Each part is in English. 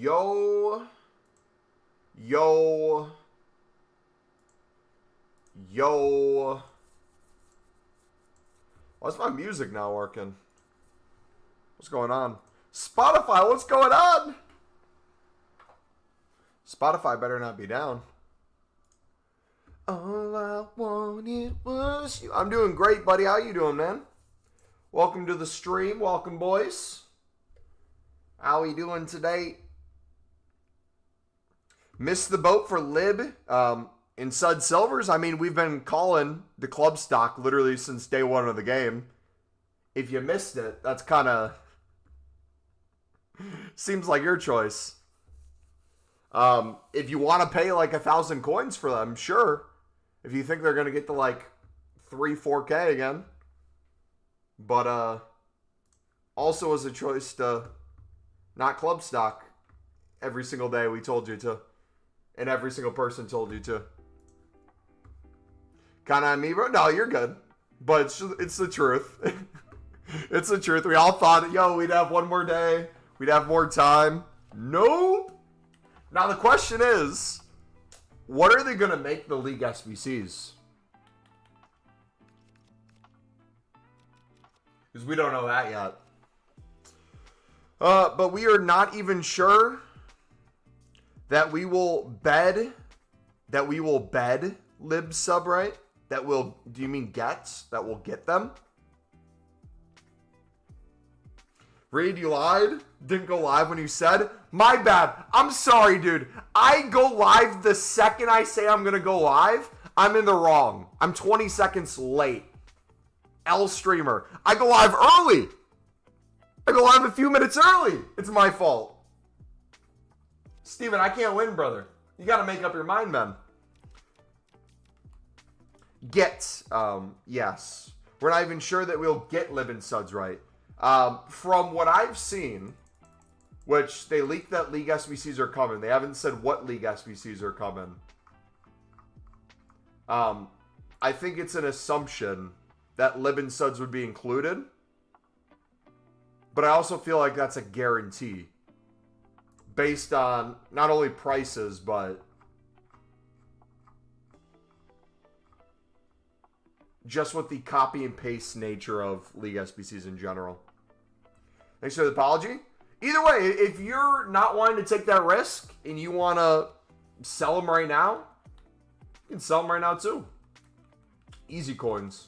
Yo. Yo. Yo. Why's my music not working? What's going on? Spotify, what's going on? Spotify better not be down. All I wanted was you. I'm doing great, buddy. How you doing, man? Welcome to the stream. Welcome, boys. How you doing today? Missed the boat for Lib in Sud Silvers. I mean, we've been calling the club stock literally since day one of the game. If you missed it, that's kind of seems like your choice. If you want to pay like 1,000 coins for them, sure. If you think they're going to get to like 3-4K again. But also as a choice to not club stock every single day we told you to. And every single person told you to. Kind of on me, bro? No, you're good. But it's the truth. It's the truth. We all thought, yo, we'd have one more day. We'd have more time. Nope. Now the question is, what are they going to make the league SBCs? Because we don't know that yet. But we are not even sure that we will bed Lib sub, right? That will, do you mean gets? That will get them? Reed, you lied? Didn't go live when you said? My bad. I'm sorry, dude. I go live the second I say I'm going to go live. I'm in the wrong. I'm 20 seconds late. L streamer. I go live early. I go live a few minutes early. It's my fault. Steven, I can't win, brother. You got to make up your mind, man. Get. Yes. We're not even sure that we'll get Lib and Suds right. From what I've seen, which they leaked that League SBCs are coming. They haven't said what League SBCs are coming. I think it's an assumption that Lib and Suds would be included. But I also feel like that's a guarantee. Based on not only prices, but just with the copy and paste nature of League SBCs in general. Thanks for the apology. Either way, if you're not wanting to take that risk and you want to sell them right now, you can sell them right now too. Easy coins.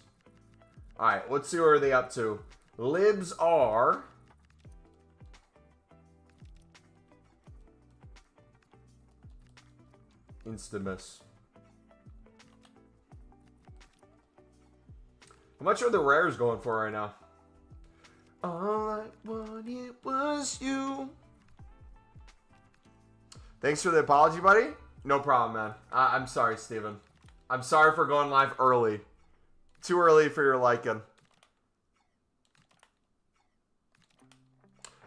All right, let's see where are they up to. Libs are insta-miss. How much are the rares going for right now? All I wanted was you. Thanks for the apology, buddy. No problem, man. I'm sorry, Steven. I'm sorry for going live early. Too early for your liking.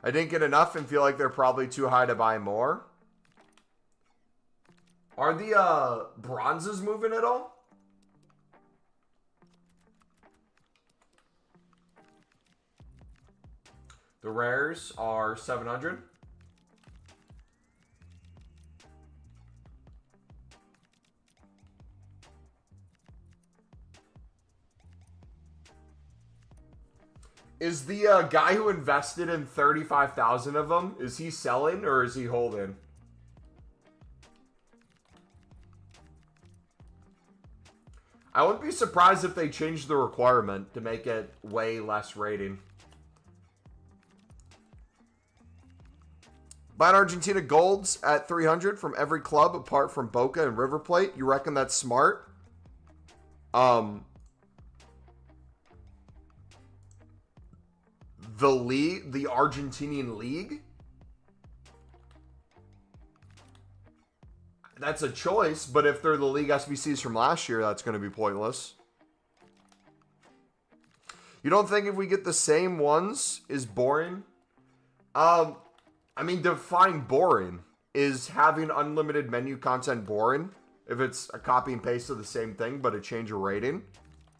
I didn't get enough and feel like they're probably too high to buy more. Are the bronzes moving at all? The rares are 700. Is the guy who invested in 35,000 of them, is he selling or is he holding? I wouldn't be surprised if they changed the requirement to make it way less rating. Buying Argentina golds at 300 from every club apart from Boca and River Plate. You reckon that's smart? The league, the Argentinian league? That's a choice, but if they're the league SBCs from last year, that's going to be pointless. You don't think if we get the same ones is boring? I mean, define boring. Is having unlimited menu content boring? If it's a copy and paste of the same thing, but a change of rating?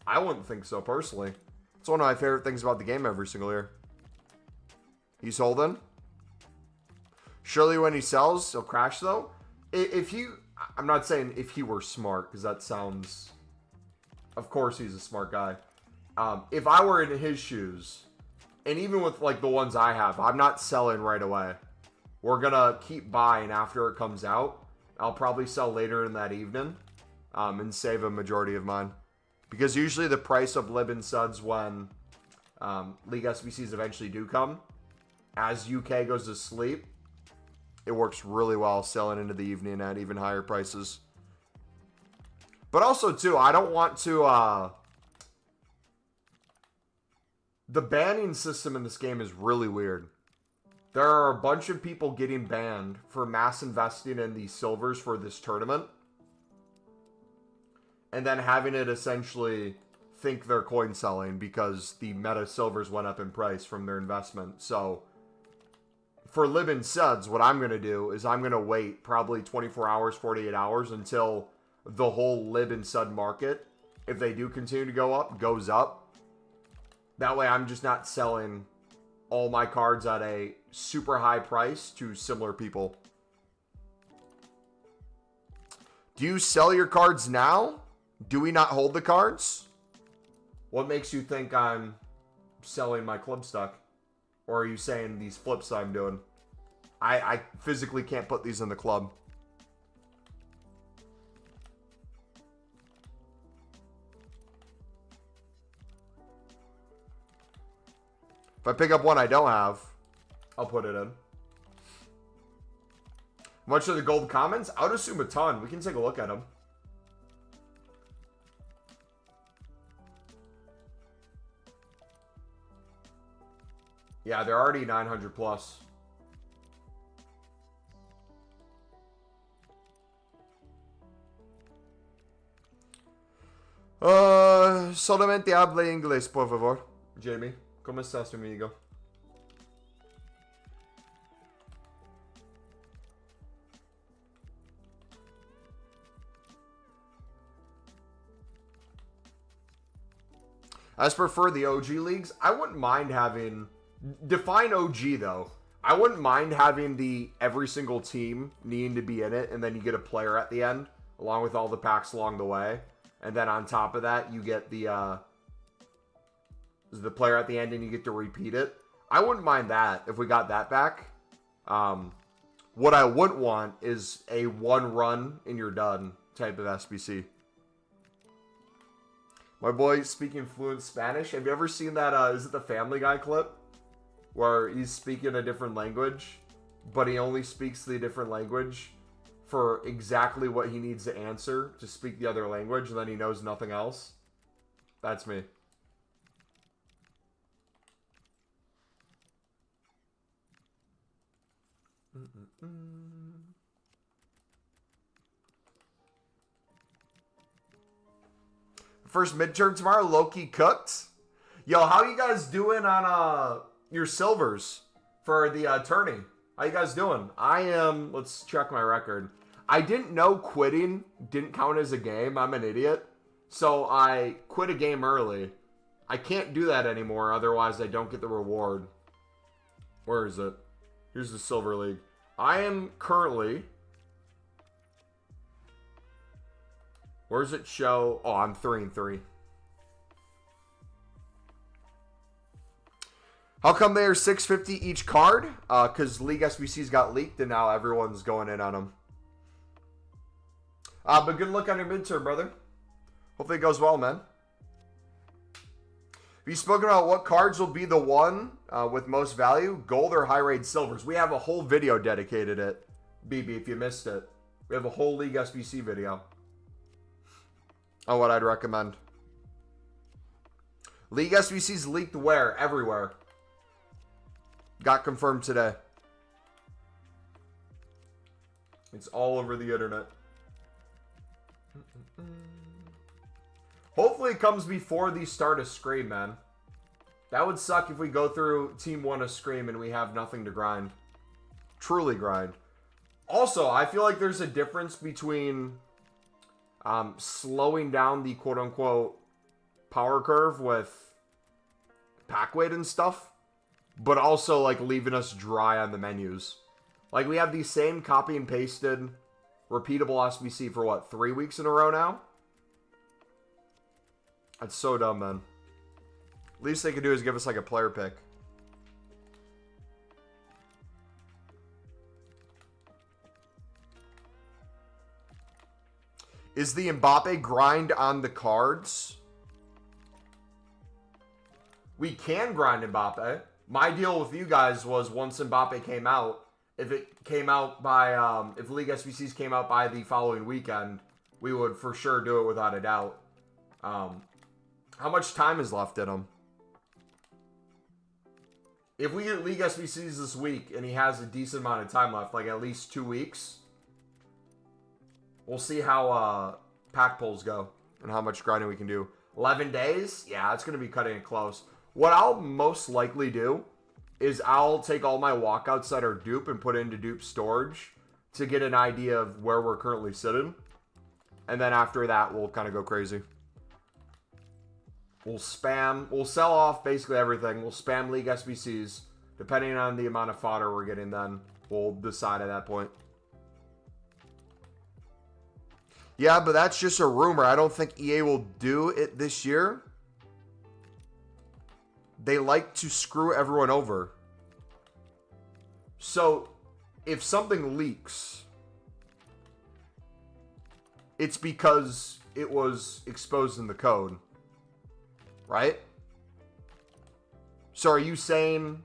I wouldn't think so, personally. It's one of my favorite things about the game every single year. He's holding. Surely when he sells, he'll crash though. If he, I'm not saying if he were smart, because that sounds, of course he's a smart guy. If I were in his shoes, and even with like the ones I have, I'm not selling right away. We're gonna keep buying after it comes out. I'll probably sell later in that evening, and save a majority of mine. Because usually the price of Lib and Suds when League SBCs eventually do come, as UK goes to sleep, it works really well selling into the evening at even higher prices. But also, too, I don't want to... the banning system in this game is really weird. There are a bunch of people getting banned for mass investing in these silvers for this tournament. And then having it essentially think they're coin selling because the meta silvers went up in price from their investment. So for Lib and Suds, what I'm going to do is I'm going to wait probably 24 hours, 48 hours until the whole Lib and Sud market, if they do continue to go up, goes up. That way I'm just not selling all my cards at a super high price to similar people. Do you sell your cards now? Do we not hold the cards? What makes you think I'm selling my club stock? Or are you saying these flips I'm doing? I physically can't put these in the club. If I pick up one I don't have, I'll put it in. How much are the gold commons? I would assume a ton. We can take a look at them. Yeah, they're already 900 plus. Solamente hable inglés, por favor. Jamie, ¿cómo estás, amigo? As prefer the OG leagues, I wouldn't mind having... Define OG, though. I wouldn't mind having the every single team needing to be in it, and then you get a player at the end, along with all the packs along the way. And then on top of that, you get the player at the end, and you get to repeat it. I wouldn't mind that if we got that back. What I wouldn't want is a one run and you're done type of SBC. My boy speaking fluent Spanish. Have you ever seen that, is it the Family Guy clip? Where he's speaking a different language, but he only speaks the different language for exactly what he needs to answer to speak the other language, and then he knows nothing else. That's me. First midterm tomorrow, low-key cooked. Yo, how you guys doing on your silvers for the tourney? How you guys doing? I am, let's check my record. I didn't know quitting didn't count as a game. I'm an idiot. So I quit a game early. I can't do that anymore, otherwise I don't get the reward. Where is it? Here's the Silver League. I am currently... Where does it show? Oh, I'm 3-3. How come they are $650 each card? Because League SBCs got leaked and now everyone's going in on them. But good luck on your midterm, brother. Hopefully it goes well, man. Have you spoken about what cards will be the one with most value? Gold or high-rated silvers? We have a whole video dedicated it. BB, if you missed it. We have a whole League SBC video on what I'd recommend. League SBCs leaked where? Everywhere. Got confirmed today. It's all over the internet. Hopefully it comes before the start of Scream, man. That would suck if we go through Team 1 of Scream and we have nothing to grind. Truly grind. Also, I feel like there's a difference between slowing down the quote-unquote power curve with pack weight and stuff, but also like leaving us dry on the menus. Like, we have the same copy and pasted, repeatable SBC for, what, 3 weeks in a row now? That's so dumb, man. Least they could do is give us, like, a player pick. Is the Mbappe grind on the cards? We can grind Mbappe. My deal with you guys was once Mbappe came out, if it came out by, if League SBCs came out by the following weekend, we would for sure do it without a doubt. How much time is left in him? If we get League SBCs this week and he has a decent amount of time left, like at least 2 weeks, we'll see how pack pulls go and how much grinding we can do. 11 days? Yeah, it's going to be cutting it close. What I'll most likely do is I'll take all my walkouts that are dupe and put into dupe storage to get an idea of where we're currently sitting. And then after that, we'll kind of go crazy. We'll spam. We'll sell off basically everything. We'll spam League SBCs. Depending on the amount of fodder we're getting then, we'll decide at that point. Yeah, but that's just a rumor. I don't think EA will do it this year. They like to screw everyone over. So, if something leaks, it's because it was exposed in the code. Right? So are you saying...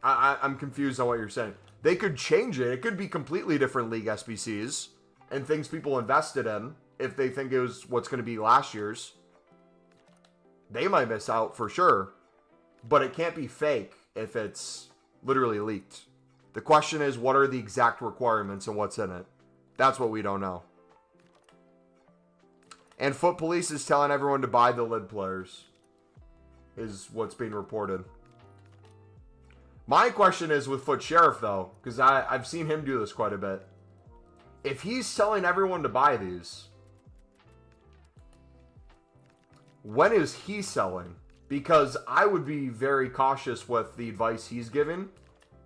I'm confused on what you're saying. They could change it. It could be completely different League SBCs and things people invested in if they think it was what's going to be last year's. They might miss out for sure. But it can't be fake if it's literally leaked. The question is, what are the exact requirements and what's in it? That's what we don't know. And Foot Police is telling everyone to buy the lid players, is what's being reported. My question is with Foot Sheriff, though, because I've seen him do this quite a bit. If he's telling everyone to buy these, when is he selling? Because I would be very cautious with the advice he's giving,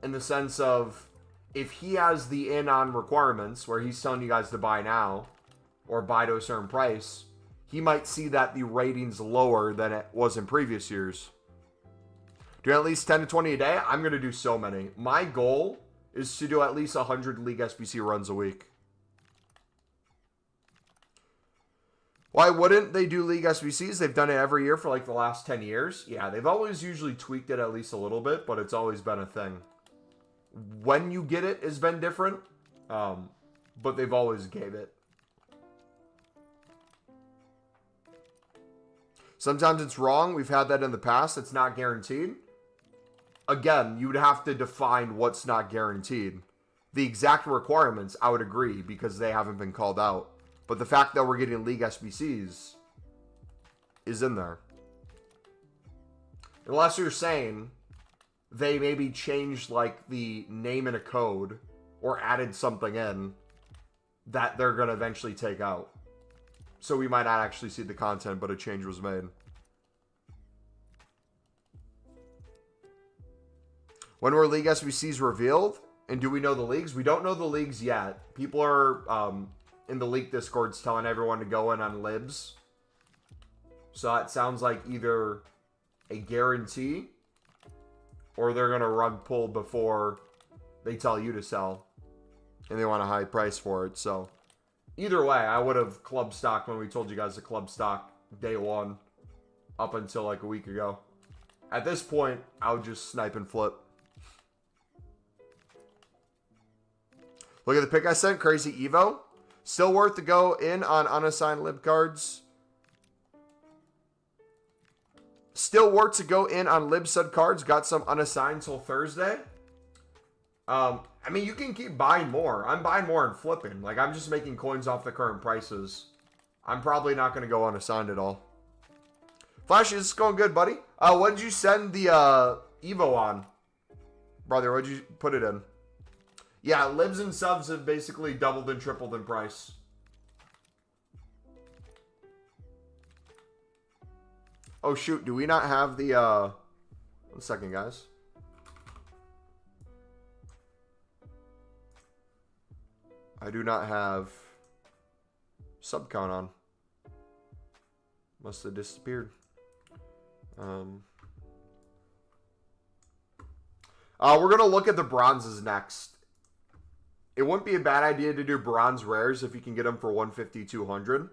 in the sense of, if he has the in-on requirements, where he's telling you guys to buy now, or buy to a certain price, he might see that the rating's lower than it was in previous years. Do at least 10 to 20 a day? I'm going to do so many. My goal is to do at least 100 League SBC runs a week. Why wouldn't they do League SBCs? They've done it every year for like the last 10 years. Yeah, they've always usually tweaked it at least a little bit, but it's always been a thing. When you get it has been different, but they've always gave it. Sometimes it's wrong. We've had that in the past. It's not guaranteed. Again, you would have to define what's not guaranteed. The exact requirements, I would agree, because they haven't been called out. But the fact that we're getting League SBCs is in there. Unless you're saying they maybe changed like the name in a code or added something in that they're going to eventually take out. So we might not actually see the content, but a change was made. When were League SBCs revealed? And do we know the leagues? We don't know the leagues yet. People are in the leak discords telling everyone to go in on libs. So it sounds like either a guarantee or they're going to rug pull before they tell you to sell. And they want a high price for it. So either way, I would have club stock when we told you guys to club stock day one up until like a week ago. At this point, I would just snipe and flip. Look at the pick I sent. Crazy Evo. Still worth to go in on unassigned lib cards. Still worth to go in on lib stud cards. Got some unassigned till Thursday. I mean, you can keep buying more. I'm buying more and flipping. Like, I'm just making coins off the current prices. I'm probably not going to go unassigned at all. Flash, is going good, buddy. What did you send the Evo on? Brother, what did you put it in? Yeah, libs and subs have basically doubled and tripled in price. Oh, shoot. Do we not have the... 1 second, guys. I do not have sub count on. Must have disappeared. We're going to look at the bronzes next. It wouldn't be a bad idea to do bronze rares if you can get them for 150, 200.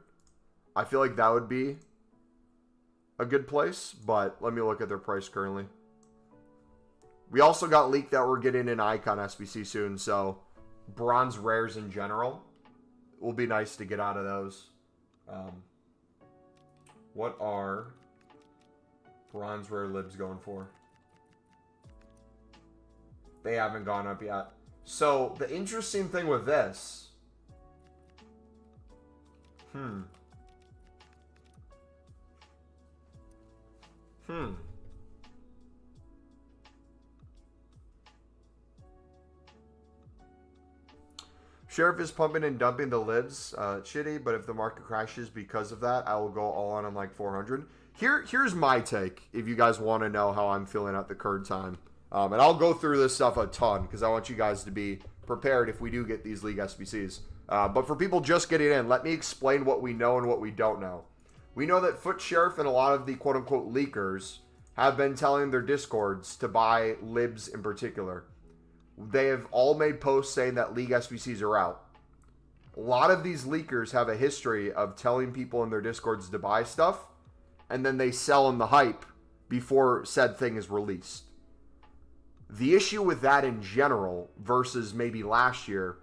I feel like that would be a good place, but let me look at their price currently. We also got leaked that we're getting an icon SBC soon, so bronze rares in general will be nice to get out of those. What are bronze rare libs going for? They haven't gone up yet. So the interesting thing with this, Sheriff is pumping and dumping the libs. Shitty, but if the market crashes because of that, I will go all on like 400. Here's my take, if you guys want to know how I'm feeling at the current time. And I'll go through this stuff a ton because I want you guys to be prepared if we do get these league SBCs. But for people just getting in, let me explain what we know and what we don't know. We know that Foot Sheriff and a lot of the quote-unquote leakers have been telling their discords to buy libs in particular. They have all made posts saying that league SBCs are out. A lot of these leakers have a history of telling people in their discords to buy stuff, and then they sell in the hype before said thing is released. The issue with that in general versus maybe last year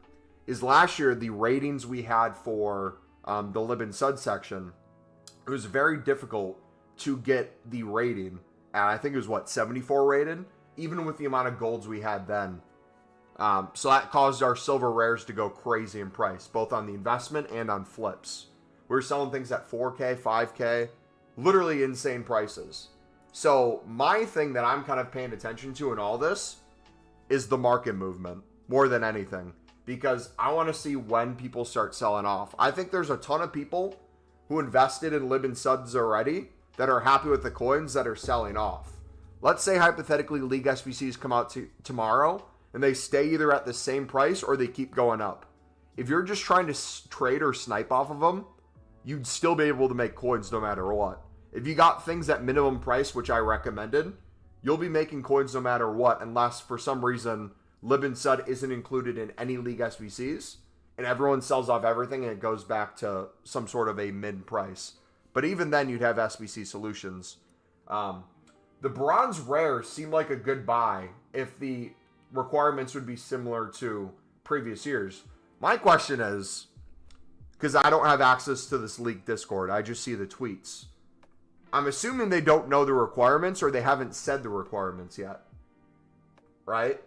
is last year the ratings we had for the lib and sud section, it was very difficult to get the rating. And I think it was, what, 74 rated? Even with the amount of golds we had then. So that caused our silver rares to go crazy in price, both on the investment and on flips. We were selling things at 4K, 5K, literally insane prices. So my thing that I'm kind of paying attention to in all this is the market movement more than anything, because I want to see when people start selling off. I think there's a ton of people who invested in lib and suds already that are happy with the coins that are selling off. Let's say hypothetically league SBCs come out tomorrow and they stay either at the same price or they keep going up. If you're just trying to trade or snipe off of them, you'd still be able to make coins no matter what. If you got things at minimum price, which I recommended, you'll be making coins no matter what, unless for some reason lib and sud isn't included in any league SBCs and everyone sells off everything and it goes back to some sort of a mid price. But even then you'd have SBC solutions. The bronze rares seem like a good buy if the requirements would be similar to previous years. My question is, because I don't have access to this leaked Discord, I just see the tweets. I'm assuming they don't know the requirements or they haven't said the requirements yet. Right?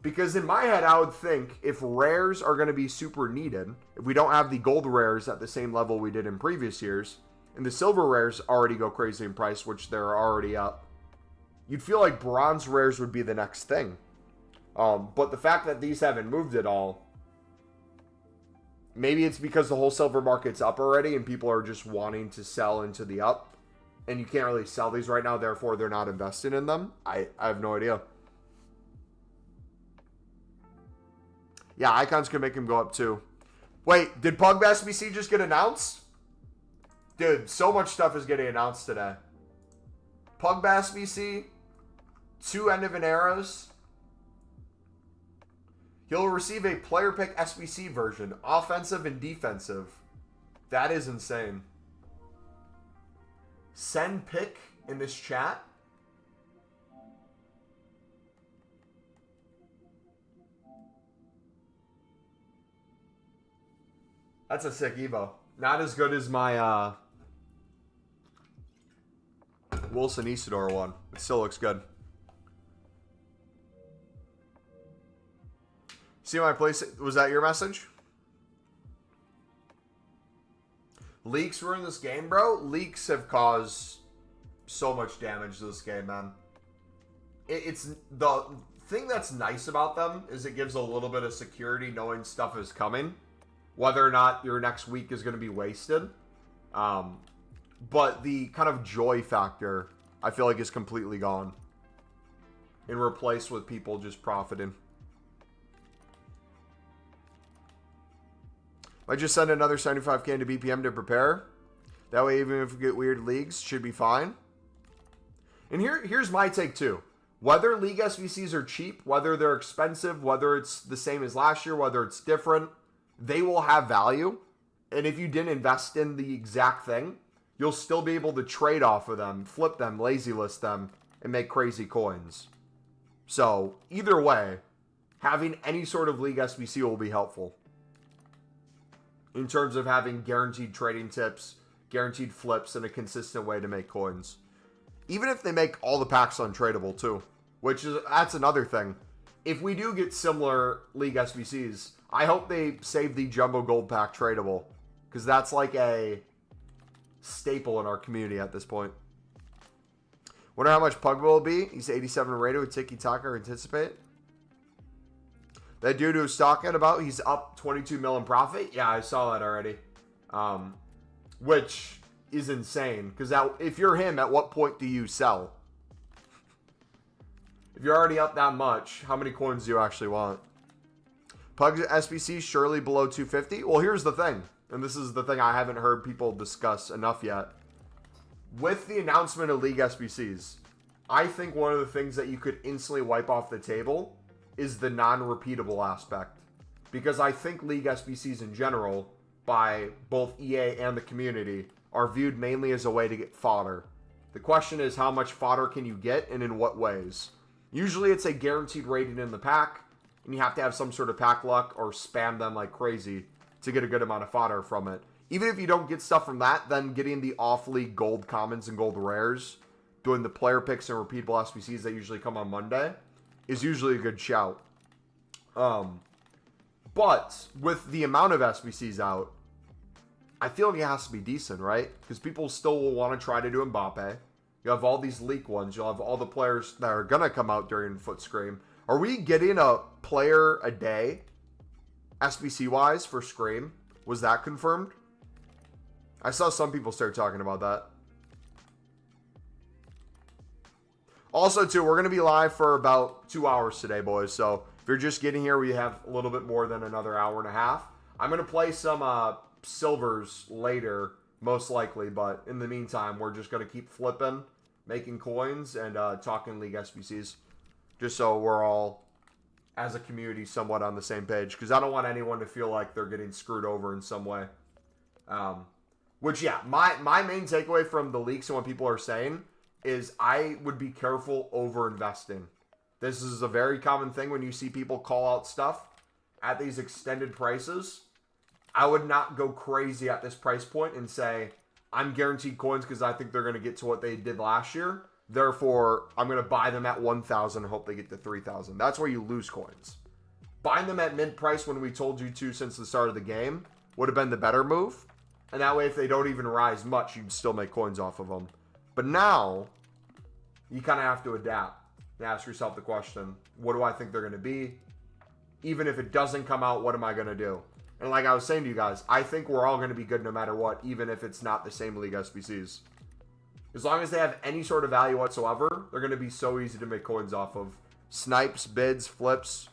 Because in my head, I would think if rares are going to be super needed, if we don't have the gold rares at the same level we did in previous years, and the silver rares already go crazy in price, which they're already up, you'd feel like bronze rares would be the next thing. But the fact that these haven't moved at all, maybe it's because the whole silver market's up already and people are just wanting to sell into the up. And you can't really sell these right now, therefore they're not investing in them. I have no idea. Yeah, icons can make him go up too. Wait, did Pug SBC just get announced? Dude, so much stuff is getting announced today. Pug SBC, 2 end of an eras. He'll receive a player pick SBC version, offensive and defensive. That is insane. Send pick in this chat. That's a sick Evo. Not as good as my Wilson Isidore one. It still looks good. See my place? Was that your message? Leaks were in this game, bro. Leaks have caused so much damage to this game, man. It's the thing that's nice about them is it gives a little bit of security knowing stuff is coming. Whether or not your next week is going to be wasted. But the kind of joy factor, I feel like, is completely gone. And replaced with people just profiting. Might just send another 75k into BPM to prepare. That way, even if we get weird leagues, should be fine. And here's my take too. Whether league SBCs are cheap, whether they're expensive, whether it's the same as last year, whether it's different, they will have value. And if you didn't invest in the exact thing, you'll still be able to trade off of them, flip them, lazy list them, and make crazy coins. So either way, having any sort of league SBC will be helpful. In terms of having guaranteed trading tips, guaranteed flips, and a consistent way to make coins. Even if they make all the packs untradeable too, that's another thing. If we do get similar league SBCs, I hope they save the jumbo gold pack tradable, because that's like a staple in our community at this point. Wonder how much Pug will be. He's 87 rated with Tiki Taka anticipate. That dude who was talking about, he's up 22 mil in profit. Yeah, I saw that already. Which is insane. Because if you're him, at what point do you sell? If you're already up that much, how many coins do you actually want? Pug's SBC surely below 250? Well, here's the thing. And this is the thing I haven't heard people discuss enough yet. With the announcement of League SBCs, I think one of the things that you could instantly wipe off the table is the non-repeatable aspect. Because I think League SBCs in general, by both EA and the community, are viewed mainly as a way to get fodder. The question is, how much fodder can you get and in what ways? Usually it's a guaranteed rating in the pack, and you have to have some sort of pack luck or spam them like crazy to get a good amount of fodder from it. Even if you don't get stuff from that, then getting the off-league gold commons and gold rares, doing the player picks and repeatable SBCs that usually come on Monday, is usually a good shout. But with the amount of SBCs out, I feel like it has to be decent, right? Because people still will want to try to do Mbappe. You have all these leak ones. You'll have all the players that are going to come out during Footscream. Are we getting a player a day, SBC-wise, for Scream? Was that confirmed? I saw some people start talking about that. Also, too, we're going to be live for about 2 hours today, boys. So if you're just getting here, we have a little bit more than another hour and a half. I'm going to play some silvers later, most likely. But in the meantime, we're just going to keep flipping, making coins, and talking League SBCs. Just so we're all, as a community, somewhat on the same page. Because I don't want anyone to feel like they're getting screwed over in some way. Which, yeah, my main takeaway from the leaks and what people are saying is I would be careful over investing. This is a very common thing when you see people call out stuff at these extended prices. I would not go crazy at this price point and say, I'm guaranteed coins because I think they're going to get to what they did last year. Therefore, I'm going to buy them at 1,000 and hope they get to 3,000. That's where you lose coins. Buying them at mid price when we told you to since the start of the game would have been the better move. And that way, if they don't even rise much, you'd still make coins off of them. But now, you kind of have to adapt and ask yourself the question, what do I think they're going to be? Even if it doesn't come out, what am I going to do? And like I was saying to you guys, I think we're all going to be good no matter what, even if it's not the same league SBCs. As long as they have any sort of value whatsoever, they're going to be so easy to make coins off of. Snipes, bids, flips.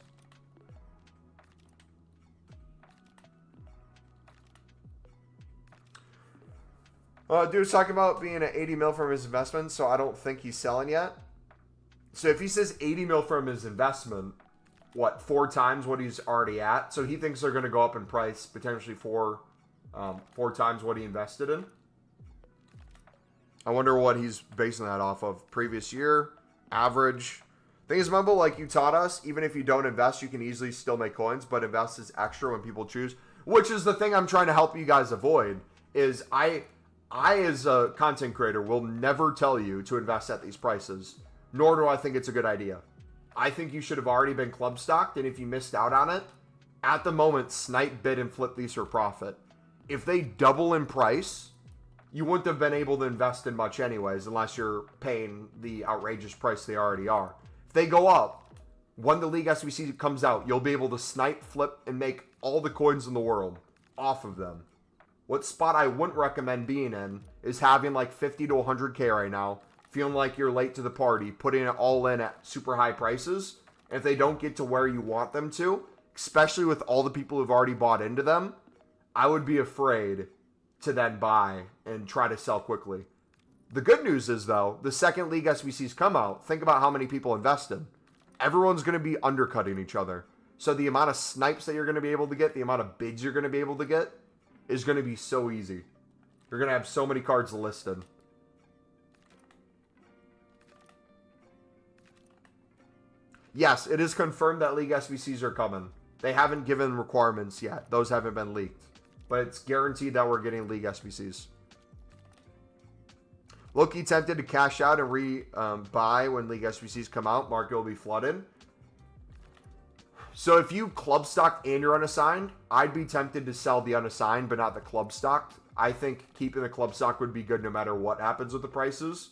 Dude's talking about being at 80 mil from his investment, so I don't think he's selling yet. So if he says 80 mil from his investment, what, 4 times what he's already at? So he thinks they're going to go up in price, potentially 4 times what he invested in. I wonder what he's basing that off of. Previous year, average. Thing is, remember, like you taught us, even if you don't invest, you can easily still make coins, but invest is extra when people choose. Which is the thing I'm trying to help you guys avoid, is I as a content creator, will never tell you to invest at these prices, nor do I think it's a good idea. I think you should have already been club stocked, and if you missed out on it, at the moment, snipe, bid, and flip these for profit. If they double in price, you wouldn't have been able to invest in much anyways, unless you're paying the outrageous price they already are. If they go up, when the League SBC comes out, you'll be able to snipe, flip, and make all the coins in the world off of them. What spot I wouldn't recommend being in is having like 50 to 100K right now, feeling like you're late to the party, putting it all in at super high prices. And if they don't get to where you want them to, especially with all the people who've already bought into them, I would be afraid to then buy and try to sell quickly. The good news is, though, the second League SBCs come out, think about how many people invested. Everyone's going to be undercutting each other. So the amount of snipes that you're going to be able to get, the amount of bids you're going to be able to get, is going to be so easy. You're going to have so many cards listed. Yes, it is confirmed that League SBCs are coming. They haven't given requirements yet. Those haven't been leaked. But it's guaranteed that we're getting League SBCs. Loki tempted to cash out and buy when League SBCs come out. Market will be flooded. So if you club stock and you're unassigned, I'd be tempted to sell the unassigned, but not the club stock. I think keeping the club stock would be good no matter what happens with the prices.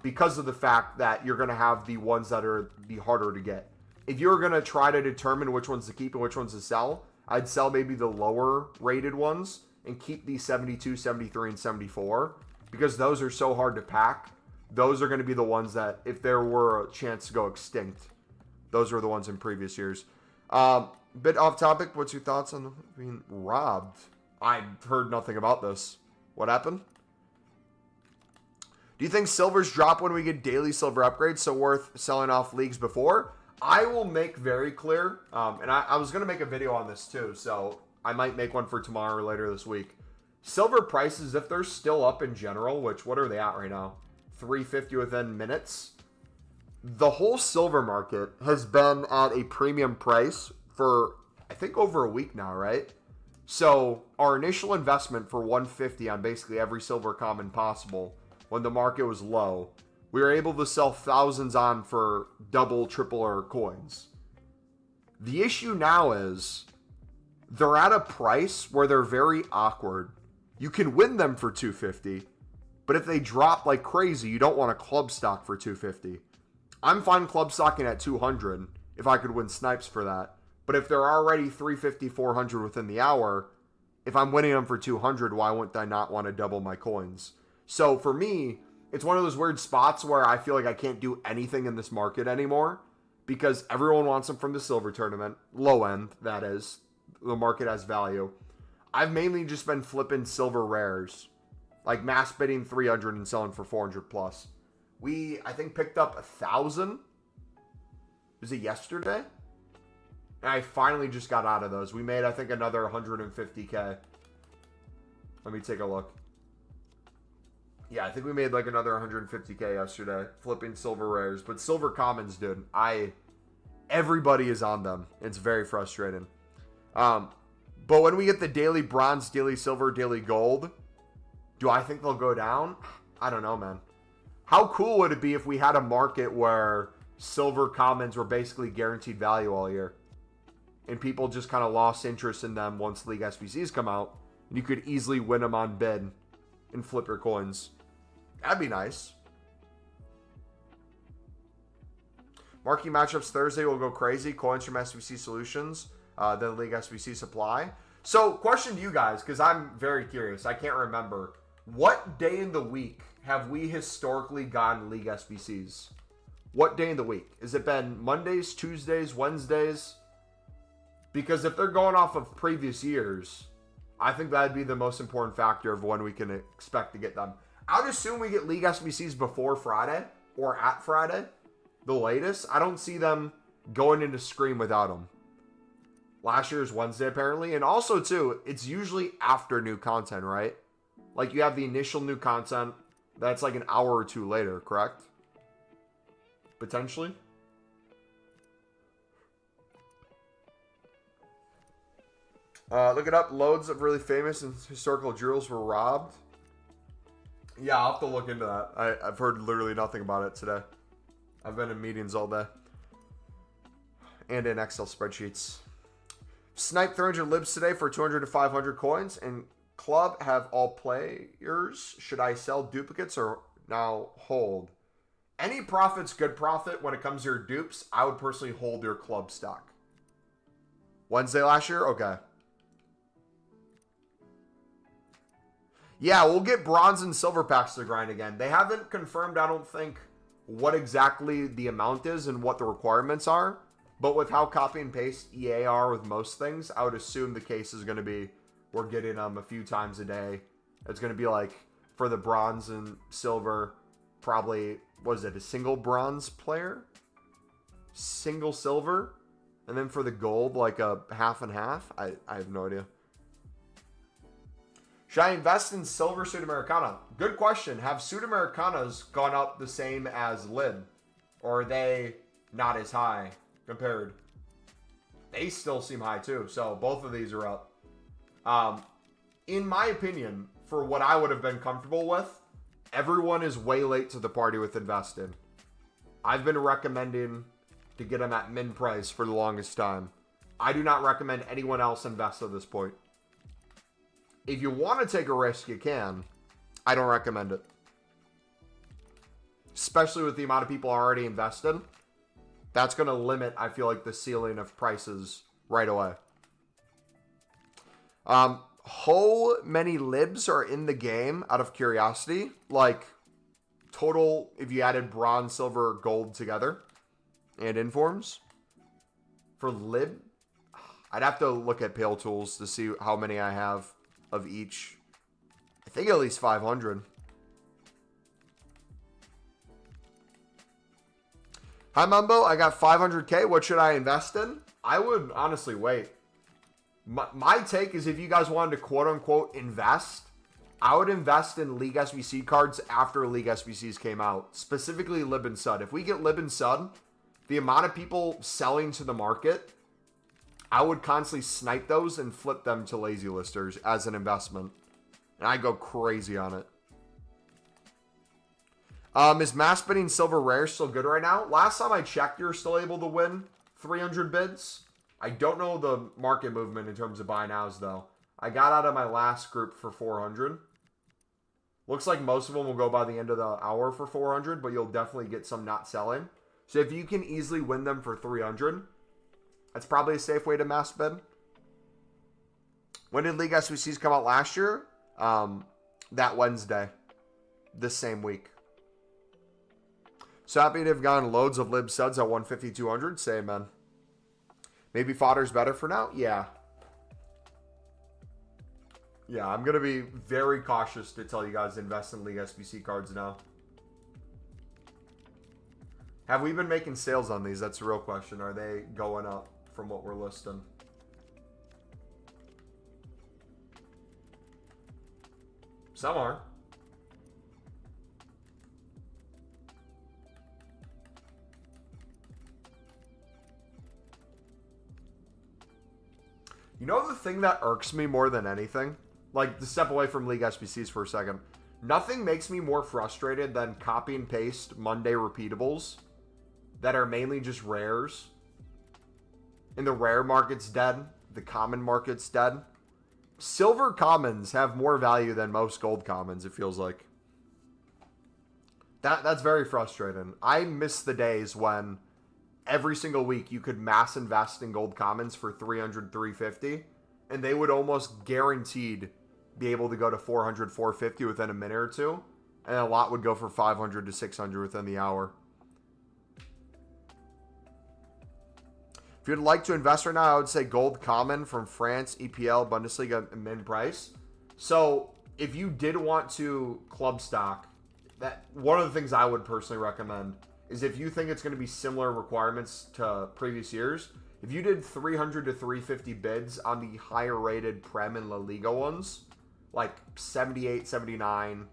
Because of the fact that you're going to have the ones that are the harder to get. If you're going to try to determine which ones to keep and which ones to sell, I'd sell maybe the lower rated ones and keep the 72, 73, and 74. Because those are so hard to pack. Those are going to be the ones that, if there were a chance to go extinct, those were the ones in previous years. Bit off topic, what's your thoughts on being robbed? I've heard nothing about this. What happened? Do you think silvers drop when we get daily silver upgrades, so worth selling off leagues before? I will make very clear, and I was going to make a video on this too, so I might make one for tomorrow or later this week. Silver prices, if they're still up in general, which, what are they at right now? 350 within minutes. The whole silver market has been at a premium price for, I think, over a week now, right? So our initial investment for 150 on basically every silver common possible when the market was low, we were able to sell thousands on for double, triple, or coins. The issue now is they're at a price where they're very awkward. You can win them for 250, but if they drop like crazy, you don't want a club stock for 250. I'm fine club stocking at 200 if I could win snipes for that. But if they're already 350, 400 within the hour, if I'm winning them for 200, why wouldn't I not want to double my coins? So for me, it's one of those weird spots where I feel like I can't do anything in this market anymore because everyone wants them from the silver tournament, low end, that is. The market has value. I've mainly just been flipping silver rares, like mass bidding 300 and selling for 400 plus. We, I think, picked up 1,000. Was it yesterday? And I finally just got out of those. We made, I think, another 150K. Let me take a look. Yeah, I think we made like another 150K yesterday flipping silver rares. But silver commons, dude, everybody is on them. It's very frustrating. But when we get the daily bronze, daily silver, daily gold, do I think they'll go down? I don't know, man. How cool would it be if we had a market where silver commons were basically guaranteed value all year? And people just kind of lost interest in them once League SBCs come out. And you could easily win them on bid and flip your coins. That'd be nice. Marquee matchups Thursday will go crazy. Coins from SBC Solutions. Then League SBC Supply. So, question to you guys, because I'm very curious. I can't remember. What day in the week have we historically gotten League SBCs? What day in the week? Has it been Mondays, Tuesdays, Wednesdays? Because if they're going off of previous years, I think that'd be the most important factor of when we can expect to get them. I would assume we get League SBCs before Friday or at Friday, the latest. I don't see them going into Scream without them. Last year's Wednesday, apparently. And also, too, it's usually after new content, right? Like, you have the initial new content. That's like an hour or two later, correct? Potentially. Look it up. Loads of really famous and historical jewels were robbed. Yeah, I'll have to look into that. I've heard literally nothing about it today. I've been in meetings all day. And in Excel spreadsheets. Snipe 300 libs today for 200 to 500 coins. And club have all players. Should I sell duplicates or now hold? Any profit's good profit when it comes to your dupes. I would personally hold your club stock. Wednesday last year? Okay. Yeah, we'll get bronze and silver packs to grind again. They haven't confirmed, I don't think, what exactly the amount is and what the requirements are. But with how copy and paste EA are with most things, I would assume the case is going to be we're getting them a few times a day. It's going to be like, for the bronze and silver, probably, was it a single bronze player? Single silver? And then for the gold, like a half and half? I have no idea. Should I invest in silver Sudamericana? Good question. Have Sudamericanas gone up the same as Lib? Or are they not as high compared? They still seem high too. So both of these are up. In my opinion, for what I would have been comfortable with, everyone is way late to the party with investing. I've been recommending to get them at min price for the longest time. I do not recommend anyone else invest at this point. If you want to take a risk, you can. I don't recommend it. Especially with the amount of people already invested. That's going to limit, I feel like, the ceiling of prices right away. How many libs are in the game out of curiosity? Like, total, if you added bronze, silver, gold together. And informs. For lib, I'd have to look at Pale Tools to see how many I have of each. I think at least 500. Hi, Mumbo. I got 500K. What should I invest in? I would honestly wait. My take is if you guys wanted to quote-unquote invest, I would invest in League SBC cards after League SBCs came out. Specifically Lib and Sud. If we get Lib and Sud, the amount of people selling to the market, I would constantly snipe those and flip them to lazy listers as an investment. And I go crazy on it. Is mass bidding silver rare still good right now? Last time I checked, you're still able to win 300 bids. I don't know the market movement in terms of buy nows, though. I got out of my last group for 400. Looks like most of them will go by the end of the hour for 400, but you'll definitely get some not selling. So if you can easily win them for 300, that's probably a safe way to mass bid. When did League SBCs come out last year? That Wednesday. This same week. So happy to have gotten loads of lib suds at 150, 200. Say amen. Maybe fodder's better for now? Yeah. Yeah, I'm going to be very cautious to tell you guys to invest in League SBC cards now. Have we been making sales on these? That's a real question. Are they going up from what we're listing? Some are. You know the thing that irks me more than anything? Like, to step away from League SBCs for a second. Nothing makes me more frustrated than copy and paste Monday repeatables that are mainly just rares. And the rare market's dead. The common market's dead. Silver commons have more value than most gold commons, it feels like. That's very frustrating. I miss the days when every single week you could mass invest in gold commons for 300, 350, and they would almost guaranteed be able to go to 400, 450 within a minute or two, and a lot would go for 500 to 600 within the hour. If you'd like to invest right now, I would say gold common from France, EPL, Bundesliga, and min price. So if you did want to club stock, that one of the things I would personally recommend is if you think it's going to be similar requirements to previous years, if you did 300 to 350 bids on the higher rated Prem and La Liga ones, like 78, 79,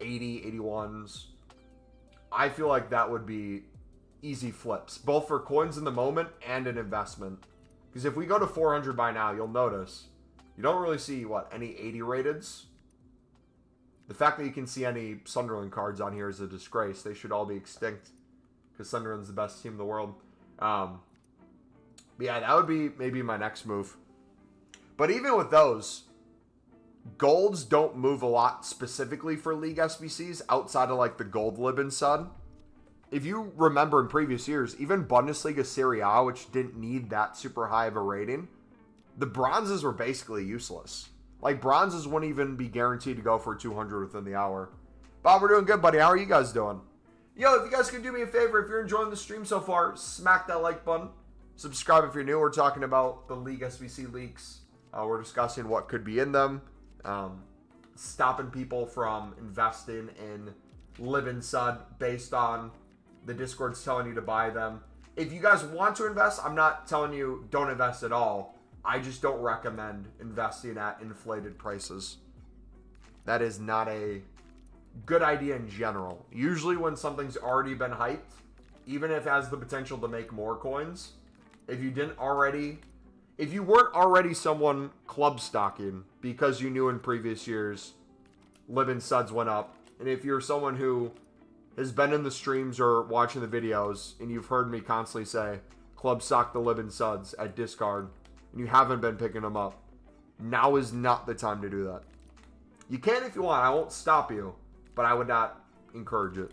80, 81s, I feel like that would be easy flips, both for coins in the moment and an investment. Because if we go to 400 by now, you'll notice you don't really see, any 80 rateds? The fact that you can see any Sunderland cards on here is a disgrace. They should all be extinct. Because Sunderland's the best team in the world. But yeah, that would be maybe my next move. But even with those, golds don't move a lot specifically for League SBCs outside of like the gold lib and sud. If you remember in previous years, even Bundesliga Serie A, which didn't need that super high of a rating, the bronzes were basically useless. Like bronzes wouldn't even be guaranteed to go for 200 within the hour. Bob, we're doing good, buddy. How are you guys doing? Yo, if you guys could do me a favor, if you're enjoying the stream so far, smack that like button. Subscribe if you're new. We're talking about the League SBC leaks We're discussing what could be in them. Stopping people from investing in Living Sud based on the Discord's telling you to buy them. If you guys want to invest, I'm not telling you don't invest at all. I just don't recommend investing at inflated prices. That is not a good idea in general. Usually when something's already been hyped, even if it has the potential to make more coins, if you weren't already someone club stocking because you knew in previous years Living Suds went up, and if you're someone who has been in the streams or watching the videos and you've heard me constantly say club stock the Living Suds at discard and you haven't been picking them up, now is not the time to do that. You can if you want. I won't stop you, but I would not encourage it.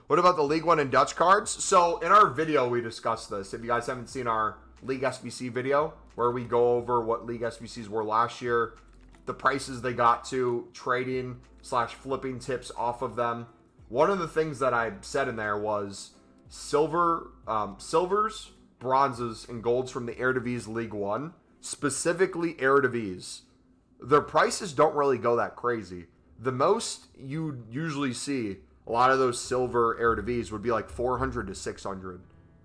What about the League One and Dutch cards? So in our video, we discussed this. If you guys haven't seen our League SBC video, where we go over what League SBCs were last year, the prices they got to, trading / flipping tips off of them. One of the things that I said in there was silvers, bronzes, and golds from the Eredivisie League One, specifically Eredivisie. Their prices don't really go that crazy. The most you usually see, a lot of those silver Eredivisie would be like 400 to 600,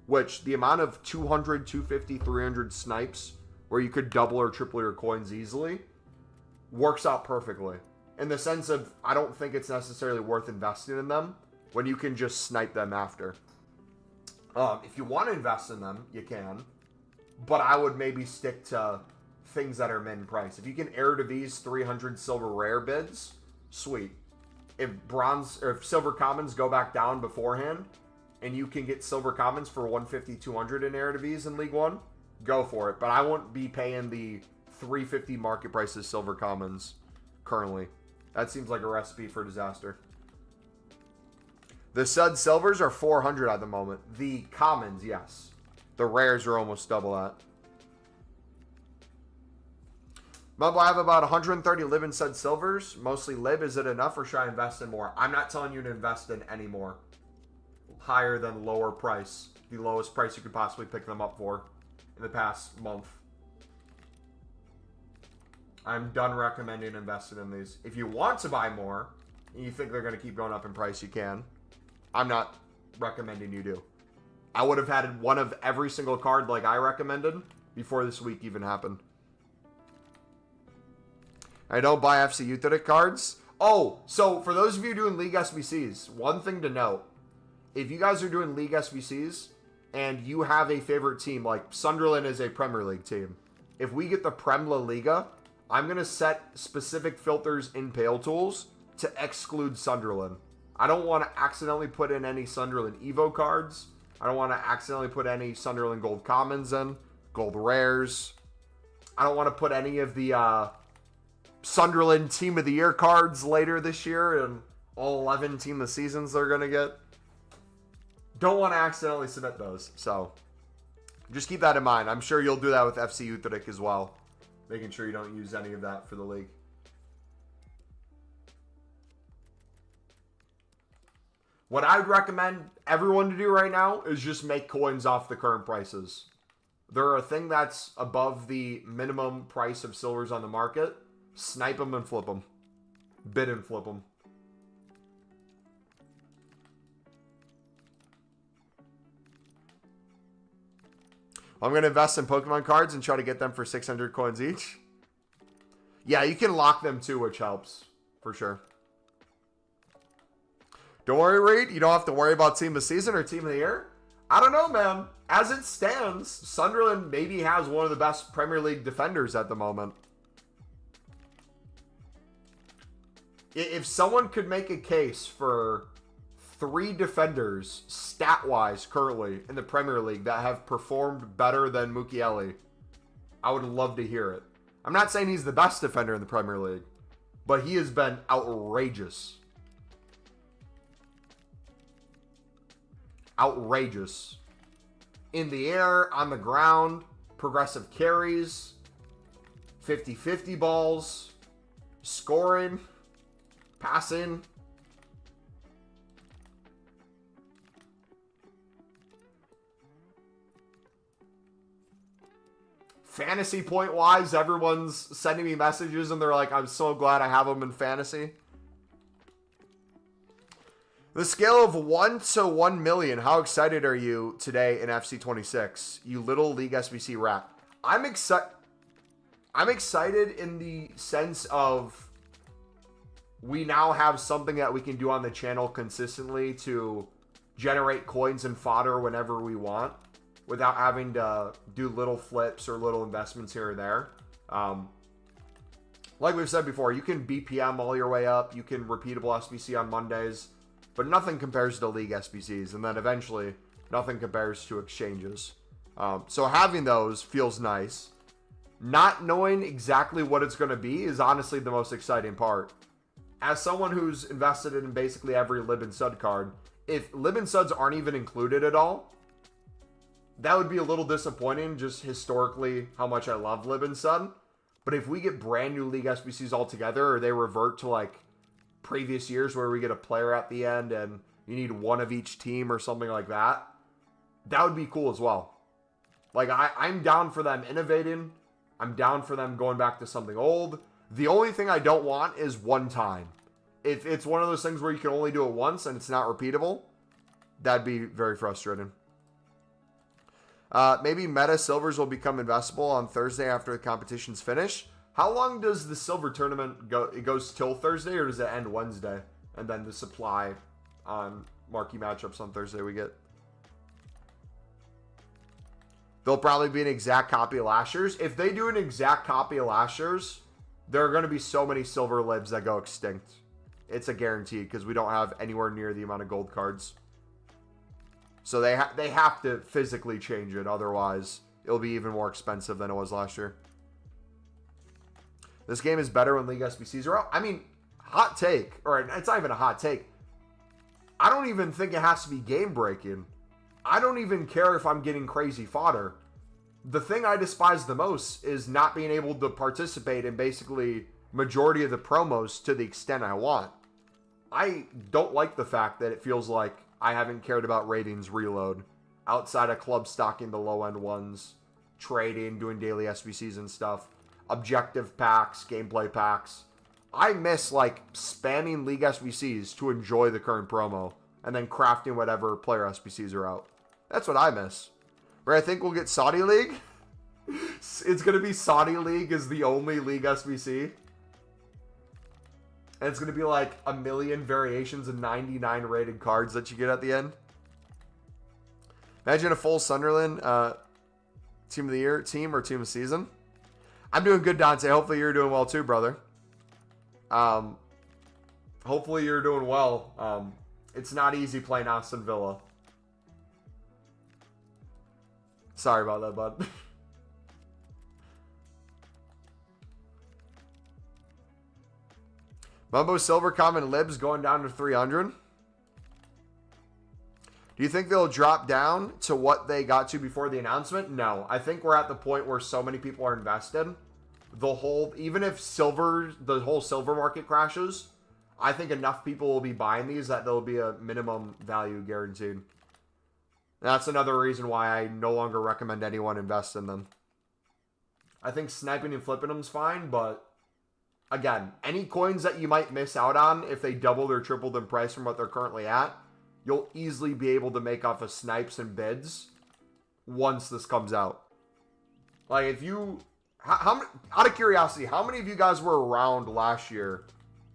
which the amount of 200, 250, 300 snipes where you could double or triple your coins easily works out perfectly. In the sense of, I don't think it's necessarily worth investing in them when you can just snipe them after. If you want to invest in them, you can, but I would maybe stick to things that are min price. If you can Eredivisie 300 silver rare bids, sweet. If silver commons go back down beforehand and you can get silver commons for 150, 200 in Eredivisie in League One, go for it. But I won't be paying the 350 market prices silver commons currently. That seems like a recipe for disaster. The Sud silvers are 400 at the moment. The commons, yes. The rares are almost double that. Mumbo, I have about 130 Living Sud silvers, mostly Lib. Is it enough or should I invest in more? I'm not telling you to invest in any more. Higher than lower price. The lowest price you could possibly pick them up for in the past month. I'm done recommending investing in these. If you want to buy more and you think they're going to keep going up in price, you can. I'm not recommending you do. I would have had one of every single card like I recommended before this week even happened. I don't buy FC Utrecht cards. Oh, so for those of you doing League SBCs, one thing to note. If you guys are doing League SBCs and you have a favorite team, like Sunderland is a Premier League team. If we get the Prem La Liga, I'm going to set specific filters in Pale Tools to exclude Sunderland. I don't want to accidentally put in any Sunderland Evo cards. I don't want to accidentally put any Sunderland Gold Commons in, Gold Rares. I don't want to put any of the Sunderland Team of the Year cards later this year and all 11 Team of the Seasons they're going to get. Don't want to accidentally submit those. So just keep that in mind. I'm sure you'll do that with FC Utrecht as well. Making sure you don't use any of that for the league. What I'd recommend everyone to do right now is just make coins off the current prices. They're a thing that's above the minimum price of silvers on the market. Snipe them and flip them. Bid and flip them. I'm going to invest in Pokemon cards and try to get them for 600 coins each. Yeah, you can lock them too, which helps. For sure. Don't worry, Reed. You don't have to worry about Team of the Season or Team of the Year. I don't know, man. As it stands, Sunderland maybe has one of the best Premier League defenders at the moment. If someone could make a case for 3 defenders, stat-wise, currently in the Premier League that have performed better than Mukiele, I would love to hear it. I'm not saying he's the best defender in the Premier League, but he has been outrageous. Outrageous. In the air, on the ground, progressive carries, 50-50 balls, scoring, passing. Fantasy point wise, everyone's sending me messages and they're like, I'm so glad I have them in fantasy. The scale of 1 to 1 million, how excited are you today in FC 26? You little League SBC rat. I'm excited in the sense of we now have something that we can do on the channel consistently to generate coins and fodder whenever we want without having to do little flips or little investments here or there. Like we've said before, you can BPM all your way up. You can repeatable SBC on Mondays. But nothing compares to League SBCs. And then eventually, nothing compares to exchanges. So having those feels nice. Not knowing exactly what it's going to be is honestly the most exciting part. As someone who's invested in basically every Lib and Sud card, if Lib and Suds aren't even included at all, that would be a little disappointing just historically how much I love Lib and Sud. But if we get brand new League SBCs altogether, or they revert to like previous years where we get a player at the end and you need one of each team or something like that, that would be cool as well. Like, I'm down for them innovating. I'm down for them going back to something old. The only thing I don't want is one time. If it's one of those things where you can only do it once and it's not repeatable, that'd be very frustrating. Maybe Meta Silvers will become investable on Thursday after the competition's finished. How long does the silver tournament go? It goes till Thursday, or does it end Wednesday? And then the supply on marquee matchups on Thursday we get. They'll probably be an exact copy of last year's. If they do an exact copy of last year's, there are going to be so many silver libs that go extinct. It's a guarantee because we don't have anywhere near the amount of gold cards. So they have to physically change it. Otherwise, it'll be even more expensive than it was last year. This game is better when League SBCs are out. I mean, hot take. Or it's not even a hot take. I don't even think it has to be game breaking. I don't even care if I'm getting crazy fodder. The thing I despise the most is not being able to participate in basically majority of the promos to the extent I want. I don't like the fact that it feels like I haven't cared about ratings reload outside of club stocking the low end ones, trading, doing daily SBCs and stuff, objective packs, gameplay packs. I miss like spamming League SBCs to enjoy the current promo and then crafting whatever player SBCs are out. That's what I miss. Where I think we'll get Saudi League. It's going to be Saudi League is the only League SBC. And it's going to be like a million variations of 99 rated cards that you get at the end. Imagine a full Sunderland team of the year, team or team of the season. I'm doing good, Dante. Hopefully you're doing well too, brother. Hopefully you're doing well. It's not easy playing Aston Villa. Sorry about that, bud. Mumbo Silver Common Libs going down to 300. Do you think they'll drop down to what they got to before the announcement? No. I think we're at the point where so many people are invested. Even if the whole silver market crashes, I think enough people will be buying these that there'll be a minimum value guaranteed. That's another reason why I no longer recommend anyone invest in them. I think sniping and flipping them is fine, but again, any coins that you might miss out on if they doubled or tripled in price from what they're currently at, you'll easily be able to make off of snipes and bids once this comes out. Like if you, out of curiosity, how many of you guys were around last year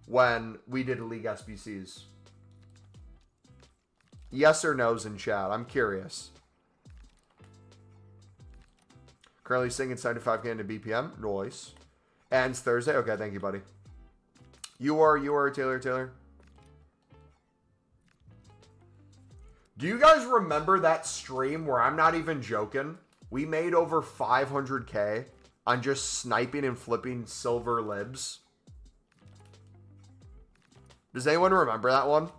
when we did League SBCs? Yes or no's in chat. I'm curious. Currently singing 75k into BPM. Noise. Ends Thursday. Okay, thank you, buddy. You are Taylor. Do you guys remember that stream where I'm not even joking? We made over 500k on just sniping and flipping silver libs. Does anyone remember that one?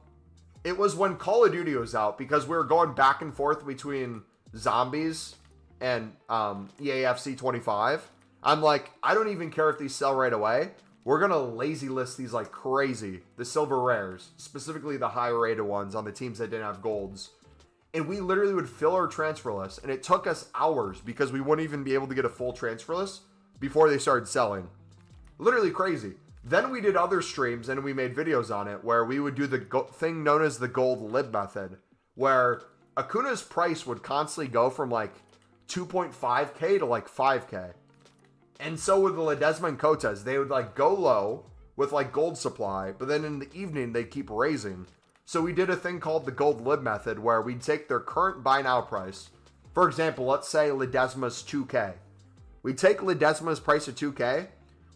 It was when Call of Duty was out because we were going back and forth between zombies and EAFC 25. I'm like, I don't even care if these sell right away. We're going to lazy list these like crazy. The silver rares, specifically the high rated ones on the teams that didn't have golds. And we literally would fill our transfer list, and it took us hours because we wouldn't even be able to get a full transfer list before they started selling. Literally crazy. Then we did other streams and we made videos on it where we would do the thing known as the gold lib method, where Acuna's price would constantly go from like 2.5K to like 5K. And so with the Ledesma and Cotes, they would like go low with like gold supply, but then in the evening they'd keep raising. So we did a thing called the gold lib method where we'd take their current buy now price. For example, let's say Ledesma's 2K. We'd take Ledesma's price at 2K.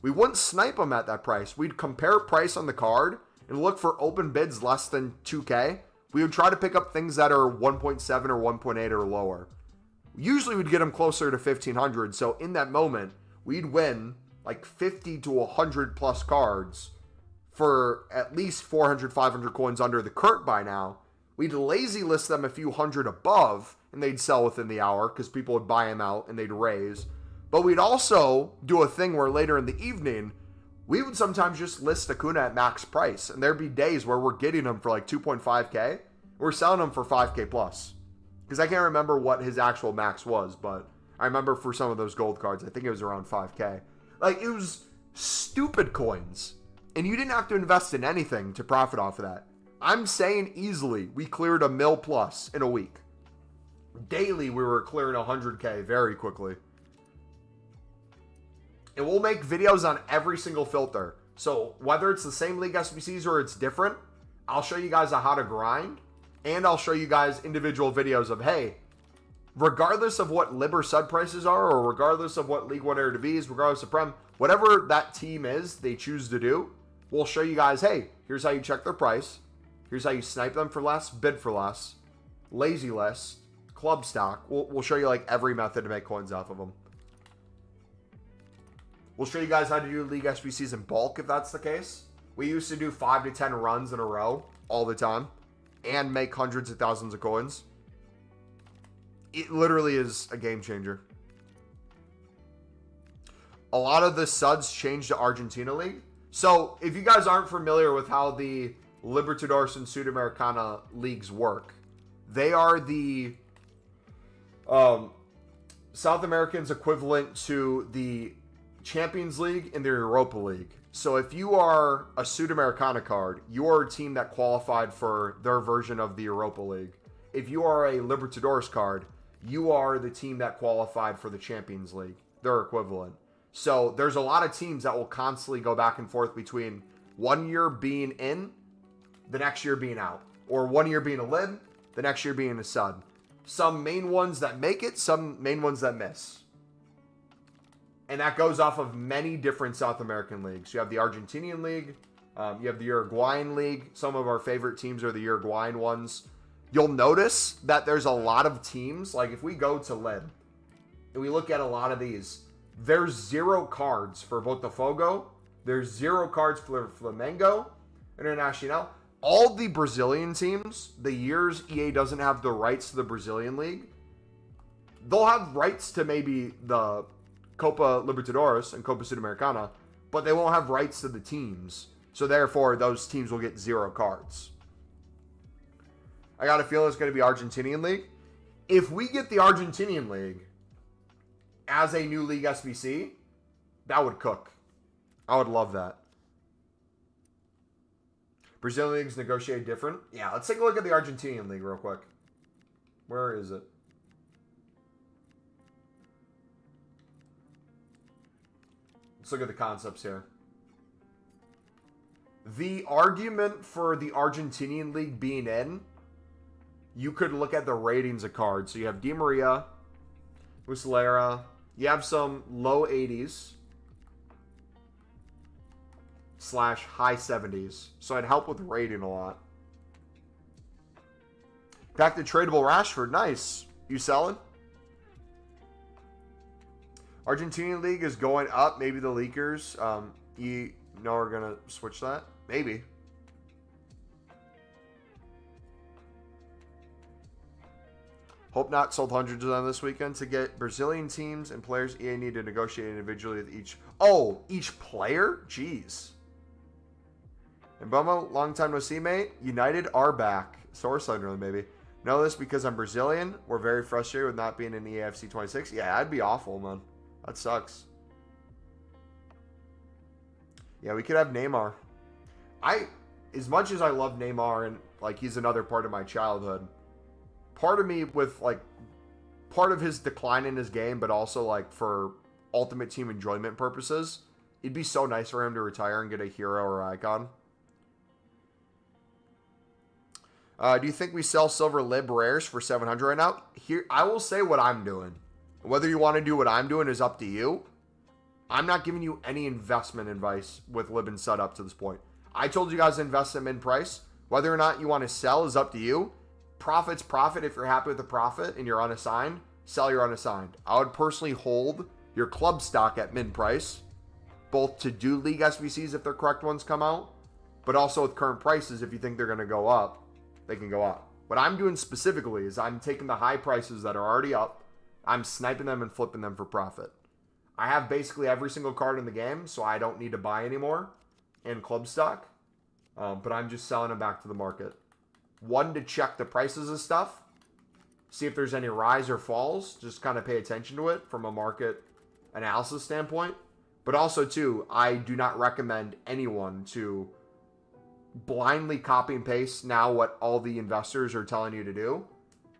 We wouldn't snipe them at that price. We'd compare price on the card and look for open bids less than 2K. We would try to pick up things that are 1.7 or 1.8 or lower. Usually we'd get them closer to 1,500. So in that moment, we'd win like 50 to 100 plus cards for at least 400, 500 coins under the current buy now. We'd lazy list them a few hundred above, and they'd sell within the hour because people would buy them out and they'd raise. But we'd also do a thing where later in the evening, we would sometimes just list Acuna at max price. And there'd be days where we're getting them for like 2.5K. We're selling them for 5K plus. Because I can't remember what his actual max was, but I remember for some of those gold cards, I think it was around 5K. Like, it was stupid coins. And you didn't have to invest in anything to profit off of that. I'm saying easily, we cleared $1 million plus in a week. Daily, we were clearing 100K very quickly. And we'll make videos on every single filter. So whether it's the same league SBCs or it's different, I'll show you guys how to grind. And I'll show you guys individual videos of, hey, regardless of what lib or sub prices are, or regardless of what League 1 Eredivisie, regardless of Prem, whatever that team is they choose to do, we'll show you guys, hey, here's how you check their price. Here's how you snipe them for less, bid for less, lazy less, club stock. We'll show you like every method to make coins off of them. We'll show you guys how to do League SBCs in bulk if that's the case. We used to do 5 to 10 runs in a row all the time and make hundreds of thousands of coins. It literally is a game changer. A lot of the suds changed to Argentina League. So if you guys aren't familiar with how the Libertadores and Sudamericana leagues work, they are the South Americans equivalent to the Champions League and the Europa League. So if you are a Sudamericana card, you're a team that qualified for their version of the Europa League. If you are a Libertadores card, you are the team that qualified for the Champions League, their equivalent. So there's a lot of teams that will constantly go back and forth between 1 year being in, the next year being out. Or 1 year being a lib, the next year being a sub. Some main ones that make it, some main ones that miss. And that goes off of many different South American leagues. You have the Argentinian League. You have the Uruguayan League. Some of our favorite teams are the Uruguayan ones. You'll notice that there's a lot of teams. Like if we go to Lib and we look at a lot of these, there's 0 cards for Botafogo. There's 0 cards for Flamengo, Internacional. All the Brazilian teams, the years EA doesn't have the rights to the Brazilian League, they'll have rights to maybe the Copa Libertadores and Copa Sudamericana, but they won't have rights to the teams. So therefore, those teams will get 0 cards. I got a feeling it's going to be Argentinian League. If we get the Argentinian League as a new League SBC, that would cook. I would love that. Brazilian Leagues negotiate different. Yeah, let's take a look at the Argentinian League real quick. Where is it? Let's look at the concepts here. The argument for the Argentinian League being in, you could look at the ratings of cards. So you have Di Maria, Muslera. You have some low 80s / high 70s. So it'd help with rating a lot. Back to tradable Rashford. Nice. You selling? Argentinian League is going up. Maybe the leakers are going to switch that. Maybe. Hope not. Sold hundreds of them this weekend. To get Brazilian teams and players, EA need to negotiate individually with each. Oh, each player? Jeez. And Bummo, long time no see, mate. United are back. Source under them, baby. Know this because I'm Brazilian. We're very frustrated with not being in EAFC 26. Yeah, that'd be awful, man. That sucks. Yeah, we could have Neymar. As much as I love Neymar and like he's another part of my childhood, part of me with like part of his decline in his game, but also like for ultimate team enjoyment purposes, it'd be so nice for him to retire and get a hero or icon. Do you think we sell silver lib rares for 700 right now? Here, I will say what I'm doing. Whether you want to do what I'm doing is up to you. I'm not giving you any investment advice with lib and sud up to this point. I told you guys to invest them in price. Whether or not you want to sell is up to you. Profit's profit. If you're happy with the profit and you're unassigned, sell your unassigned. I would personally hold your club stock at min price, both to do league SBCs if their correct ones come out, but also with current prices if you think they're going to go up. They can go up. What I'm doing specifically is I'm taking the high prices that are already up, I'm sniping them and flipping them for profit. I have basically every single card in the game, so I don't need to buy anymore in club stock, but I'm just selling them back to the market. One, to check the prices of stuff, see if there's any rise or falls, just kind of pay attention to it from a market analysis standpoint. But also, two, I do not recommend anyone to blindly copy and paste now what all the investors are telling you to do,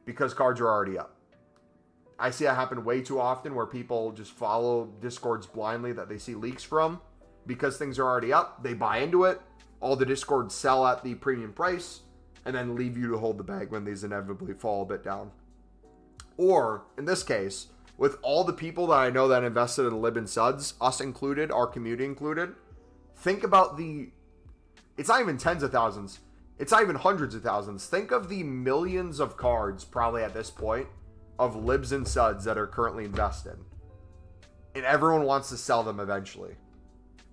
because cards are already up. I see that happen way too often where people just follow discords blindly that they see leaks from because things are already up. They buy into it. All the discords sell at the premium price and then leave you to hold the bag when these inevitably fall a bit down. Or in this case, with all the people that I know that invested in lib and suds, us included, our community included, think about it's not even tens of thousands. It's not even hundreds of thousands. Think of the millions of cards, probably at this point, of libs and suds that are currently invested. And everyone wants to sell them eventually.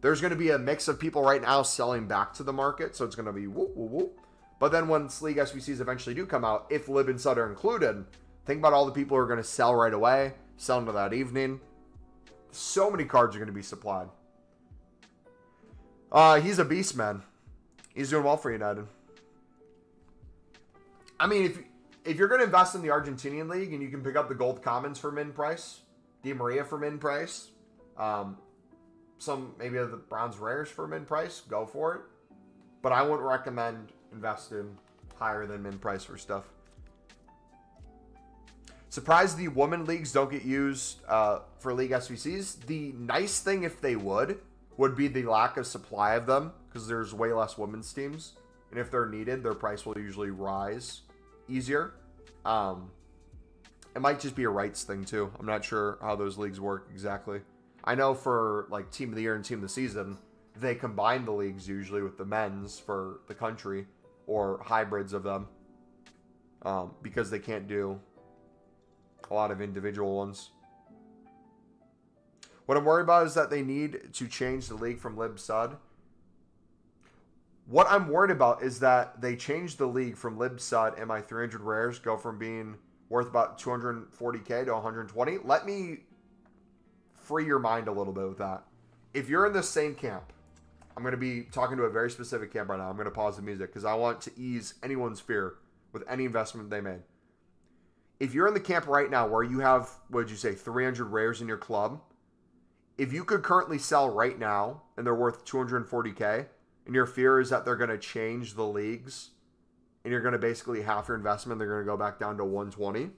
There's going to be a mix of people right now selling back to the market, so it's going to be whoop, whoop, whoop. But then once League SBCs eventually do come out, if lib and sud are included, think about all the people who are going to sell right away, sell into that evening. So many cards are going to be supplied. He's a beast, man. He's doing well for United. I mean, if you're going to invest in the Argentinian league and you can pick up the gold commons for min price, Di Maria for min price, some maybe of the bronze rares for min price, go for it. But I wouldn't recommend investing higher than min price for stuff. Surprised the women leagues don't get used for league SBCs. The nice thing, if they would be the lack of supply of them, because there's way less women's teams. And if they're needed, their price will usually rise easier. It might just be a rights thing too. I'm not sure how those leagues work exactly. I know for like team of the year and team of the season, they combine the leagues usually with the men's for the country or hybrids of them, because they can't do a lot of individual ones. What I'm worried about is that they need to change the league from Lib Sud. What I'm worried about is that they changed the league from Lib Sud and my 300 rares go from being worth about 240k to 120. Let me free your mind a little bit with that. If you're in the same camp, I'm going to be talking to a very specific camp right now. I'm going to pause the music because I want to ease anyone's fear with any investment they made. If you're in the camp right now where you have, what did you say, 300 rares in your club, if you could currently sell right now and they're worth 240k, and your fear is that they're going to change the leagues and you're going to basically half your investment, they're going to go back down to 120,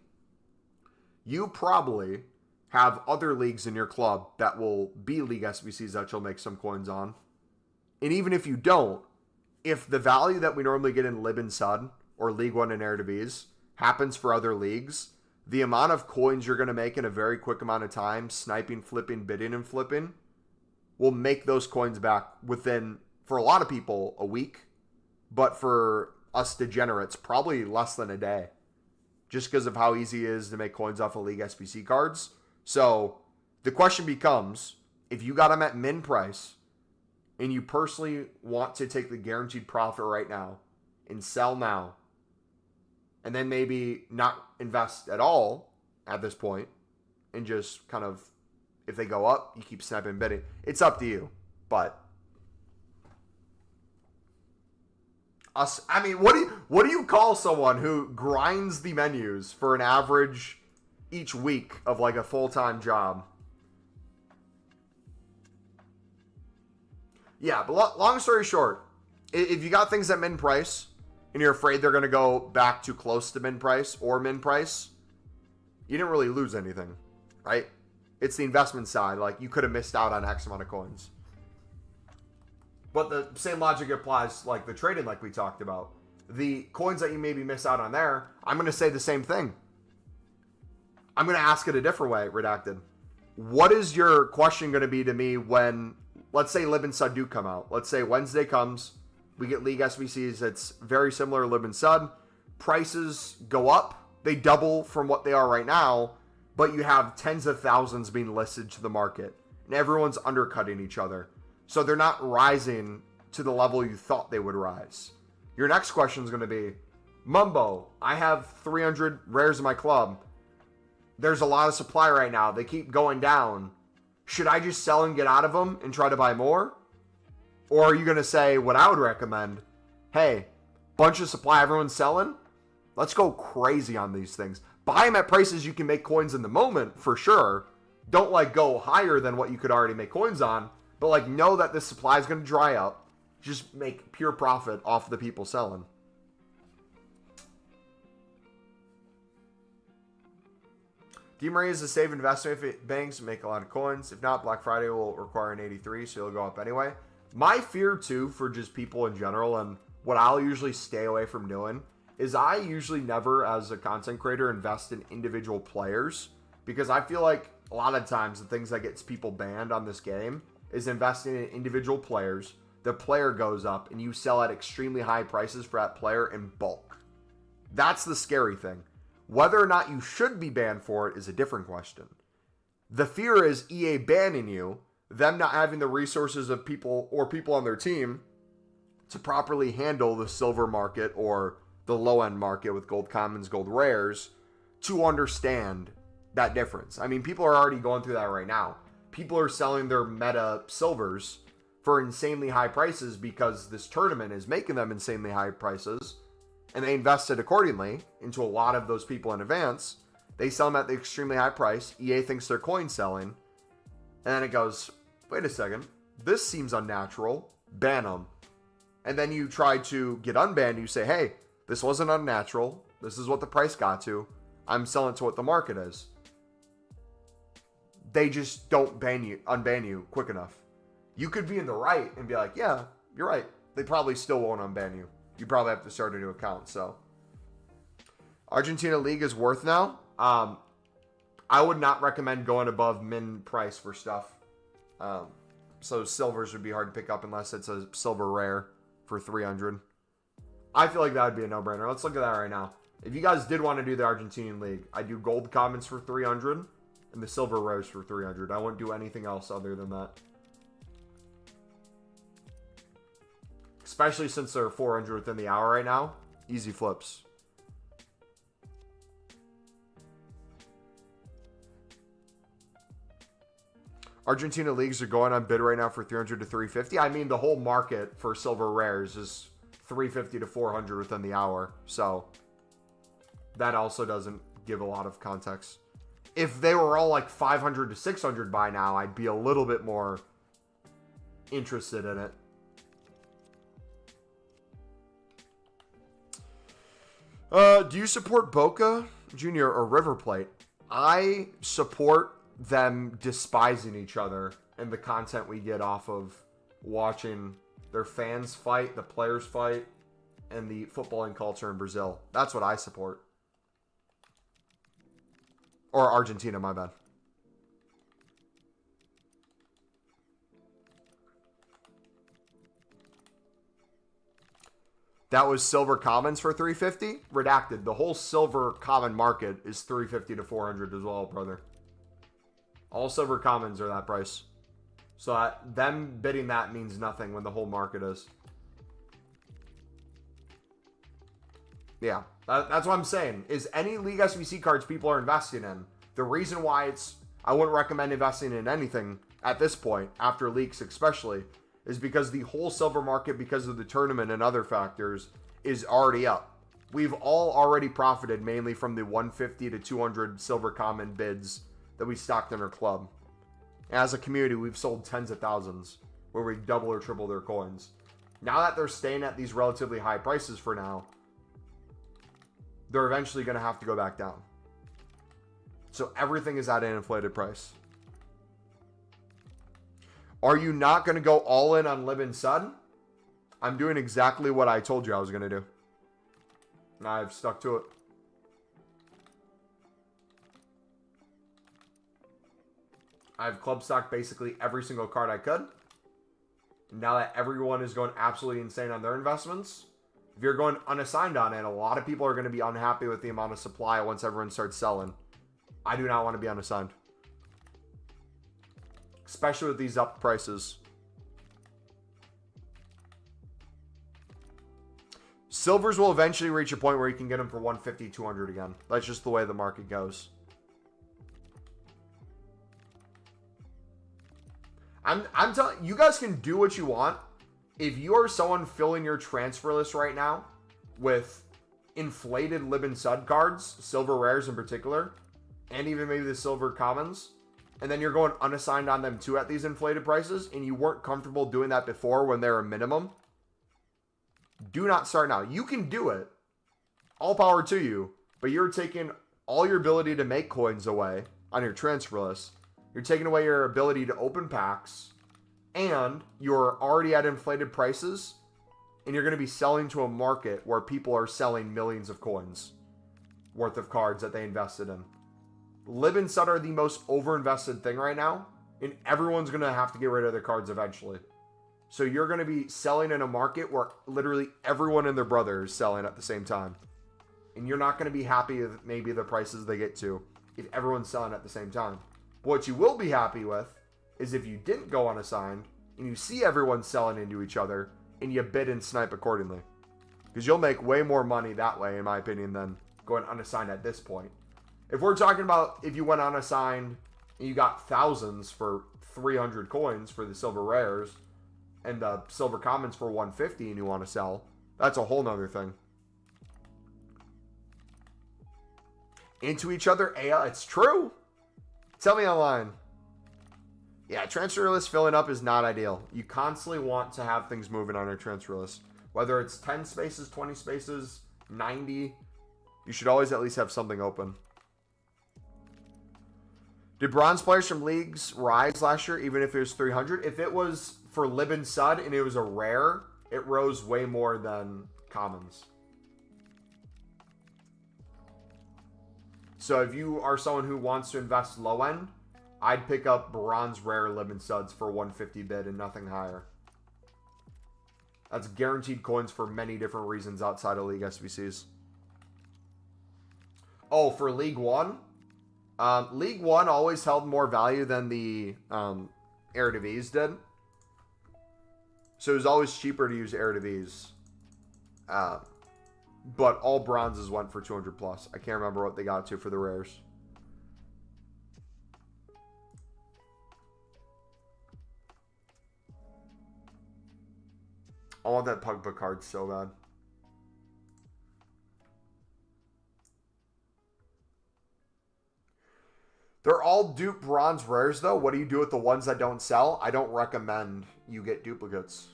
you probably have other leagues in your club that will be league SBCs that you'll make some coins on. And even if you don't, if the value that we normally get in Lib and Sud or League One and Eredivisie happens for other leagues, the amount of coins you're going to make in a very quick amount of time, sniping, flipping, bidding, and flipping, will make those coins back within, for a lot of people, a week. But for us degenerates, probably less than a day. Just because of how easy it is to make coins off of League SBC cards. So the question becomes, if you got them at min price and you personally want to take the guaranteed profit right now and sell now, and then maybe not invest at all at this point and just kind of, if they go up, you keep sniping and bidding. It's up to you. But Us. I mean, what do you call someone who grinds the menus for an average each week of like a full-time job? Yeah, but long story short, if you got things at min price and you're afraid they're going to go back too close to min price or min price, you didn't really lose anything, right? It's the investment side. Like, you could have missed out on X amount of coins. But the same logic applies like the trading like we talked about. The coins that you maybe miss out on there, I'm going to say the same thing. I'm going to ask it a different way, Redacted. What is your question going to be to me when, let's say, Lib and Sud do come out? Let's say Wednesday comes, we get League SBCs. It's very similar to Lib and Sud. Prices go up. They double from what they are right now, but you have tens of thousands being listed to the market, and everyone's undercutting each other. So they're not rising to the level you thought they would rise. Your next question is going to be, Mumbo, I have 300 rares in my club. There's a lot of supply right now. They keep going down. Should I just sell and get out of them and try to buy more? Or are you going to say what I would recommend? Hey, bunch of supply, everyone's selling. Let's go crazy on these things. Buy them at prices you can make coins in the moment, for sure. Don't like go higher than what you could already make coins on. But like know that this supply is going to dry up. Just make pure profit off the people selling. DMRE is a safe investment if it banks and make a lot of coins. If not, Black Friday will require an 83, so it'll go up anyway. My fear too for just people in general, and what I'll usually stay away from doing, is I usually never, as a content creator, invest in individual players, because I feel like a lot of times the things that gets people banned on this game is investing in individual players. The player goes up and you sell at extremely high prices for that player in bulk. That's the scary thing. Whether or not you should be banned for it is a different question. The fear is EA banning you, them not having the resources of people or people on their team to properly handle the silver market or the low-end market with gold commons, gold rares, to understand that difference. I mean, people are already going through that right now. People are selling their meta silvers for insanely high prices because this tournament is making them insanely high prices, and they invested accordingly into a lot of those people in advance. They sell them at the extremely high price. EA thinks they're coin selling, and then it goes, wait a second, this seems unnatural, ban them. And then you try to get unbanned, you say, hey, this wasn't unnatural, this is what the price got to, I'm selling to what the market is. They just don't unban you quick enough. You could be in the right and be like, yeah, you're right. They probably still won't unban you. You probably have to start a new account. So, Argentina League is worth now. I would not recommend going above min price for stuff. So silvers would be hard to pick up unless it's a silver rare for 300. I feel like that would be a no-brainer. Let's look at that right now. If you guys did want to do the Argentinian League, I do gold commons for 300 and the silver rares for 300. I wouldn't do anything else other than that. Especially since they're 400 within the hour right now. Easy flips. Argentina leagues are going on bid right now for 300 to 350. I mean, the whole market for silver rares is 350 to 400 within the hour. So that also doesn't give a lot of context. If they were all like 500 to 600 by now, I'd be a little bit more interested in it. Do you support Boca Junior or River Plate? I support them despising each other and the content we get off of watching their fans fight, the players fight, and the footballing culture in Brazil. That's what I support. Or Argentina, my bad. That was silver commons for 350. Redacted. The whole silver common market is 350 to 400 as well, brother. All silver commons are that price. So them bidding that means nothing when the whole market is. Yeah, that's what I'm saying. Is any League SBC cards people are investing in, the reason why I wouldn't recommend investing in anything at this point, after leaks especially, is because the whole silver market, because of the tournament and other factors, is already up. We've all already profited mainly from the 150 to 200 silver common bids that we stocked in our club. As a community, we've sold tens of thousands where we double or triple their coins. Now that they're staying at these relatively high prices for now, they're eventually going to have to go back down. So everything is at an inflated price. Are you not going to go all in on Lib and Sud? I'm doing exactly what I told you I was going to do. And I've stuck to it. I've club stocked basically every single card I could. Now that everyone is going absolutely insane on their investments, if you're going unassigned on it, a lot of people are going to be unhappy with the amount of supply once everyone starts selling. I do not want to be unassigned. Especially with these up prices. Silvers will eventually reach a point where you can get them for 150, 200 again. That's just the way the market goes. I'm telling you, guys can do what you want. If you are someone filling your transfer list right now with inflated Lib and Sud cards, silver rares in particular, and even maybe the silver commons, and then you're going unassigned on them too at these inflated prices, and you weren't comfortable doing that before when they're a minimum, do not start now. You can do it. All power to you. But you're taking all your ability to make coins away on your transfer list. You're taking away your ability to open packs. And you're already at inflated prices. And you're going to be selling to a market where people are selling millions of coins worth of cards that they invested in. Lib and Sud are the most overinvested thing right now. And everyone's going to have to get rid of their cards eventually. So you're going to be selling in a market where literally everyone and their brother is selling at the same time. And you're not going to be happy with maybe the prices they get to if everyone's selling at the same time. What you will be happy with is if you didn't go unassigned and you see everyone selling into each other and you bid and snipe accordingly. Because you'll make way more money that way, in my opinion, than going unassigned at this point. If we're talking about if you went unassigned and you got thousands for 300 coins for the silver rares and the silver commons for 150 and you want to sell, that's a whole nother thing. Into each other, it's true. Tell me online. Yeah, transfer list filling up is not ideal. You constantly want to have things moving on your transfer list. Whether it's 10 spaces, 20 spaces, 90, you should always at least have something open. Did bronze players from leagues rise last year, even if it was 300? If it was for Lib and Sud and it was a rare, it rose way more than commons. So if you are someone who wants to invest low end, I'd pick up bronze rare Lib and Suds for 150 bid and nothing higher. That's guaranteed coins for many different reasons outside of League SBCs. Oh, for League One? League One always held more value than the Eredivisie did. So it was always cheaper to use Eredivisie. But all bronzes went for 200 plus. I can't remember what they got to for the rares. I want that Pugba card so bad. They're all dupe bronze rares though. What do you do with the ones that don't sell? I don't recommend you get duplicates.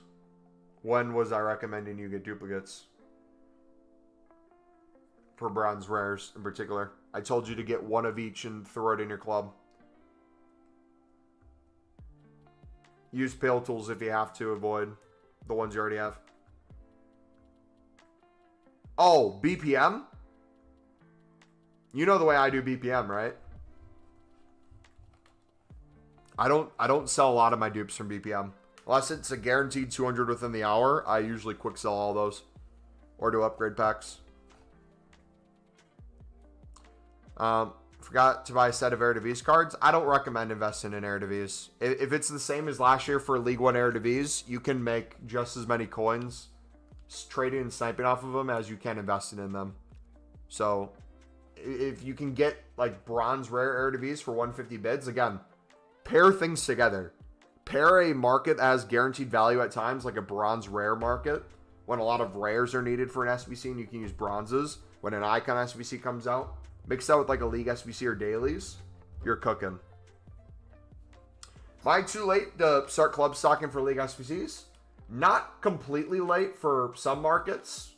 When was I recommending you get duplicates? For bronze rares in particular. I told you to get one of each and throw it in your club. Use pale tools if you have to avoid the ones you already have. Oh, BPM? You know the way I do BPM, right? I don't sell a lot of my dupes from BPM. Unless it's a guaranteed 200 within the hour, I usually quick sell all those. Or do upgrade packs. Forgot to buy a set of Eredivisie cards. I don't recommend investing in Eredivisie. If it's the same as last year for League One Eredivisie, you can make just as many coins trading and sniping off of them as you can investing in them. So if you can get like bronze rare Eredivisie for 150 bids, again, pair things together. pair a market that has guaranteed value at times, like a bronze rare market, when a lot of rares are needed for an SBC and you can use bronzes. When an icon SBC comes out, mix that with like a league SBC or dailies, you're cooking. Am I too late to start club stocking for league SBCs? Not completely late for some markets.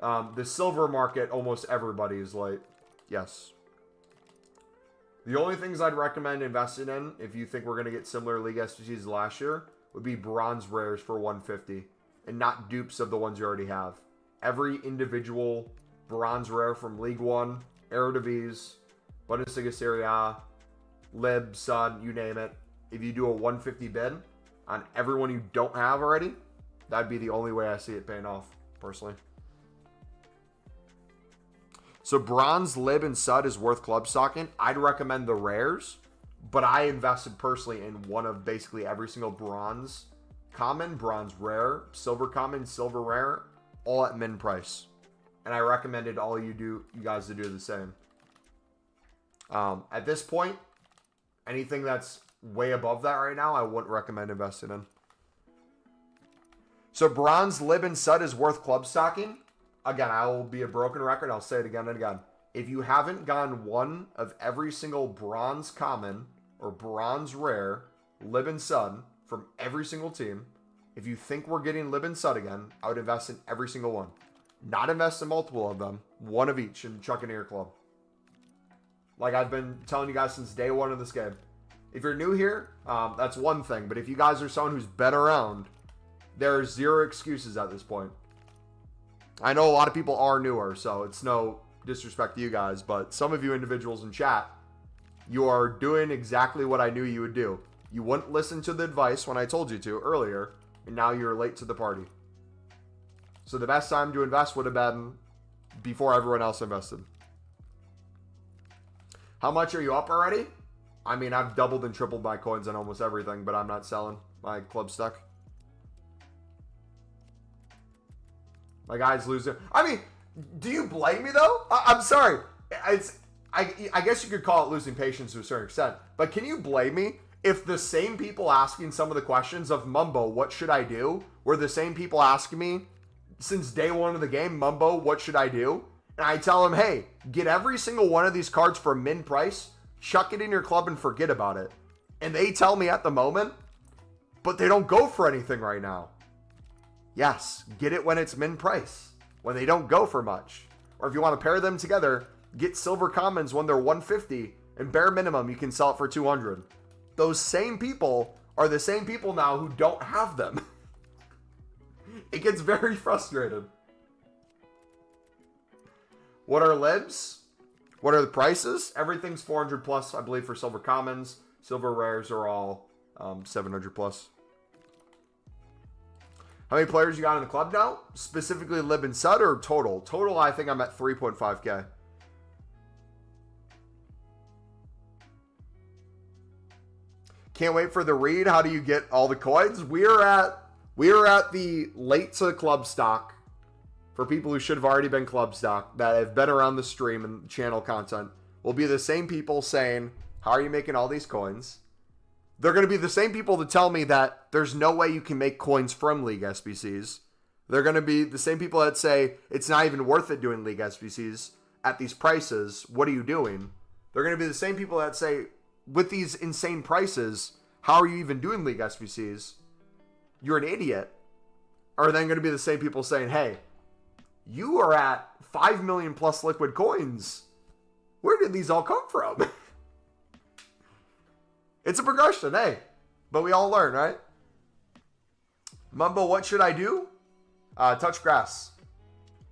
The silver market, almost everybody is late. Yes. The only things I'd recommend investing in, if you think we're going to get similar league SBCs last year, would be bronze rares for 150 and not dupes of the ones you already have. Every individual bronze rare from League One, Eredivisie, Bundesliga Serie A, Lib, Sud, you name it. If you do a 150 bid on everyone you don't have already, that'd be the only way I see it paying off, personally. So bronze, Lib, and Sud is worth club stocking. I'd recommend the rares, but I invested personally in one of basically every single bronze common, bronze rare, silver common, silver rare, all at min price. And I recommended all you guys to do the same. At this point, anything that's way above that right now, I wouldn't recommend investing in. So bronze, Lib, and Sud is worth club stocking. Again, I will be a broken record. I'll say it again and again. If you haven't gone one of every single bronze common or bronze rare, Lib and Sud from every single team, if you think we're getting Lib and Sud again, I would invest in every single one. Not invest in multiple of them. One of each and chuck it in your club. Like I've been telling you guys since day one of this game. If you're new here, that's one thing. But if you guys are someone who's been around, there's zero excuses at this point. I know a lot of people are newer, so it's no disrespect to you guys, but some of you individuals in chat, you are doing exactly what I knew you would do. You wouldn't listen to the advice when I told you to earlier, and now you're late to the party. So the best time to invest would have been before everyone else invested. How much are you up already? I mean, I've doubled and tripled my coins on almost everything, but I'm not selling my club stuck. My guy's losing. I mean, do you blame me though? I'm sorry. I guess you could call it losing patience to a certain extent. But can you blame me if the same people asking some of the questions of Mumbo, what should I do, were the same people asking me since day one of the game, Mumbo, what should I do? And I tell them, hey, get every single one of these cards for min price, chuck it in your club and forget about it. And they tell me at the moment, but they don't go for anything right now. Yes, get it when it's min price, when they don't go for much. Or if you want to pair them together, get silver commons when they're 150, and bare minimum, you can sell it for 200. Those same people are the same people now who don't have them. It gets very frustrating. What are libs? What are the prices? Everything's 400 plus, I believe, for silver commons. Silver rares are all 700 plus. How many players you got in the club now? Specifically Lib and Sud or total? Total, I think I'm at 3.5K. Can't wait for the read. How do you get all the coins? We are at the late to club stock for people who should have already been club stock that have been around the stream and channel content. Will be the same people saying, how are you making all these coins? They're going to be the same people to tell me that there's no way you can make coins from League SBCs. They're going to be the same people that say it's not even worth it doing League SBCs at these prices. What are you doing? They're going to be the same people that say, with these insane prices, how are you even doing League SBCs? You're an idiot. Are then going to be the same people saying, hey, you are at 5 million plus liquid coins. Where did these all come from? It's a progression, hey. But we all learn, right? Mumbo, what should I do? Touch grass.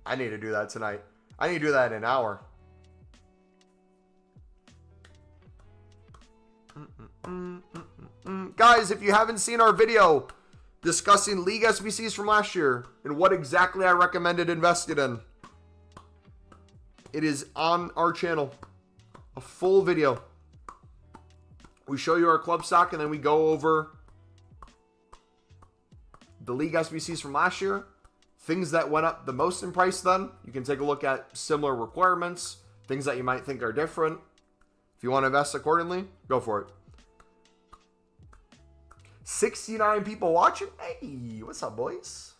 I need to do that tonight. I need to do that in an hour. Guys, if you haven't seen our video discussing League SBCs from last year and what exactly I recommended investing in, it is on our channel. A full video. We show you our club stock and then we go over the League SBCs from last year. Things that went up the most in price then. You can take a look at similar requirements. Things that you might think are different. If you want to invest accordingly, go for it. 69 people watching. Hey, what's up, boys?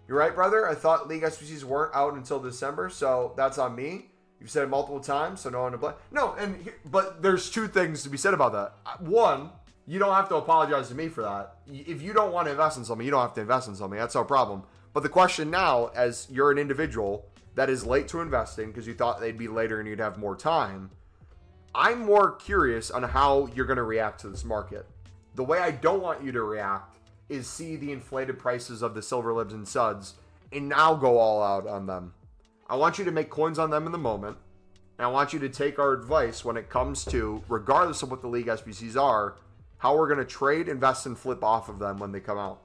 You're right, brother. I thought League SBCs weren't out until December, so that's on me. You've said it multiple times, so no one to blame. No, but there's two things to be said about that. One, you don't have to apologize to me for that. If you don't want to invest in something, you don't have to invest in something. That's no problem. But the question now, as you're an individual that is late to investing because you thought they'd be later and you'd have more time, I'm more curious on how you're going to react to this market. The way I don't want you to react is see the inflated prices of the silver libs and suds and now go all out on them. I want you to make coins on them in the moment, and I want you to take our advice when it comes to, regardless of what the League SBCs are, how we're going to trade, invest, and flip off of them when they come out.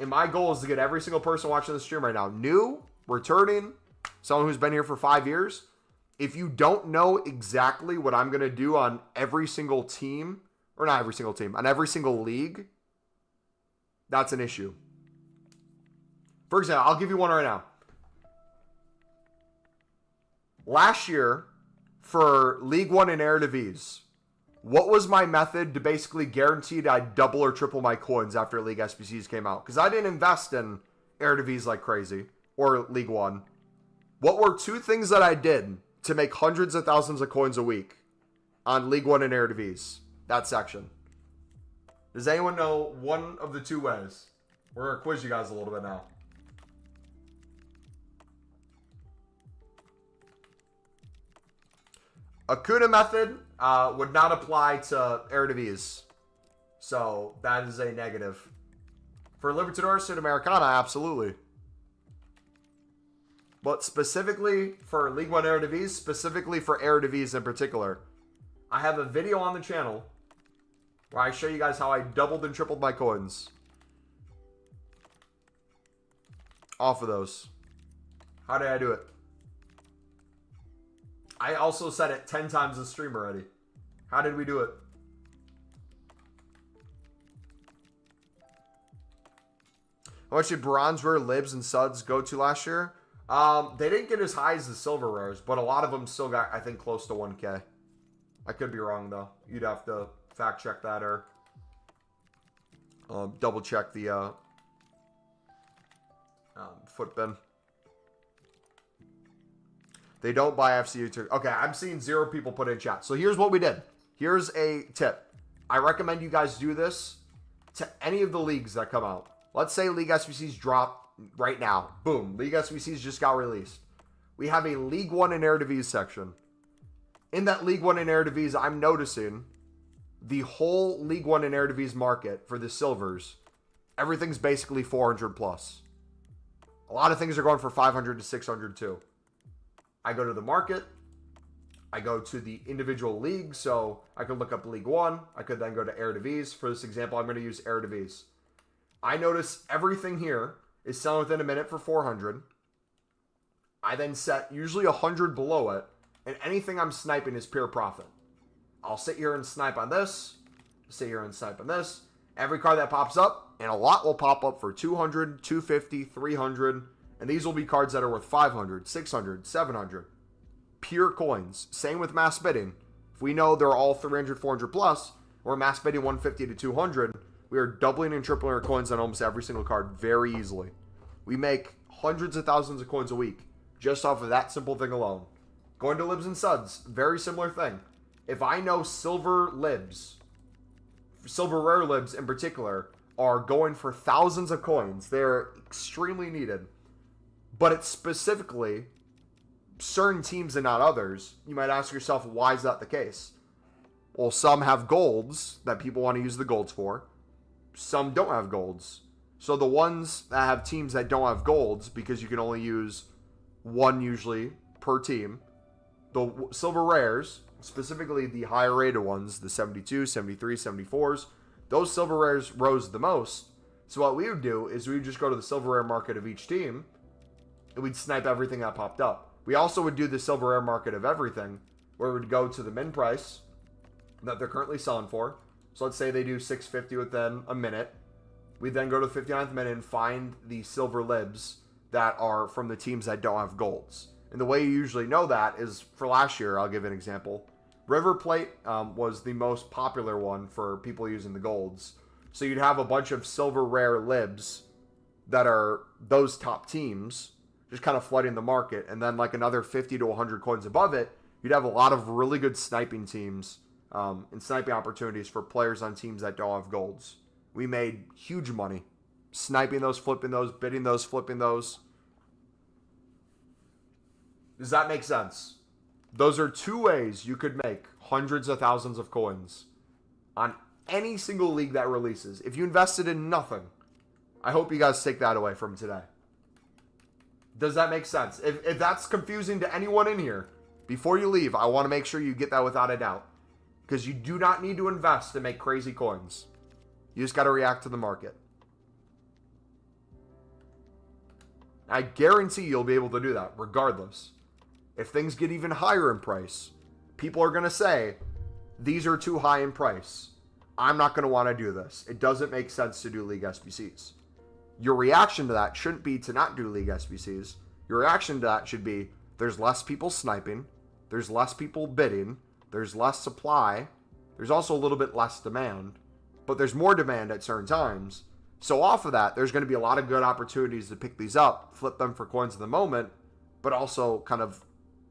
And my goal is to get every single person watching the stream right now, new, returning, someone who's been here for 5 years. If you don't know exactly what I'm going to do on every single team, or not every single team, on every single league, that's an issue. For example, I'll give you one right now. Last year, for League One and Eredivisie, what was my method to basically guarantee that I'd double or triple my coins after League SBCs came out? Because I didn't invest in Eredivisie like crazy, or League One. What were two things that I did to make hundreds of thousands of coins a week on League One and Eredivisie? That section. Does anyone know one of the two ways? We're going to quiz you guys a little bit now. Acuna method would not apply to Eredivisie. So that is a negative. For Libertadores Sudamericana, absolutely. But specifically for League One Eredivisie, specifically for Eredivisie in particular, I have a video on the channel where I show you guys how I doubled and tripled my coins off of those. How did I do it? I also said it 10 times the stream already. How did we do it? How much did bronze rare libs and suds go to last year? They didn't get as high as the silver rares, but a lot of them still got, I think, close to 1K. I could be wrong, though. You'd have to fact check that or double check the foot bin. They don't buy FCU. Okay, I'm seeing 0 people put in chat. So here's what we did. Here's a tip. I recommend you guys do this to any of the leagues that come out. Let's say League SBCs drop right now. Boom. League SBCs just got released. We have a League One and Eredivisie section. In that League One and Eredivisie, I'm noticing the whole League One and Eredivisie market for the silvers, everything's basically 400 plus. A lot of things are going for 500 to 600 too. I go to the market. I go to the individual league. So I could look up League One. I could then go to Eredivisie. For this example, I'm going to use Eredivisie. I notice everything here is selling within a minute for 400. I then set usually 100 below it. And anything I'm sniping is pure profit. I'll sit here and snipe on this. Sit here and snipe on this. Every card that pops up, and a lot will pop up for 200, 250, 300. And these will be cards that are worth 500, 600, 700. Pure coins. Same with mass bidding. If we know they're all 300, 400 plus, or mass bidding 150 to 200, we are doubling and tripling our coins on almost every single card very easily. We make hundreds of thousands of coins a week just off of that simple thing alone. Going to libs and suds, very similar thing. If I know silver libs, silver rare libs in particular, are going for thousands of coins, they're extremely needed. But it's specifically certain teams and not others. You might ask yourself, why is that the case? Well, some have golds that people want to use the golds for. Some don't have golds. So the ones that have teams that don't have golds, because you can only use one usually per team, the silver rares, specifically the higher rated ones, the 72, 73, 74s, those silver rares rose the most. So what we would do is we would just go to the silver rare market of each team, and we'd snipe everything that popped up. We also would do the silver rare market of everything, where we would go to the min price that they're currently selling for. So let's say they do 650 within a minute. We then go to the 59th minute and find the silver libs that are from the teams that don't have golds. And the way you usually know that is for last year. I'll give an example. River Plate was the most popular one for people using the golds. So you'd have a bunch of silver rare libs that are those top teams just kind of flooding the market. And then like another 50 to 100 coins above it, you'd have a lot of really good sniping teams and sniping opportunities for players on teams that don't have golds. We made huge money sniping those, flipping those, bidding those, flipping those. Does that make sense? Those are two ways you could make hundreds of thousands of coins on any single league that releases. If you invested in nothing, I hope you guys take that away from today. Does that make sense? If that's confusing to anyone in here, before you leave, I want to make sure you get that without a doubt. Because you do not need to invest to make crazy coins. You just got to react to the market. I guarantee you'll be able to do that regardless. If things get even higher in price, people are going to say, these are too high in price. I'm not going to want to do this. It doesn't make sense to do League SBCs. Your reaction to that shouldn't be to not do League SBCs. Your reaction to that should be, there's less people sniping, there's less people bidding, there's less supply, there's also a little bit less demand, but there's more demand at certain times. So off of that, there's going to be a lot of good opportunities to pick these up, flip them for coins in the moment, but also kind of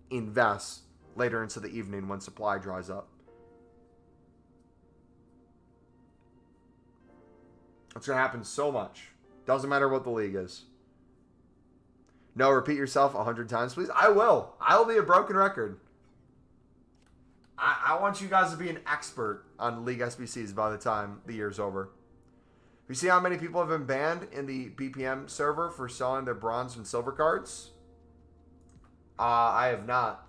invest later into the evening when supply dries up. It's going to happen so much. Doesn't matter what the league is. No, repeat yourself 100 times, please. I will. I will be a broken record. I want you guys to be an expert on League SBCs by the time the year's over. You see how many people have been banned in the BPM server for selling their bronze and silver cards? I have not.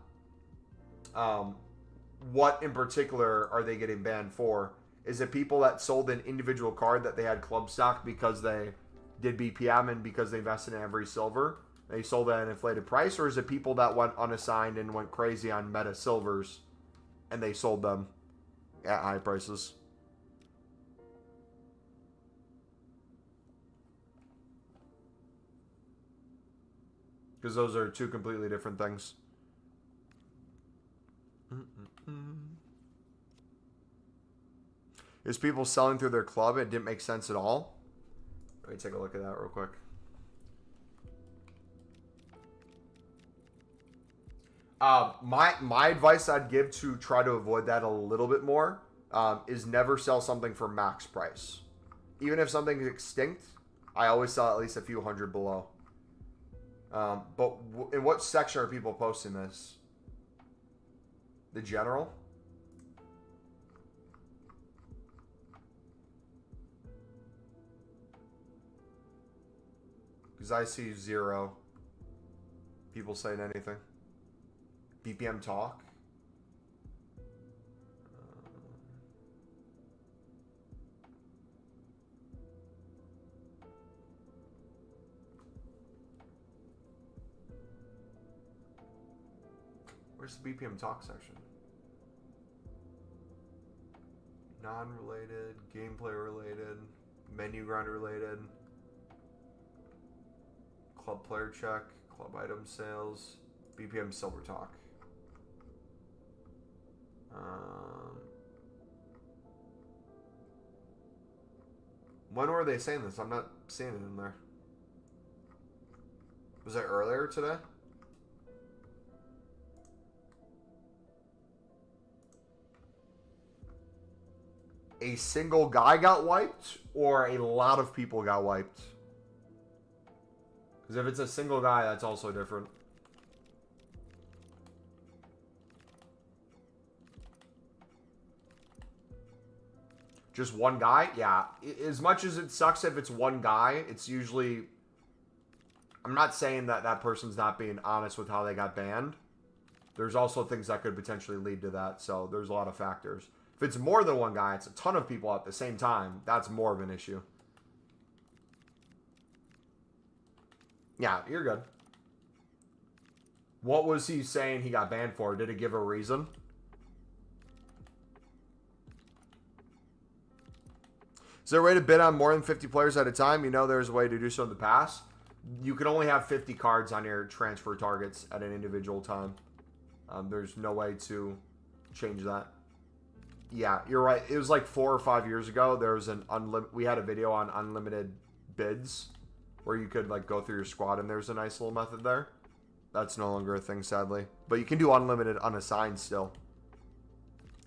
What in particular are they getting banned for? Is it people that sold an individual card that they had club stock because they did BPM and because they invested in every silver? They sold at an inflated price? Or is it people that went unassigned and went crazy on meta silvers and they sold them at high prices? Because those are two completely different things. Is people selling through their club? It didn't make sense at all. Let me take a look at that real quick. My advice I'd give to try to avoid that a little bit more is never sell something for max price. Even if something's extinct, I always sell at least a few hundred below. But in what section are people posting this? The general? Because I see 0 people saying anything. BPM talk. Where's the BPM talk section? Non-related, gameplay related, menu grind related, club player check, club item sales, BPM silver talk. When were they saying this? I'm not seeing it in there. Was it earlier today? A single guy got wiped or a lot of people got wiped? Because if it's a single guy, that's also different. Just one guy? Yeah. As much as it sucks if it's one guy, it's usually... I'm not saying that that person's not being honest with how they got banned. There's also things that could potentially lead to that, so there's a lot of factors. If it's more than one guy, it's a ton of people at the same time, that's more of an issue. Yeah, you're good. What was he saying he got banned for? Did it give a reason? Is there a way to bid on more than 50 players at a time? You know there's a way to do so in the past. You can only have 50 cards on your transfer targets at an individual time. There's no way to change that. Yeah, you're right. It was like 4 or 5 years ago. There was we had a video on unlimited bids where you could like go through your squad, and there's a nice little method there. That's no longer a thing, sadly. But you can do unlimited unassigned still.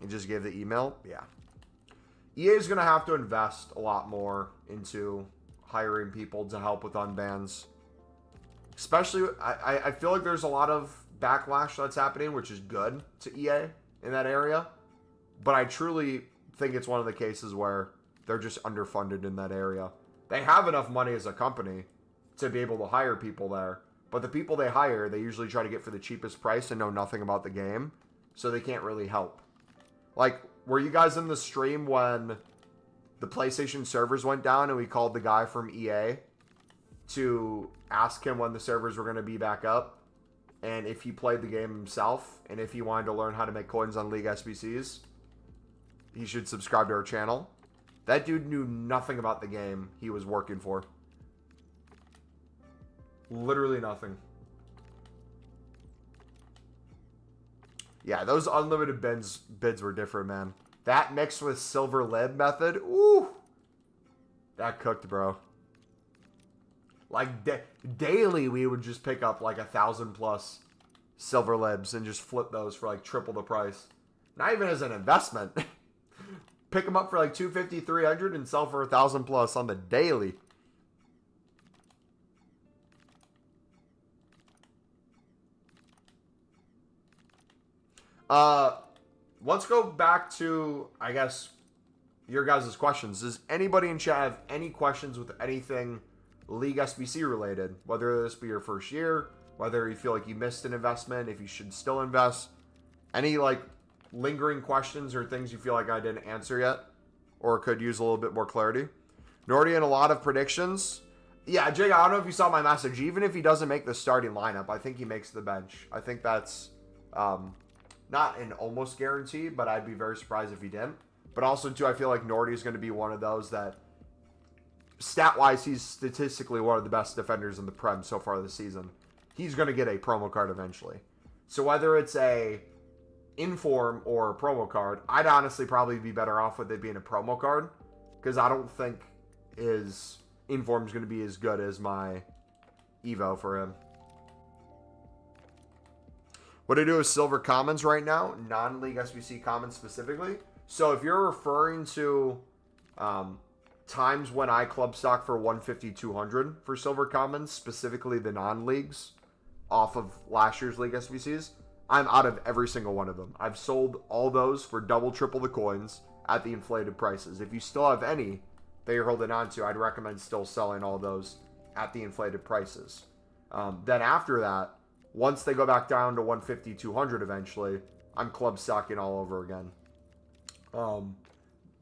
You just gave the email? Yeah. EA is going to have to invest a lot more into hiring people to help with unbans. Especially, I feel like there's a lot of backlash that's happening, which is good to EA in that area. But I truly think it's one of the cases where they're just underfunded in that area. They have enough money as a company to be able to hire people there. But the people they hire, they usually try to get for the cheapest price and know nothing about the game. So they can't really help. Like, were you guys in the stream when the PlayStation servers went down and we called the guy from EA to ask him when the servers were going to be back up? And if he played the game himself, and if he wanted to learn how to make coins on League SBCs, he should subscribe to our channel. That dude knew nothing about the game he was working for. Literally nothing. Yeah, those unlimited bids were different, man. That mixed with silver lib method, ooh, that cooked, bro. Like daily, we would just pick up like 1,000+ silver libs and just flip those for like triple the price. Not even as an investment. Pick them up for like 250, 300, and sell for 1,000+ on the daily. Let's go back to, I guess, your guys' questions. Does anybody in chat have any questions with anything League SBC related? Whether this be your first year, whether you feel like you missed an investment, if you should still invest. Any, like, lingering questions or things you feel like I didn't answer yet? Or could use a little bit more clarity? Nordy and a lot of predictions. Yeah, Jake, I don't know if you saw my message. Even if he doesn't make the starting lineup, I think he makes the bench. I think that's... not an almost guarantee, but I'd be very surprised if he didn't. But also, too, I feel like Nordy is going to be one of those that, stat-wise, he's statistically one of the best defenders in the Prem so far this season. He's going to get a promo card eventually. So whether it's a inform or a promo card, I'd honestly probably be better off with it being a promo card, because I don't think his inform is going to be as good as my Evo for him. What I do is silver commons right now, non-League SBC commons specifically. So if you're referring to times when I club stock for 150, 200 for silver commons, specifically the non-leagues off of last year's League SBCs, I'm out of every single one of them. I've sold all those for double, triple the coins at the inflated prices. If you still have any that you're holding on to, I'd recommend still selling all those at the inflated prices. Then after that, once they go back down to 150, 200 eventually, I'm club stocking all over again.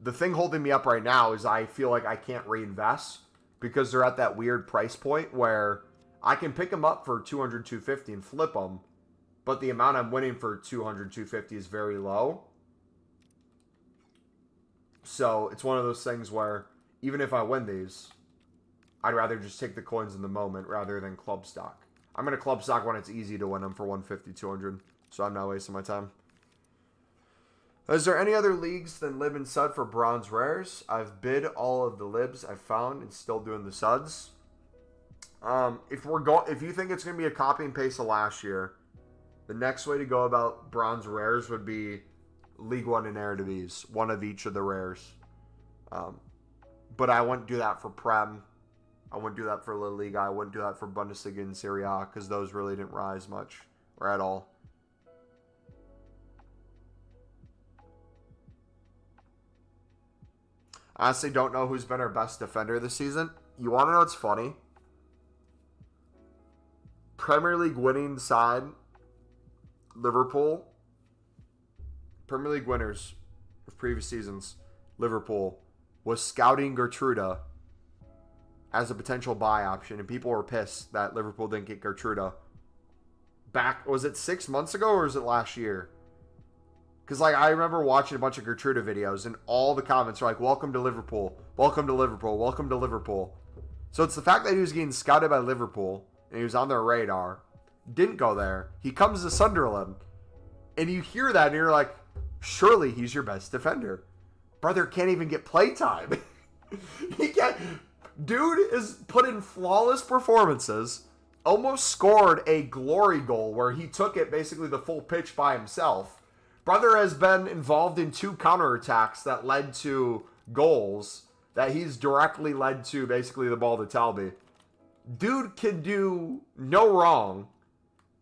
The thing holding me up right now is I feel like I can't reinvest because they're at that weird price point where I can pick them up for 200, 250 and flip them, but the amount I'm winning for 200, 250 is very low. So it's one of those things where even if I win these, I'd rather just take the coins in the moment rather than club stock. I'm going to club stock when it's easy to win them for 150, 200. So I'm not wasting my time. Is there any other leagues than Lib and Sud for bronze rares? I've bid all of the libs I've found and still doing the suds. If you think it's going to be a copy and paste of last year, the next way to go about bronze rares would be League One and Eredivisie, one of each of the rares. But I wouldn't do that for Prem. I wouldn't do that for La Liga. I wouldn't do that for Bundesliga and Serie A because those really didn't rise much or at all. I honestly don't know who's been our best defender this season. You want to know what's funny? Premier League winning side, Liverpool. Premier League winners of previous seasons, Liverpool, was scouting Gertruda as a potential buy option, and people were pissed that Liverpool didn't get Gertruda back. Was it 6 months ago or was it last year? Because like I remember watching a bunch of Gertruda videos, and all the comments are like, "Welcome to Liverpool, welcome to Liverpool, welcome to Liverpool." So it's the fact that he was getting scouted by Liverpool and he was on their radar. Didn't go there. He comes to Sunderland. And you hear that and you're like, surely he's your best defender. Brother can't even get play time. He can't. Dude is put in flawless performances. Almost scored a glory goal where he took it basically the full pitch by himself. Brother has been involved in 2 counterattacks that led to goals that he's directly led to basically the ball to Talby. Dude can do no wrong,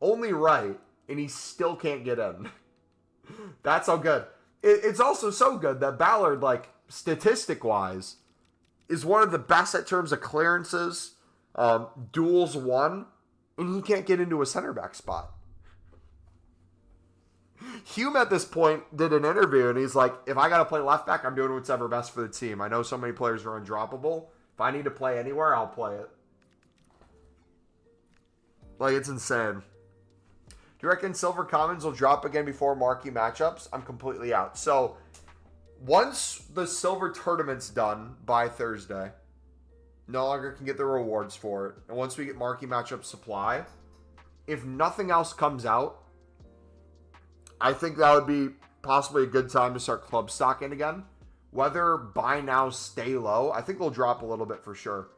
only right, and he still can't get in. That's how good. It's also so good that Ballard, like, statistic-wise, is one of the best at terms of clearances, duels won, and he can't get into a center back spot. Hume at this point did an interview, and he's like, if I got to play left back, I'm doing what's ever best for the team. I know so many players are undroppable. If I need to play anywhere, I'll play it. Like, it's insane. Do you reckon Silver Commons will drop again before marquee matchups? I'm completely out. So, once the Silver Tournament's done by Thursday, no longer can get the rewards for it. And once we get marquee matchup supply, if nothing else comes out, I think that would be possibly a good time to start club stocking again. Whether buy now, stay low, I think they'll drop a little bit for sure.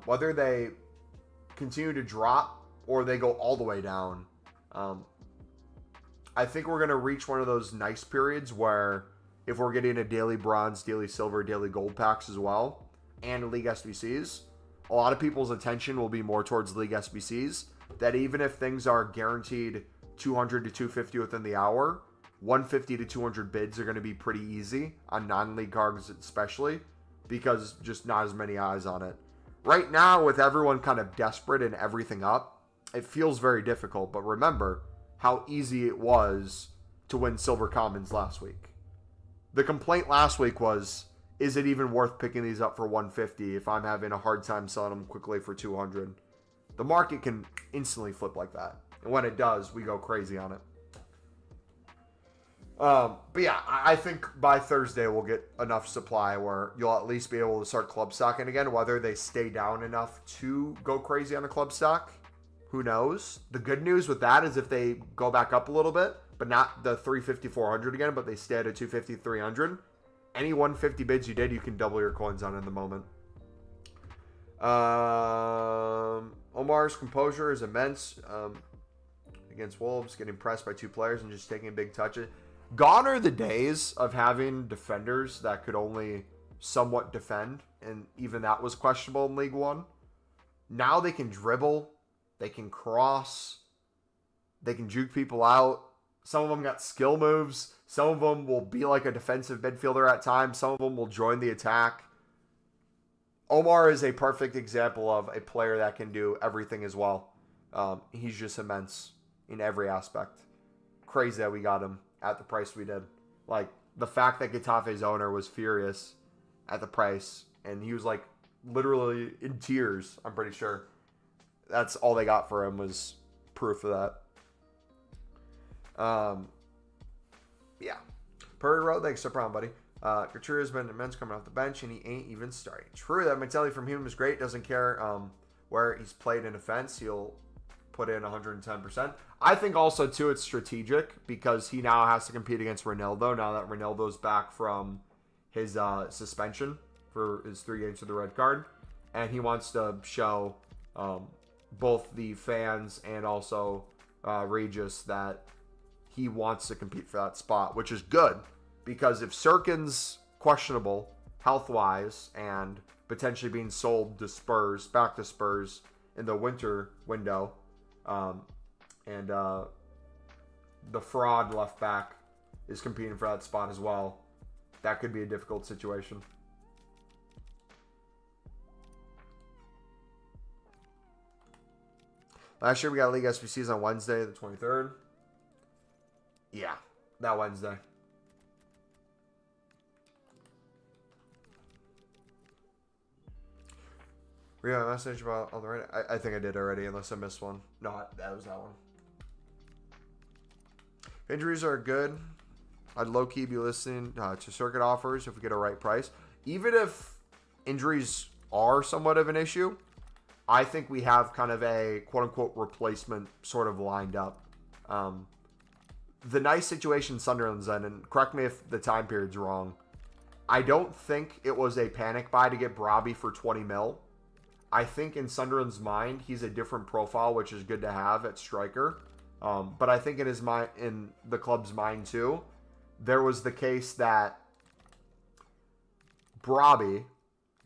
Whether they continue to drop or they go all the way down, I think we're going to reach one of those nice periods where if we're getting a daily bronze, daily silver, daily gold packs as well, and League SBCs, a lot of people's attention will be more towards League SBCs, that even if things are guaranteed 200 to 250 within the hour, 150 to 200 bids are going to be pretty easy on non-league cards especially, because just not as many eyes on it. Right now, with everyone kind of desperate and everything up, it feels very difficult, but remember how easy it was to win Silver Commons last week. The complaint last week was, is it even worth picking these up for 150 if I'm having a hard time selling them quickly for 200? The market can instantly flip like that. And when it does, we go crazy on it. But yeah, I think by Thursday we'll get enough supply where you'll at least be able to start club stocking again. Whether they stay down enough to go crazy on the club stock, who knows? The good news with that is if they go back up a little bit, but not the 350, 400 again, but they stay at a 250, 300, any 150 bids you did, you can double your coins on in the moment. Omar's composure is immense against Wolves, getting pressed by 2 players and just taking big touches. Gone are the days of having defenders that could only somewhat defend, and even that was questionable in League One. Now they can dribble, they can cross, they can juke people out. Some of them got skill moves. Some of them will be like a defensive midfielder at times. Some of them will join the attack. Omar is a perfect example of a player that can do everything as well. He's just immense in every aspect. Crazy that we got him at the price we did. Like, the fact that Getafe's owner was furious at the price, and he was like literally in tears, I'm pretty sure. That's all they got for him was proof of that. Yeah. Prairie Road, thanks for problem, buddy. Couture's been immense coming off the bench, and he ain't even starting. True, that mentality from him is great. Doesn't care where he's played in offense. He'll put in 110%. I think also, too, it's strategic because he now has to compete against Ronaldo now that Ronaldo's back from his suspension for his 3 games with the red card. And he wants to show both the fans and also Regis that he wants to compete for that spot, which is good because if Sirkin's questionable health-wise and potentially being sold to Spurs, back to Spurs in the winter window, and the fraud left back is competing for that spot as well, that could be a difficult situation. Last year we got League SBCs on Wednesday, the 23rd. Yeah, that Wednesday. We got a message about all the right. I think I did already, unless I missed one. No, that was that one. Injuries are good. I'd low-key be listening to circuit offers if we get a right price. Even if injuries are somewhat of an issue, I think we have kind of a quote-unquote replacement sort of lined up. The nice situation Sunderland's in, and correct me if the time period's wrong, I don't think it was a panic buy to get Brabi for 20 mil. I think in Sunderland's mind, he's a different profile, which is good to have at striker. But I think in his mind, in the club's mind too, there was the case that Brabi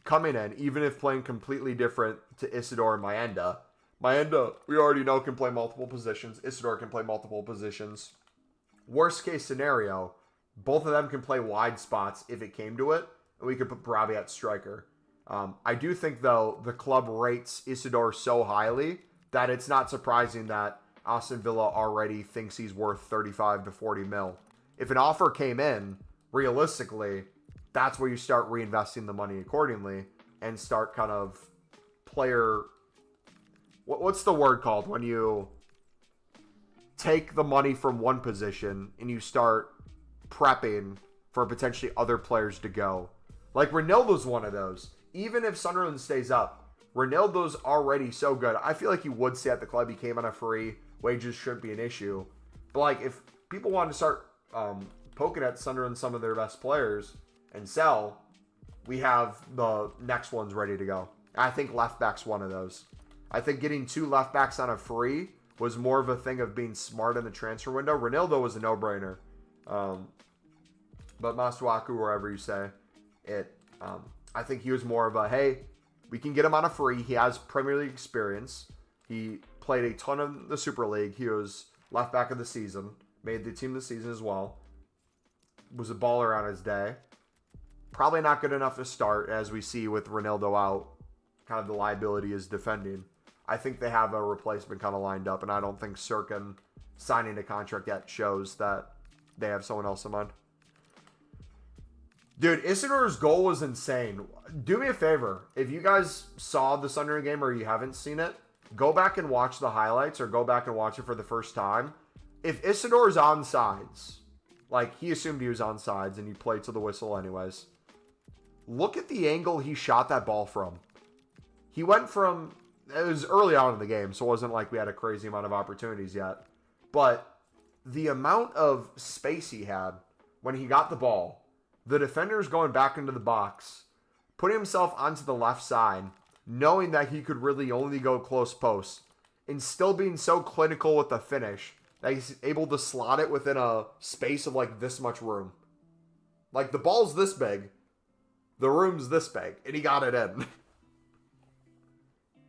coming in, even if playing completely different to Isidore and Mayenda. Mayenda, we already know, can play multiple positions. Isidore can play multiple positions. Worst case scenario, both of them can play wide spots if it came to it, and we could put Brabi at striker. I do think, though, the club rates Isidore so highly that it's not surprising that Aston Villa already thinks he's worth 35 to 40 mil. If an offer came in, realistically, that's where you start reinvesting the money accordingly and start kind of player... What's the word called when you take the money from one position and you start prepping for potentially other players to go? Like, Ronaldo's one of those. Even if Sunderland stays up, Ronaldo's already so good. I feel like he would stay at the club. He came on a free. Wages shouldn't be an issue. But, like, if people want to start poking at Sunderland some of their best players and sell, we have the next ones ready to go. I think left back's one of those. I think getting 2 left backs on a free was more of a thing of being smart in the transfer window. Ronaldo was a no-brainer. But Masuaku, wherever you say it, I think he was more of a, hey, we can get him on a free. He has Premier League experience. He played a ton of the Super League. He was left back of the season. Made the team this season as well. Was a baller on his day. Probably not good enough to start, as we see with Ronaldo out. Kind of the liability is defending. I think they have a replacement kind of lined up, and I don't think Sirkin signing a contract yet shows that they have someone else in mind. Dude, Isidore's goal was insane. Do me a favor. If you guys saw the Sunderland game or you haven't seen it, go back and watch the highlights or go back and watch it for the first time. If Isidore's onside, like he assumed he was onside and he played to the whistle anyways, look at the angle he shot that ball from. He went from... It was early on in the game, so it wasn't like we had a crazy amount of opportunities yet. But the amount of space he had when he got the ball, the defender's going back into the box, putting himself onto the left side, knowing that he could really only go close post, and still being so clinical with the finish that he's able to slot it within a space of like this much room. Like the ball's this big, the room's this big, and he got it in.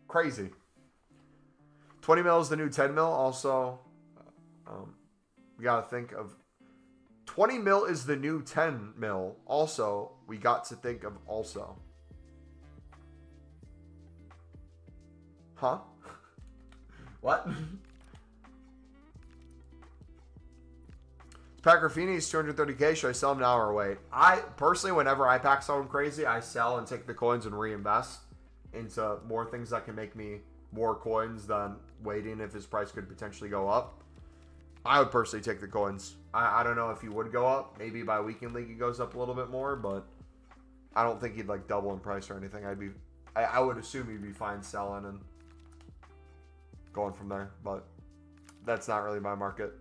Crazy. 20 mil is the new 10 mil. Also, we got to think of 20 mil is the new 10 mil. Also, we got to think of also. Huh? What? Pat Grafini's 230K. Should I sell him now or wait? I personally, whenever I pack someone crazy, I sell and take the coins and reinvest into more things that can make me more coins than waiting if his price could potentially go up. I would personally take the coins. I don't know if he would go up. Maybe by weekend league he goes up a little bit more, but I don't think he'd like double in price or anything. I would assume he'd be fine selling and going from there, but that's not really my market.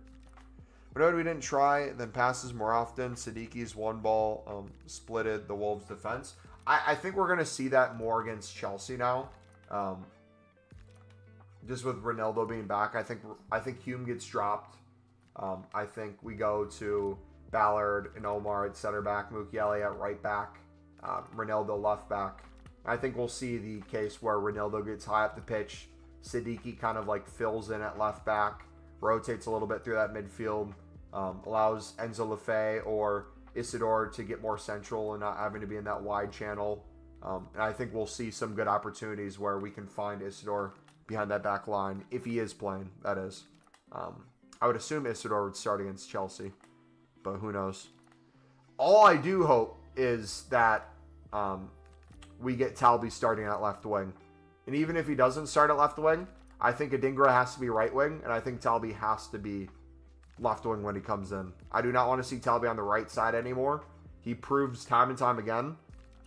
But we didn't try, then passes more often. Siddiqui's one ball splitted the Wolves defense. I think we're going to see that more against Chelsea now. Just with Ronaldo being back, I think Hume gets dropped. I think we go to Ballard and Omar at center back, Mukiele at right back, Ronaldo left back. I think we'll see the case where Ronaldo gets high up the pitch, Siddiqui kind of like fills in at left back, rotates a little bit through that midfield, allows Enzo Lefebvre or Isidore to get more central and not having to be in that wide channel. And I think we'll see some good opportunities where we can find Isidore behind that back line, if he is playing, that is. I would assume Isidore would start against Chelsea, but who knows. All I do hope is that we get Talby starting at left wing. And even if he doesn't start at left wing, I think Adingra has to be right wing, and I think Talby has to be left wing when he comes in. I do not want to see Talby on the right side anymore. He proves time and time again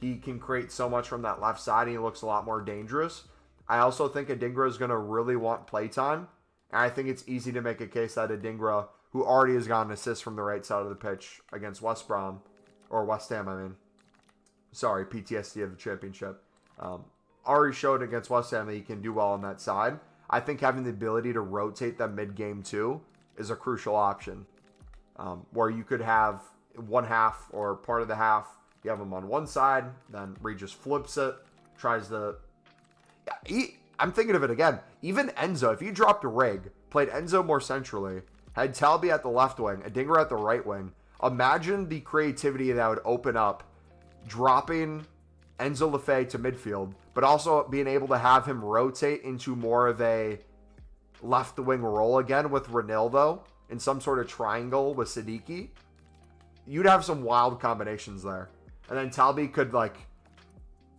He can create so much from that left side. And he looks a lot more dangerous. I also think Adingra is going to really want playtime. And I think it's easy to make a case that Adingra, who already has gotten assists from the right side of the pitch against West Brom, or West Ham, I mean. Sorry, PTSD of the championship. Already showed against West Ham that he can do well on that side. I think having the ability to rotate them mid-game too is a crucial option. Where you could have one half or part of the half, you have him on one side, then Regis flips it, tries to... I'm thinking of it again. Even Enzo, if you dropped a rig, played Enzo more centrally, had Talby at the left wing, Adingra at the right wing, imagine the creativity that would open up dropping Enzo Lefebvre to midfield, but also being able to have him rotate into more of a left wing role again with Ronaldo in some sort of triangle with Siddiqui. You'd have some wild combinations there. And then Talby could like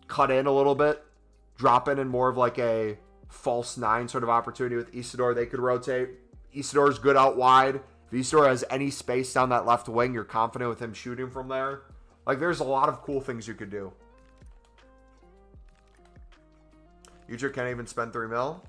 cut in a little bit, drop in more of like a false nine sort of opportunity with Isidore. They could rotate. Isidore's good out wide. If Isidore has any space down that left wing, you're confident with him shooting from there. Like, there's a lot of cool things you could do. Future can't even spend 3 mil.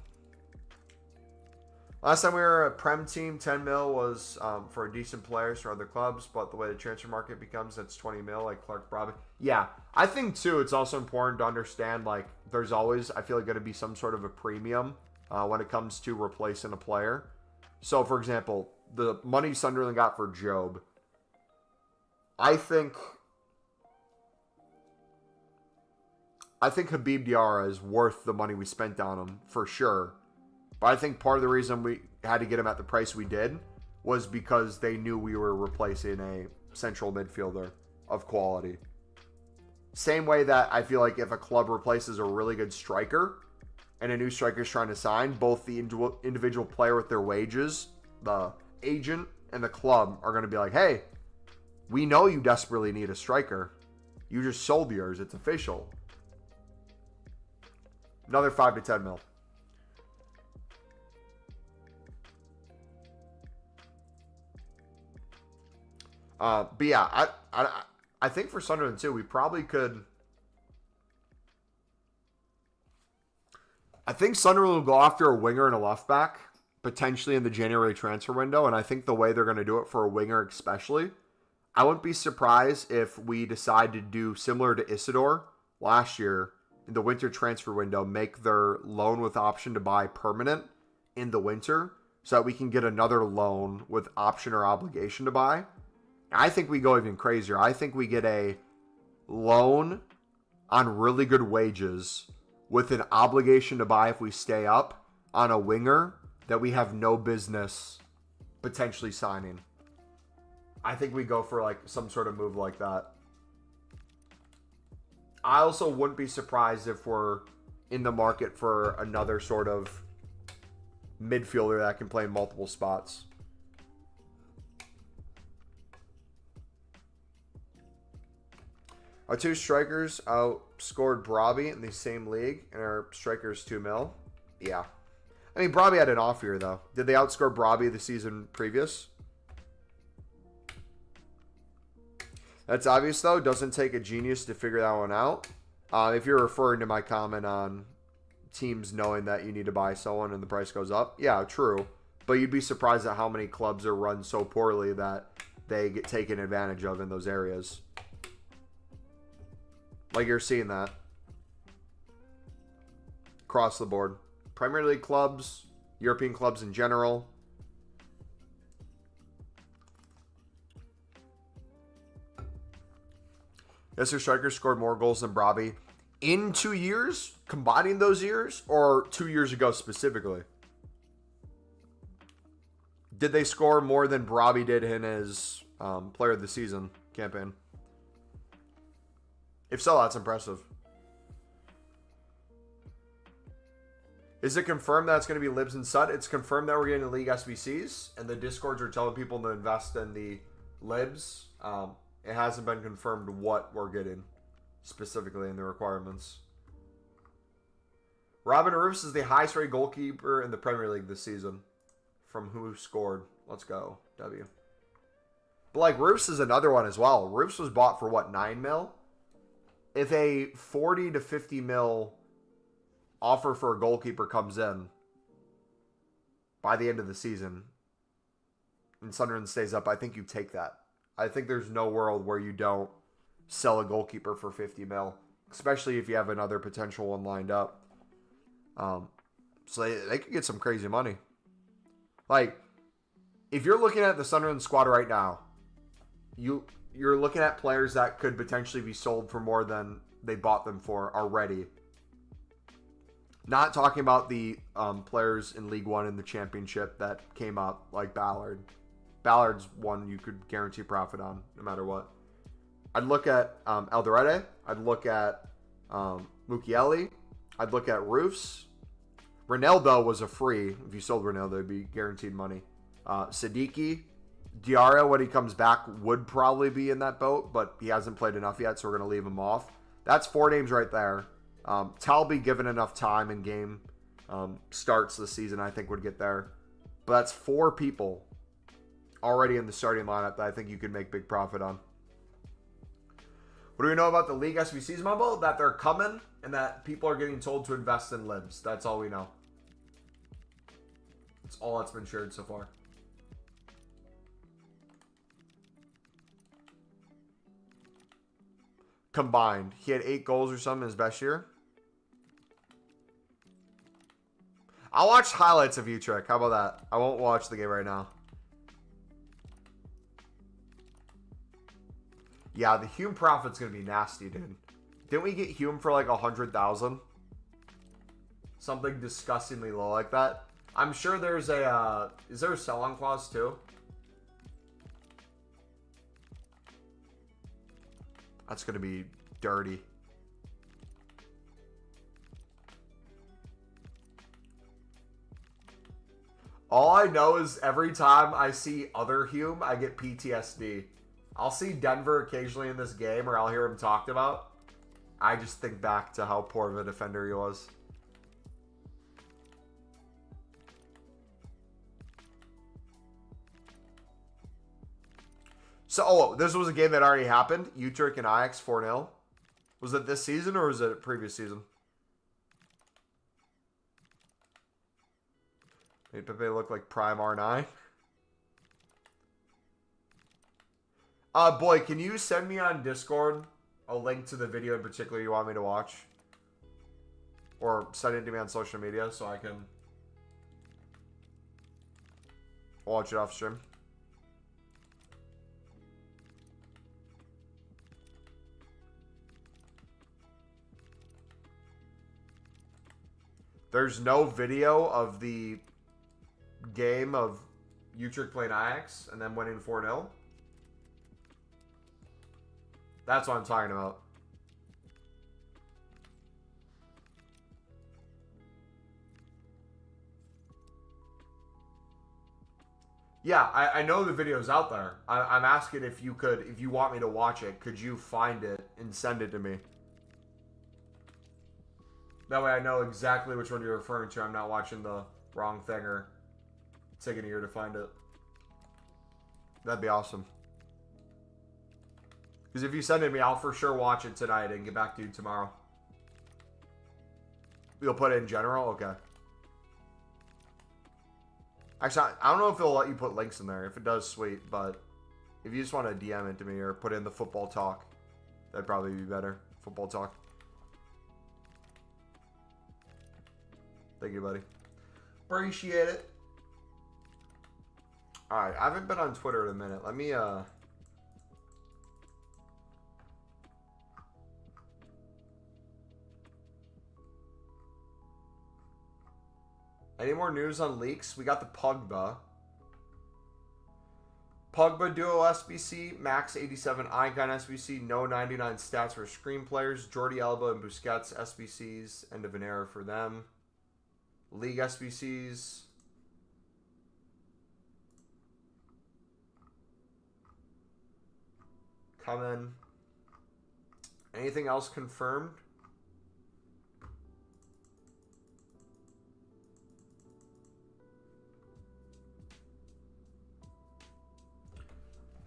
Last time we were a Prem team, 10 mil was for decent players for other clubs, but the way the transfer market becomes, it's 20 mil, like Clark Brobby. Yeah, I think, too, it's also important to understand, like, there's always, I feel like, going to be some sort of a premium when it comes to replacing a player. So, for example, the money Sunderland got for Job, I think Habib Diarra is worth the money we spent on him, for sure. But I think part of the reason we had to get him at the price we did was because they knew we were replacing a central midfielder of quality. Same way that I feel like if a club replaces a really good striker and a new striker is trying to sign, both the individual player with their wages, the agent, and the club are going to be like, hey, we know you desperately need a striker. You just sold yours. It's official. Another 5 to 10 mil. But yeah, I think for Sunderland too, we probably could. I think Sunderland will go after a winger and a left back, potentially in the January transfer window. And I think the way they're going to do it for a winger especially, I wouldn't be surprised if we decide to do similar to Isidore last year in the winter transfer window, make their loan with option to buy permanent in the winter so that we can get another loan with option or obligation to buy. I think we go even crazier. I think we get a loan on really good wages with an obligation to buy if we stay up on a winger that we have no business potentially signing. I think we go for like some sort of move like that. I also wouldn't be surprised if we're in the market for another sort of midfielder that can play in multiple spots. Our two strikers outscored Brobby in the same league, and our striker's 2 mil. Yeah. I mean, Brobby had an off year, though. Did they outscore Brobby the season previous? That's obvious, though. Doesn't take a genius to figure that one out. If you're referring to my comment on teams knowing that you need to buy someone and the price goes up, yeah, true. But you'd be surprised at how many clubs are run so poorly that they get taken advantage of in those areas. Like you're seeing that across the board. Premier League clubs, European clubs in general. Yes, their striker scored more goals than Brobby in 2 years, combining those years, or 2 years ago specifically? Did they score more than Brobby did in his Player of the Season campaign? If so, that's impressive. Is it confirmed that it's going to be Libs and Sut? It's confirmed that we're getting the League SBCs, and the Discords are telling people to invest in the Libs. It hasn't been confirmed what we're getting specifically in the requirements. Robin Roofs is the highest rated goalkeeper in the Premier League this season. From who scored? Let's go. W. But like Roofs is another one as well. Roofs was bought for what, 9 mil? if a 40 to 50 mil offer for a goalkeeper comes in by the end of the season and Sunderland stays up, I think you take that. I think there's no world where you don't sell a goalkeeper for 50 mil, especially if you have another potential one lined up. So they could get some crazy money. Like, if you're looking at the Sunderland squad right now, you're looking at players that could potentially be sold for more than they bought them for already. Not talking about the players in League One and the Championship that came up, like Ballard. Ballard's one you could guarantee profit on, no matter what. I'd look at Alderete. I'd look at Mukiele. I'd look at Roofs. Ronaldo was a free. If you sold Ronaldo, it'd be guaranteed money. Siddiqui. Diarra, when he comes back, would probably be in that boat, but he hasn't played enough yet, so we're going to leave him off. That's 4 names right there. Talby, given enough time and game starts this season, I think would get there. But that's 4 people already in the starting lineup that I think you could make big profit on. What do we know about the league SBCs, Mumble? That they're coming and that people are getting told to invest in libs. That's all we know. That's all that's been shared so far. Combined. He had 8 goals or something in his best year. I'll watch highlights of Utrecht. How about that? I won't watch the game right now. Yeah, the Hume profit's going to be nasty, dude. Didn't we get Hume for like 100,000? Something disgustingly low like that. I'm sure there's a... is there a sell-on clause too? That's going to be dirty. All I know is every time I see other Hume, I get PTSD. I'll see Denver occasionally in this game, or I'll hear him talked about. I just think back to how poor of a defender he was. So, this was a game that already happened. Utrecht and Ajax 4-0. Was it this season or was it a previous season? Made Pepe look like prime R9. Boy, can you send me on Discord a link to the video in particular you want me to watch? Or send it to me on social media so I can watch it off stream. There's no video of the game of Utrecht playing Ajax and then winning 4-0. That's what I'm talking about. Yeah, I know the video's out there. I'm asking if you could, if you want me to watch it, could you find it and send it to me? That way I know exactly which one you're referring to. I'm not watching the wrong thing or taking a year to find it. That'd be awesome. Because if you send it to me, I'll for sure watch it tonight and get back to you tomorrow. You'll put it in general? Okay. Actually, I don't know if it'll let you put links in there. If it does, sweet. But if you just want to DM it to me or put in the football talk, that'd probably be better. Football talk. Thank you, buddy. Appreciate it. Alright, I haven't been on Twitter in a minute. Let me, any more news on leaks? We got the Pogba. Pogba Duo SBC, Max 87 Icon SBC, no 99 stats for screen players. Jordi Alba and Busquets SBCs, end of an era for them. League SBCs. Come in. Anything else confirmed?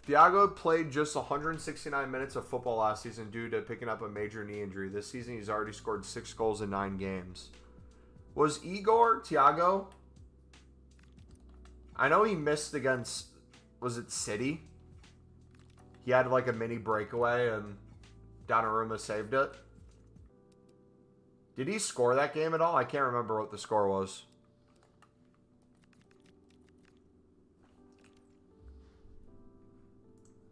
Thiago played just 169 minutes of football last season due to picking up a major knee injury. This season, he's already scored 6 goals in 9 games. Was Igor Thiago? I know he missed against, was it City? He had like a mini breakaway and Donnarumma saved it. Did he score that game at all? I can't remember what the score was.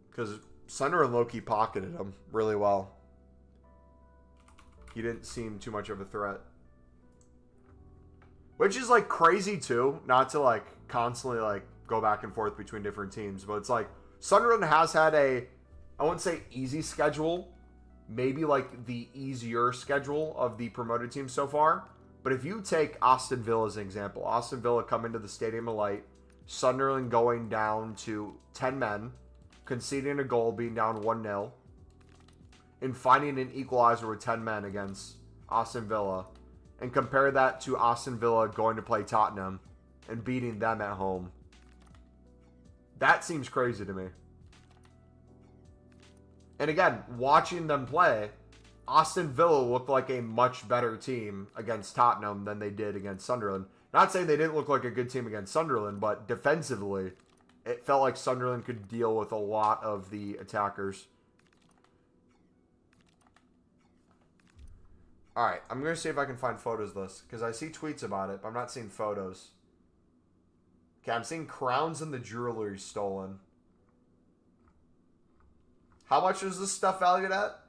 Because Sunderland low-key pocketed him really well. He didn't seem too much of a threat. Which is, like, crazy, too. Not to, like, constantly, like, go back and forth between different teams. But it's like, Sunderland has had a, I wouldn't say easy schedule. Maybe, like, the easier schedule of the promoted teams so far. But if you take Aston Villa as an example. Aston Villa come into the Stadium of Light. Sunderland going down to 10 men. Conceding a goal, being down 1-0, and finding an equalizer with 10 men against Aston Villa, and compare that to Aston Villa going to play Tottenham and beating them at home. That seems crazy to me. And again, watching them play, Aston Villa looked like a much better team against Tottenham than they did against Sunderland. Not saying they didn't look like a good team against Sunderland, but defensively, it felt like Sunderland could deal with a lot of the attackers. Alright, I'm going to see if I can find photos of this. Because I see tweets about it, but I'm not seeing photos. Okay, I'm seeing crowns and the jewelry stolen. How much is this stuff valued at?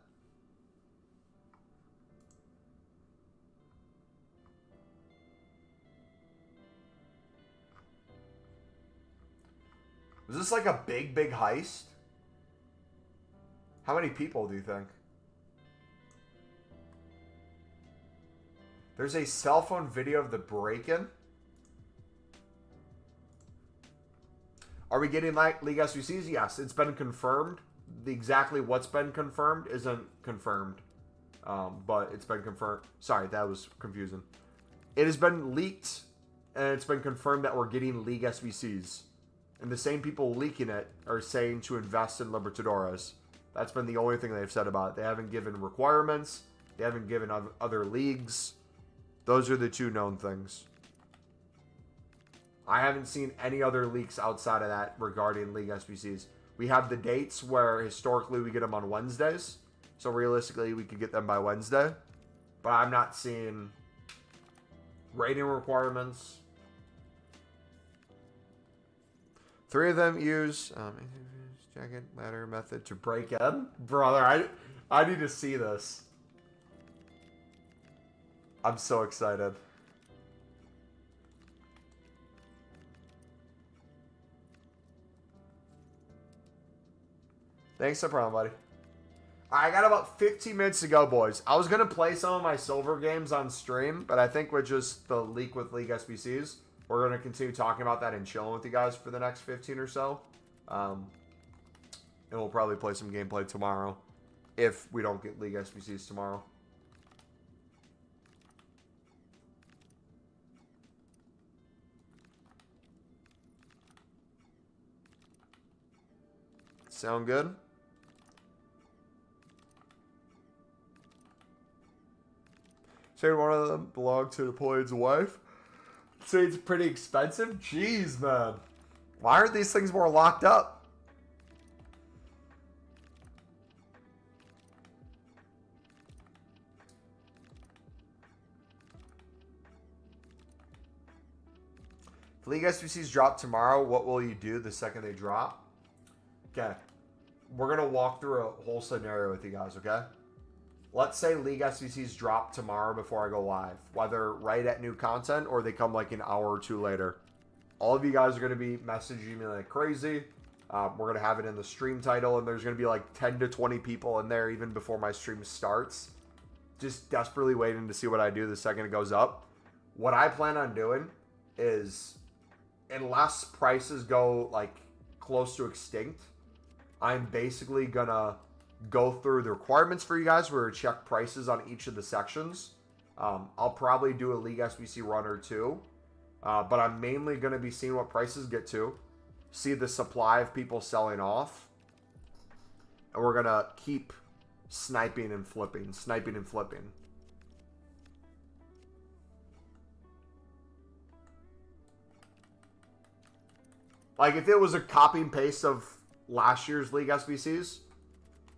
Was this like a big heist? How many people do you think? There's a cell phone video of the break-in. Are we getting like League SBCs? Yes, it's been confirmed. Exactly what's been confirmed isn't confirmed. But it's been confirmed. Sorry, that was confusing. It has been leaked, and it's been confirmed that we're getting League SBCs. And the same people leaking it are saying to invest in Libertadores. That's been the only thing they've said about it. They haven't given requirements. They haven't given other leagues. Those are the two known things. I haven't seen any other leaks outside of that regarding League SBCs. We have the dates where historically we get them on Wednesdays. So realistically, we could get them by Wednesday. But I'm not seeing rating requirements. 3 of them use jacket ladder method to break in. Brother, I need to see this. I'm so excited. Thanks, no problem, buddy. I got about 15 minutes to go, boys. I was going to play some of my silver games on stream, but I think with just the leak with League SBCs, we're going to continue talking about that and chilling with you guys for the next 15 or so. And we'll probably play some gameplay tomorrow if we don't get League SBCs tomorrow. Sound good? Say one of them belonged to Napoleon's wife. Say it's pretty expensive? Jeez, man. Why aren't these things more locked up? If League SBCs drop tomorrow, what will you do the second they drop? Okay. We're going to walk through a whole scenario with you guys, okay? Let's say League SBCs drop tomorrow before I go live. Whether right at new content or they come like an hour or two later. All of you guys are going to be messaging me like crazy. We're going to have it in the stream title. And there's going to be like 10 to 20 people in there even before my stream starts. Just desperately waiting to see what I do the second it goes up. What I plan on doing is, unless prices go like close to extinct, I'm basically going to go through the requirements for you guys. We're going to check prices on each of the sections. I'll probably do a League SBC run or two. But I'm mainly going to be seeing what prices get to. See the supply of people selling off. And we're going to keep sniping and flipping. Sniping and flipping. Like, if it was a copy and paste of last year's League SBCs,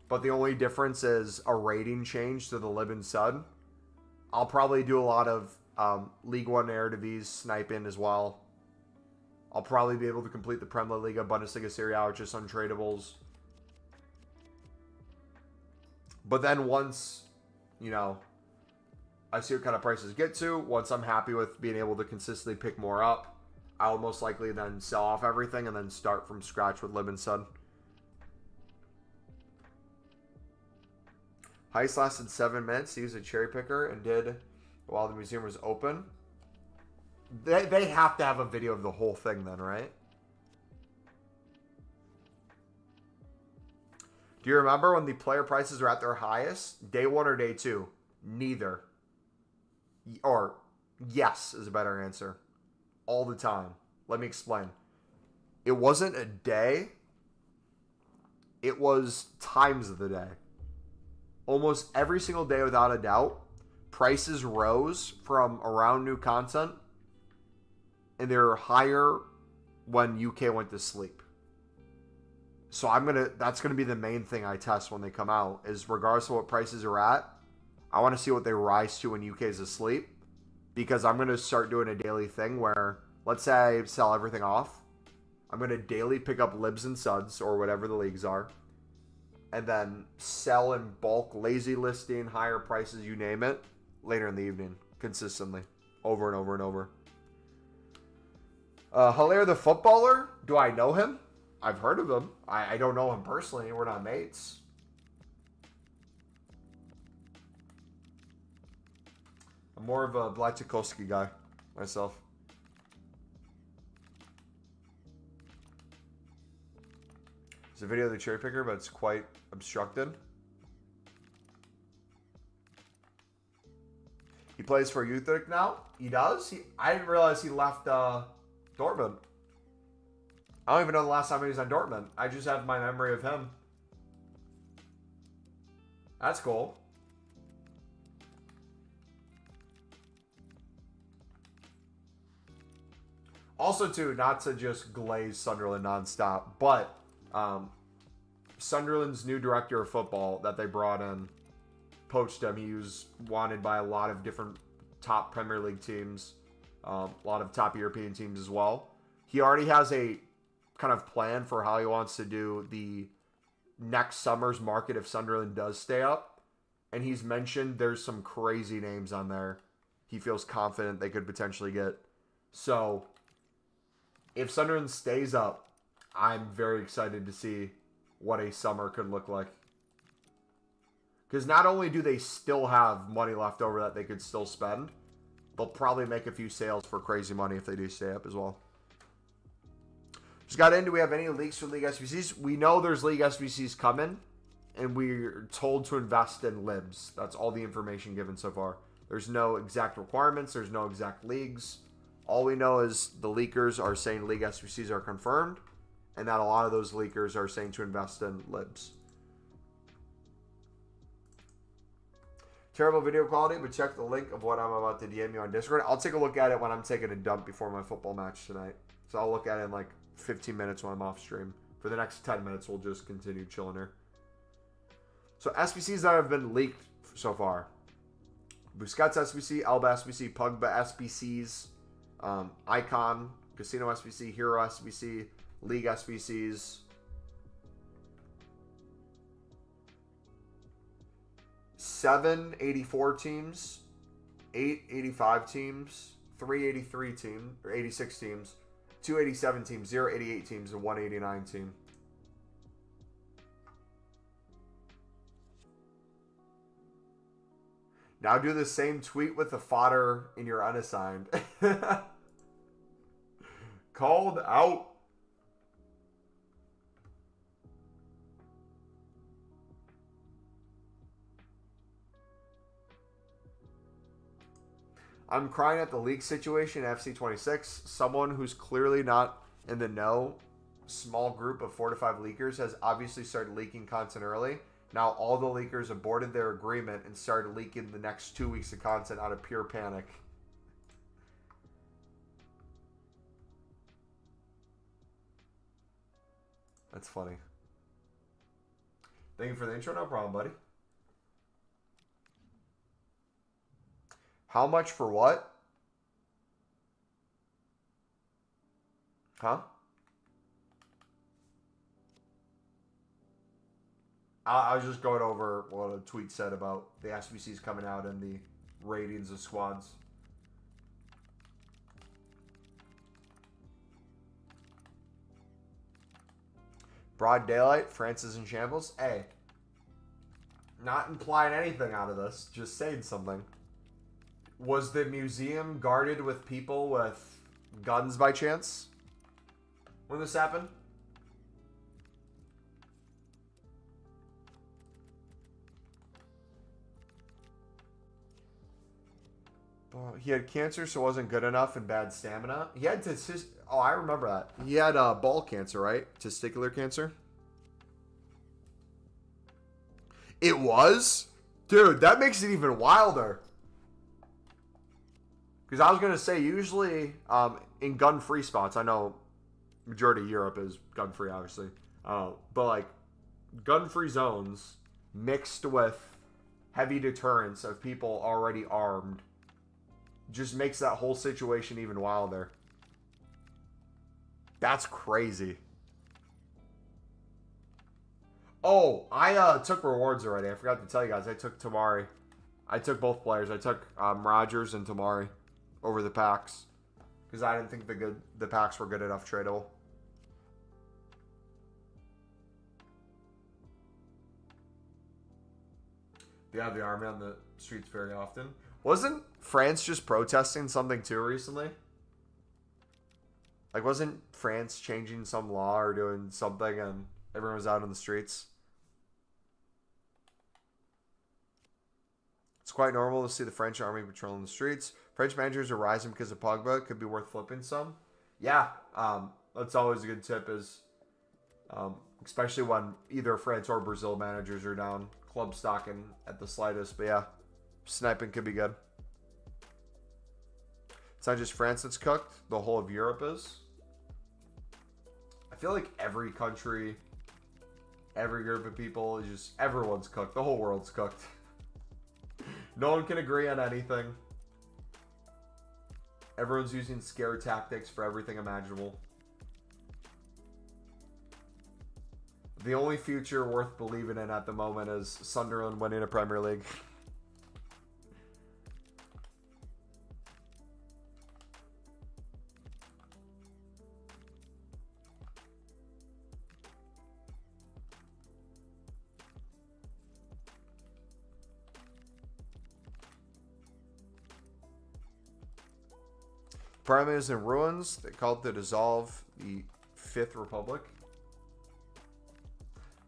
but the only difference is a rating change to the Lib and Sud, I'll probably do a lot of League One Eredivisie sniping as well. I'll probably be able to complete the Premier League, Bundesliga, Serie A, with just untradables. But then once, you know, I see what kind of prices get to, once I'm happy with being able to consistently pick more up, I'll most likely then sell off everything and then start from scratch with Lib and Sud. Heist lasted 7 minutes to use a cherry picker and did while the museum was open. They have to have a video of the whole thing then, right? Do you remember when the player prices were at their highest? Day 1 or day 2? Neither. Or yes is a better answer. All the time. Let me explain. It wasn't a day. It was times of the day. Almost every single day, without a doubt, prices rose from around new content, and they were higher when UK went to sleep. So that's gonna be the main thing I test when they come out, is regardless of what prices are at, I want to see what they rise to when UK is asleep, because I'm gonna start doing a daily thing where, let's say I sell everything off, I'm gonna daily pick up libs and suds or whatever the leagues are, and then sell in bulk, lazy listing, higher prices, you name it, later in the evening, consistently, over and over and over. Hilaire the footballer, do I know him? I've heard of him. I don't know him personally. We're not mates. I'm more of a Blachikowski guy myself. It's a video of the cherry picker, but it's quite obstructed. He plays for Utrecht now. He does? I didn't realize he left Dortmund. I don't even know the last time he was on Dortmund. I just have my memory of him. That's cool. Also, too, not to just glaze Sunderland nonstop, but Sunderland's new director of football that they brought in poached him. He was wanted by a lot of different top Premier League teams, a lot of top European teams as well. He already has a kind of plan for how he wants to do the next summer's market if Sunderland does stay up. And he's mentioned there's some crazy names on there he feels confident they could potentially get. So if Sunderland stays up, I'm very excited to see what a summer could look like. Because not only do they still have money left over that they could still spend, they'll probably make a few sales for crazy money if they do stay up as well. Just got in. Do we have any leaks for League SBCs? We know there's League SBCs coming, and we're told to invest in libs. That's all the information given so far. There's no exact requirements. There's no exact leagues. All we know is the leakers are saying League SBCs are confirmed, and that a lot of those leakers are saying to invest in libs. Terrible video quality, but check the link of what I'm about to DM you on Discord. I'll take a look at it when I'm taking a dump before my football match tonight. So I'll look at it in like 15 minutes when I'm off stream. For the next 10 minutes, we'll just continue chilling here. So SBCs that have been leaked so far. Busquets SBC, Alba SBC, Pogba SBCs, Icon, Casino SBC, Hero SBC, League SBCs. 7 84 teams, 8 85 teams, 3 83 teams, or 86 teams, 2 87 teams, 0 88 teams, and 1 89 team. Now do the same tweet with the fodder in your unassigned. Called out. I'm crying at the league situation, FC 26. Someone who's clearly not in the know small group of 4 to 5 leakers has obviously started leaking content early. Now all the leakers aborted their agreement and started leaking the next 2 weeks of content out of pure panic. That's funny. Thank you for the intro. No problem, buddy. How much for what? Huh? I was just going over what a tweet said about the SBCs coming out and the ratings of squads. Broad daylight, France is in shambles. Hey, not implying anything out of this, just saying something. Was the museum guarded with people with guns by chance when this happened? He had cancer, so wasn't good enough and bad stamina. He had oh, I remember that. He had ball cancer, right? Testicular cancer. It was? Dude, that makes it even wilder. Because I was going to say, usually in gun-free spots, I know majority of Europe is gun-free, obviously. But like gun-free zones mixed with heavy deterrence of people already armed just makes that whole situation even wilder. That's crazy. Oh, I took rewards already. I forgot to tell you guys. I took Tamari. I took both players. I took Rogers and Tamari over the packs because I didn't think the packs were good enough tradable. They have the army on the streets very often. Wasn't France just protesting something too recently? Like, wasn't France changing some law or doing something and everyone was out on the streets? It's quite normal to see the French army patrolling the streets. French managers are rising because of Pogba. Could be worth flipping some. Yeah, that's always a good tip is, especially when either France or Brazil managers are down. Club stocking at the slightest. But yeah, sniping could be good. It's not just France that's cooked. The whole of Europe is. I feel like every country, every group of people is just, everyone's cooked. The whole world's cooked. No one can agree on anything. Everyone's using scare tactics for everything imaginable. The only future worth believing in at the moment is Sunderland winning a Premier League. Parliament is in ruins. They called to dissolve the Fifth Republic.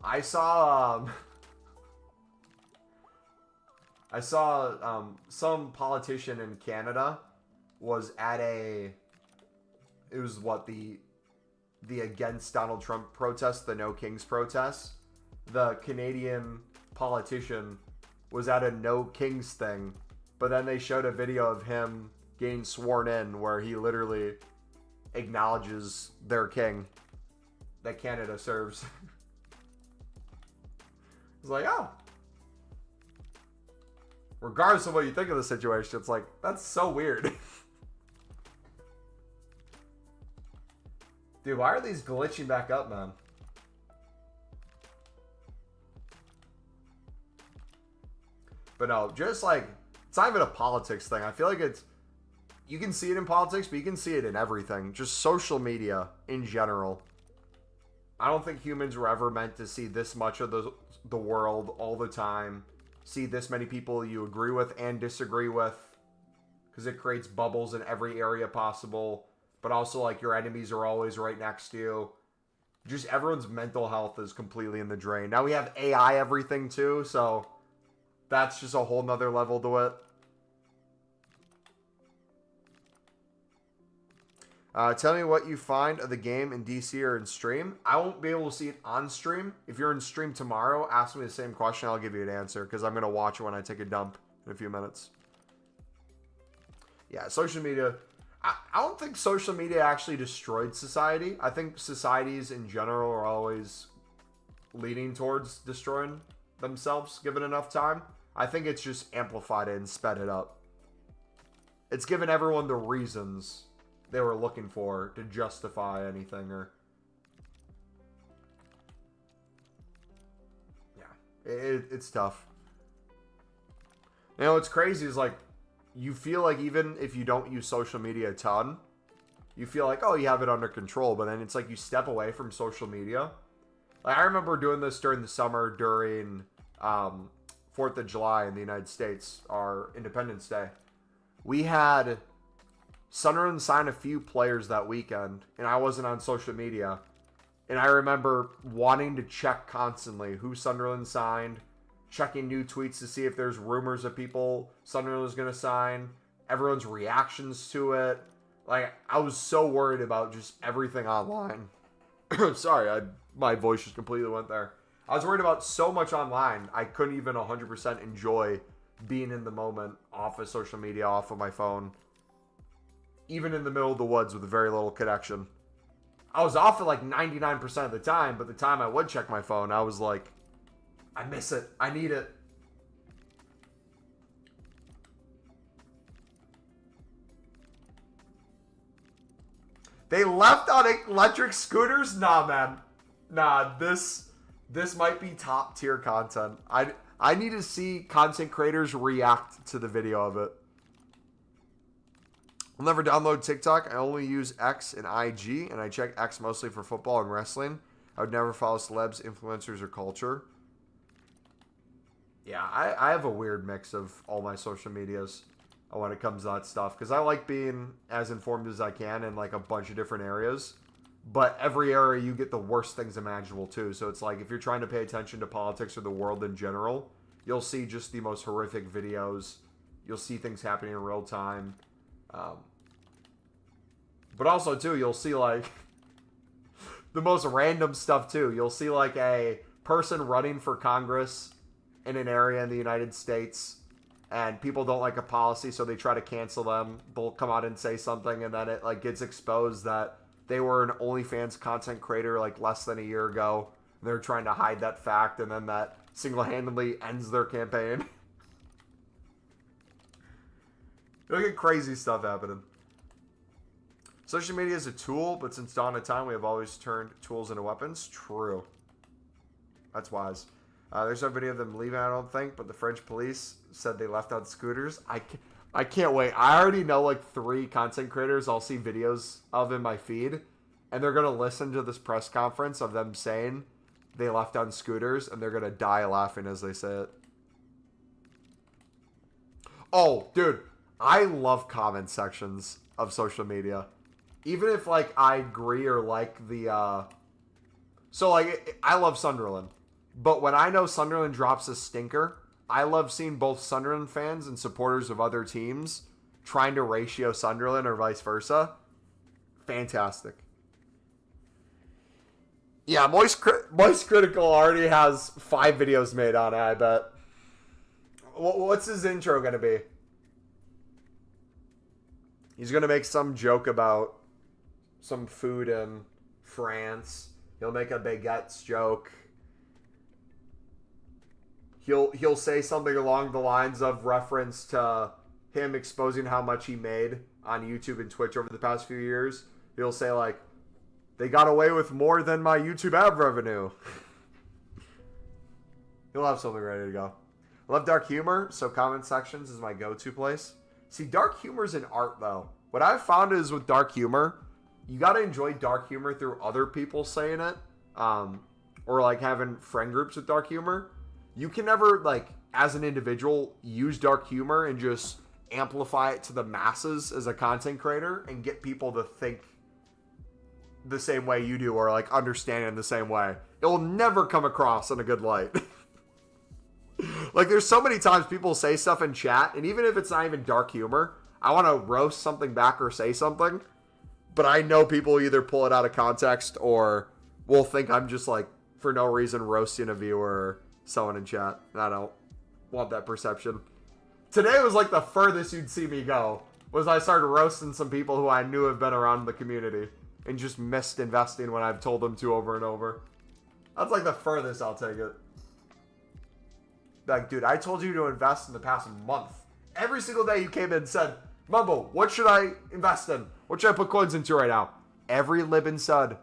I saw some politician in Canada was at it was what the against Donald Trump protest, the No Kings protest. The Canadian politician was at a No Kings thing, but then they showed a video of him getting sworn in where he literally acknowledges their king that Canada serves. It's like, oh. Regardless of what you think of the situation, it's like, that's so weird. Dude, why are these glitching back up, man? But no, just like, it's not even a politics thing. I feel like it's, you can see it in politics, but you can see it in everything. Just social media in general. I don't think humans were ever meant to see this much of the world all the time. See this many people you agree with and disagree with. Because it creates bubbles in every area possible. But also, like, your enemies are always right next to you. Just everyone's mental health is completely in the drain. Now we have AI everything too, so that's just a whole nother level to it. Tell me what you find of the game in DC or in stream. I won't be able to see it on stream. If you're in stream tomorrow, ask me the same question. I'll give you an answer because I'm going to watch it when I take a dump in a few minutes. Yeah, social media. I don't think social media actually destroyed society. I think societies in general are always leading towards destroying themselves given enough time. I think it's just amplified it and sped it up. It's given everyone the reasons they were looking for to justify anything, or yeah, it's tough. You know, what's crazy is like you feel like even if you don't use social media a ton, you feel like, oh, you have it under control, but then it's like you step away from social media. Like I remember doing this during the summer during 4th of July in the United States, our Independence Day. We had Sunderland sign a few players that weekend, and I wasn't on social media. And I remember wanting to check constantly who Sunderland signed, checking new tweets to see if there's rumors of people Sunderland was going to sign, everyone's reactions to it. Like, I was so worried about just everything online. Sorry, my voice just completely went there. I was worried about so much online, I couldn't even 100% enjoy being in the moment off of social media, off of my phone. Even in the middle of the woods with very little connection. I was off it like 99% of the time, but the time I would check my phone, I was like, I miss it. I need it. They left on electric scooters? Nah, man. Nah, this might be top tier content. I need to see content creators react to the video of it. I'll never download TikTok. I only use X and IG, and I check X mostly for football and wrestling. I would never follow celebs, influencers, or culture. Yeah, I have a weird mix of all my social medias when it comes to that stuff, because I like being as informed as I can in like a bunch of different areas. But every area you get the worst things imaginable too. So it's like if you're trying to pay attention to politics or the world in general, you'll see just the most horrific videos. You'll see things happening in real time. But also too, you'll see like the most random stuff too. You'll see like a person running for Congress in an area in the United States, and people don't like a policy, so they try to cancel them. They'll come out and say something, and then it like gets exposed that they were an OnlyFans content creator like less than a year ago. They're trying to hide that fact, and then that single-handedly ends their campaign. You'll get crazy stuff happening. Social media is a tool, but since dawn of time, we have always turned tools into weapons. True. That's wise. There's no video of them leaving, I don't think, but the French police said they left on scooters. I can't wait. I already know like 3 content creators I'll see videos of in my feed, and they're going to listen to this press conference of them saying they left on scooters, and they're going to die laughing as they say it. Oh, dude. I love comment sections of social media. Even if, like, I agree or like the, So, like, I love Sunderland. But when I know Sunderland drops a stinker, I love seeing both Sunderland fans and supporters of other teams trying to ratio Sunderland or vice versa. Fantastic. Yeah, Moist Critical already has 5 videos made on it, I bet. What's his intro going to be? He's going to make some joke about some food in France. He'll make a baguettes joke. He'll say something along the lines of reference to him exposing how much he made on YouTube and Twitch over the past few years. He'll say like, they got away with more than my YouTube ad revenue. He'll have something ready to go. I love dark humor, so comment sections is my go-to place. See, dark humor is an art, though. What I've found is with dark humor, you got to enjoy dark humor through other people saying it, or like having friend groups with dark humor. You can never, like, as an individual, use dark humor and just amplify it to the masses as a content creator and get people to think the same way you do or, like, understand it in the same way. It will never come across in a good light. Like, there's so many times people say stuff in chat, and even if it's not even dark humor, I want to roast something back or say something. But I know people either pull it out of context or will think I'm just like, for no reason, roasting a viewer or someone in chat. I don't want that perception. Today was like the furthest you'd see me go. Was I started roasting some people who I knew have been around the community and just missed investing when I've told them to over and over. That's like the furthest I'll take it. Like, dude, I told you to invest in the past month. Every single day you came in and said, Mumbo, what should I invest in? What should I put coins into right now? Every Libin Sud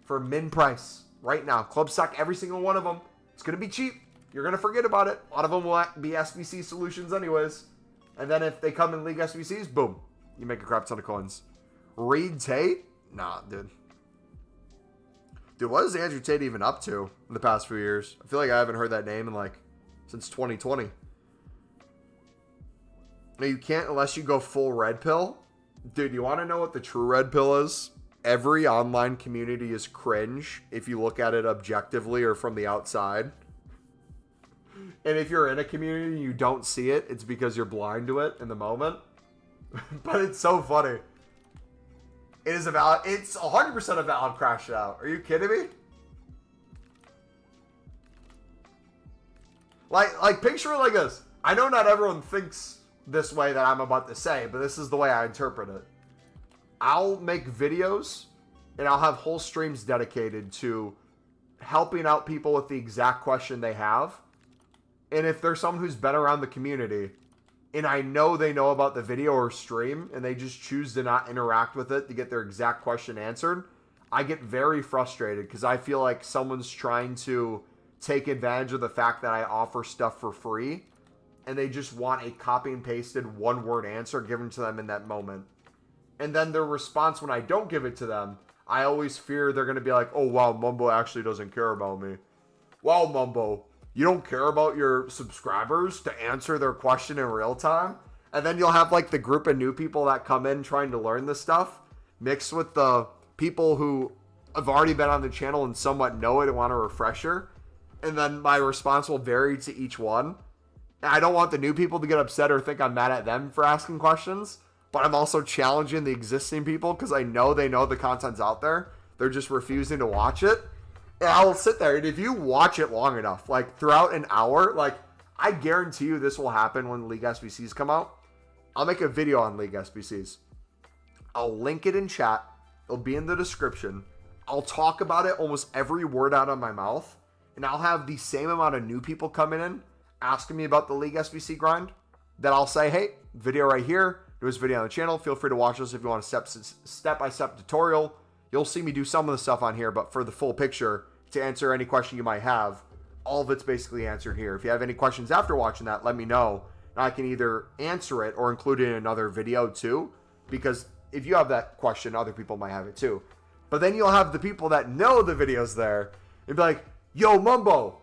for min price right now. Club stock, every single one of them. It's going to be cheap. You're going to forget about it. A lot of them will be SBC solutions anyways. And then if they come in League SBCs, boom. You make a crap ton of coins. Reed Tate? Nah, dude. Dude, what is Andrew Tate even up to in the past few years? I feel like I haven't heard that name in like since 2020. No, you can't unless you go full red pill. Dude, you want to know what the true red pill is? Every online community is cringe if you look at it objectively or from the outside. And if you're in a community and you don't see it, it's because you're blind to it in the moment. But it's so funny. It's 100% a valid crash out. Are you kidding me? Like picture it like this. I know not everyone thinks this way that I'm about to say, but this is the way I interpret it. I'll make videos and I'll have whole streams dedicated to helping out people with the exact question they have. And if there's someone who's been around the community and I know they know about the video or stream and they just choose to not interact with it to get their exact question answered, I get very frustrated because I feel like someone's trying to take advantage of the fact that I offer stuff for free and they just want a copy and pasted one-word answer given to them in that moment. And then their response when I don't give it to them, I always fear they're going to be like, oh, wow, Mumbo actually doesn't care about me. Wow, Mumbo, you don't care about your subscribers to answer their question in real time? And then you'll have like the group of new people that come in trying to learn this stuff mixed with the people who have already been on the channel and somewhat know it and want a refresher. And then my response will vary to each one. And I don't want the new people to get upset or think I'm mad at them for asking questions. But I'm also challenging the existing people because I know they know the content's out there. They're just refusing to watch it. And I'll sit there, and if you watch it long enough, like throughout an hour, like I guarantee you this will happen when League SBCs come out. I'll make a video on League SBCs. I'll link it in chat. It'll be in the description. I'll talk about it almost every word out of my mouth. And I'll have the same amount of new people coming in, asking me about the League SBC grind. Then I'll say, hey, video right here. Do this video on the channel. Feel free to watch this if you want a step-by-step tutorial. You'll see me do some of the stuff on here, but for the full picture, to answer any question you might have, all of it's basically answered here. If you have any questions after watching that, let me know. And I can either answer it or include it in another video too, because if you have that question, other people might have it too. But then you'll have the people that know the video's there and be like, yo, Mumbo,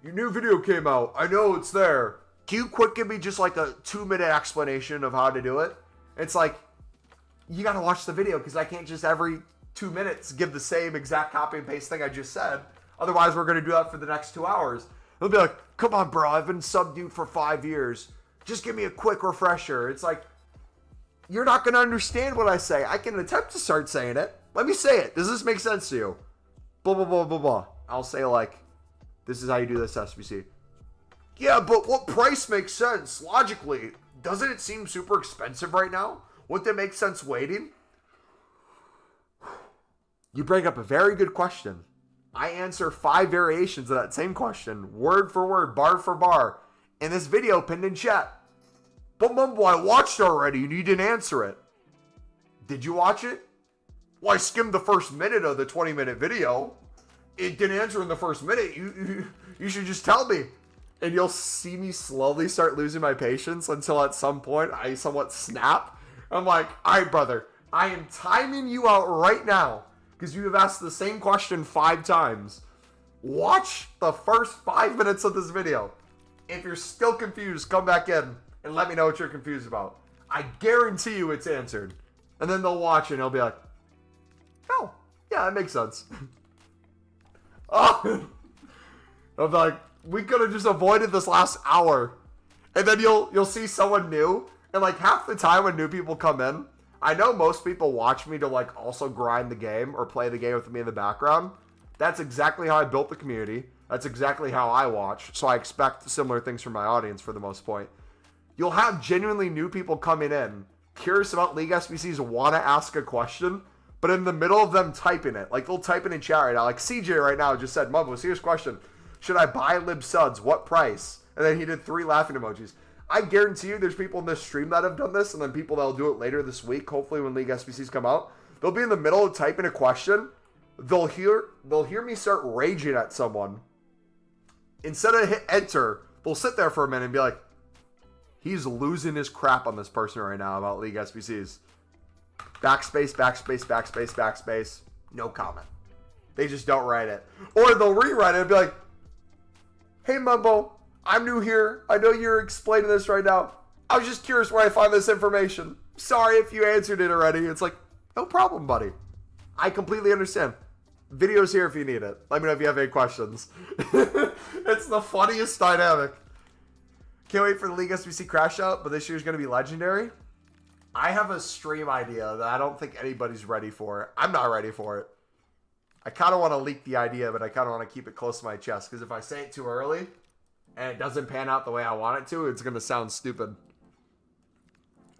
your new video came out. I know it's there. Can you quick give me just like a 2-minute explanation of how to do it? It's like, you got to watch the video because I can't just every 2 minutes give the same exact copy and paste thing I just said. Otherwise, we're going to do that for the next 2 hours. They'll be like, come on, bro. I've been subbed you for 5 years. Just give me a quick refresher. It's like, you're not going to understand what I say. I can attempt to start saying it. Let me say it. Does this make sense to you? Blah, blah, blah, blah, blah. I'll say like, this is how you do this SBC. Yeah, but what price makes sense? Logically, doesn't it seem super expensive right now? Wouldn't it make sense waiting? You bring up a very good question. I answer 5 variations of that same question, word for word, bar for bar, in this video pinned in chat. But Mumbo, I watched already and you didn't answer it. Did you watch it? Well, I skimmed the first minute of the 20-minute video. It didn't answer in the first minute. You should just tell me. And you'll see me slowly start losing my patience until at some point I somewhat snap. I'm like, all right, brother, I am timing you out right now because you have asked the same question 5 times. Watch the first 5 minutes of this video. If you're still confused, come back in and let me know what you're confused about. I guarantee you it's answered. And then they'll watch it and they'll be like, oh, yeah, that makes sense. Oh, I'll be like, we could have just avoided this last hour. And then you'll see someone new. And like half the time when new people come in, I know most people watch me to like also grind the game or play the game with me in the background. That's exactly how I built the community. That's exactly how I watch. So I expect similar things from my audience for the most part. You'll have genuinely new people coming in, curious about League SBCs, want to ask a question, but in the middle of them typing it, like they'll type it in chat right now. Like CJ right now just said, Mumbo, serious question. Should I buy Lib Suds? What price? And then he did 3 laughing emojis. I guarantee you there's people in this stream that have done this, and then people that'll do it later this week, hopefully when League SBCs come out. They'll be in the middle of typing a question. They'll hear me start raging at someone. Instead of hit enter, they'll sit there for a minute and be like, he's losing his crap on this person right now about League SBCs. Backspace, backspace, backspace, backspace. No comment. They just don't write it. Or they'll rewrite it and be like, hey, Mumbo, I'm new here. I know you're explaining this right now. I was just curious where I find this information. Sorry if you answered it already. It's like, no problem, buddy. I completely understand. Video's here if you need it. Let me know if you have any questions. It's the funniest dynamic. Can't wait for the League SBC crash out, but this year's going to be legendary. I have a stream idea that I don't think anybody's ready for. I'm not ready for it. I kind of want to leak the idea, but I kind of want to keep it close to my chest, because if I say it too early and it doesn't pan out the way I want it to, it's going to sound stupid.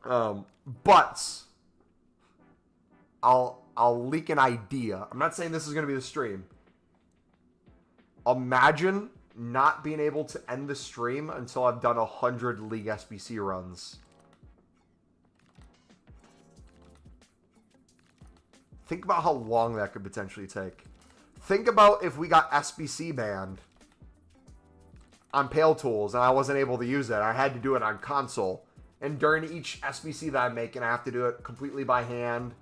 But I'll leak an idea. I'm not saying this is going to be the stream. Imagine not being able to end the stream until I've done 100 League SBC runs. Think about how long that could potentially take. Think about if we got SBC banned on Pale Tools and I wasn't able to use it. I had to do it on console. And during each SBC that I'm making, I have to do it completely by hand.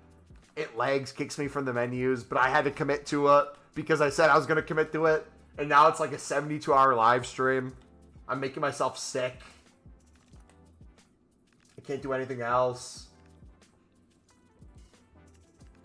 It lags, kicks me from the menus, but I had to commit to it because I said I was going to commit to it. And now it's like a 72-hour live stream. I'm making myself sick. I can't do anything else.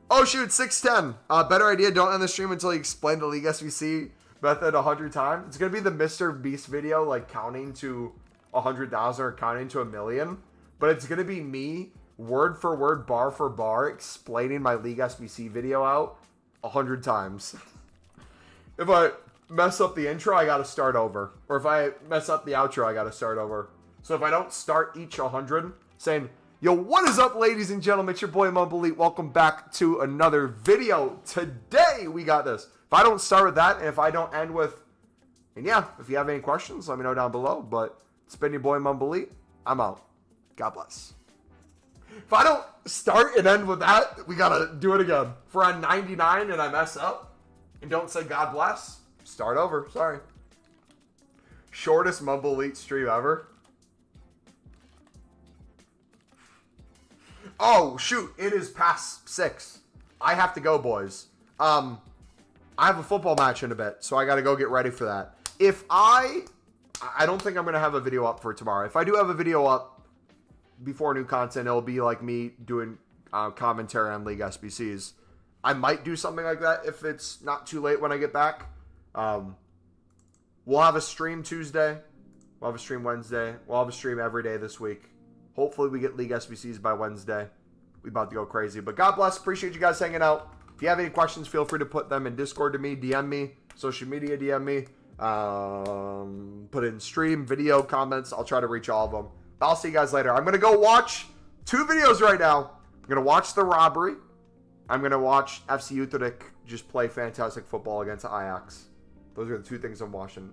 Oh shoot, 610. Better idea, don't end the stream until you explain the League SBC method 100 times. It's going to be the Mr. Beast video, like counting to 100,000 or counting to 1,000,000. But it's going to be me, word for word, bar for bar, explaining my League SBC video out 100 times. If I mess up the intro, I got to start over. Or if I mess up the outro, I got to start over. So if I don't start each 100 saying, yo, what is up, ladies and gentlemen? It's your boy, Mumble Elite. Welcome back to another video. Today, we got this. If I don't start with that, and if I don't end with, and yeah, if you have any questions, let me know down below. But it's been your boy, Mumble Elite. I'm out. God bless. If I don't start and end with that, we got to do it again. If we're on 99 and I mess up and don't say God bless, start over. Sorry. Shortest Mumble Elite stream ever. Oh, shoot. It is past 6. I have to go, boys. I have a football match in a bit, so I got to go get ready for that. If I don't think I'm going to have a video up for tomorrow. If I do have a video up before new content, it'll be like me doing commentary on League SBCs. I might do something like that if it's not too late when I get back. We'll have a stream Tuesday. We'll have a stream Wednesday. We'll have a stream every day this week. Hopefully we get League SBCs by Wednesday. We about to go crazy. But God bless. Appreciate you guys hanging out. If you have any questions, feel free to put them in Discord to me. DM me. Social media, DM me. Put in stream, video, comments. I'll try to reach all of them. But I'll see you guys later. I'm going to go watch 2 videos right now. I'm going to watch the robbery. I'm going to watch FC Utrecht just play fantastic football against Ajax. Those are the 2 things I'm watching.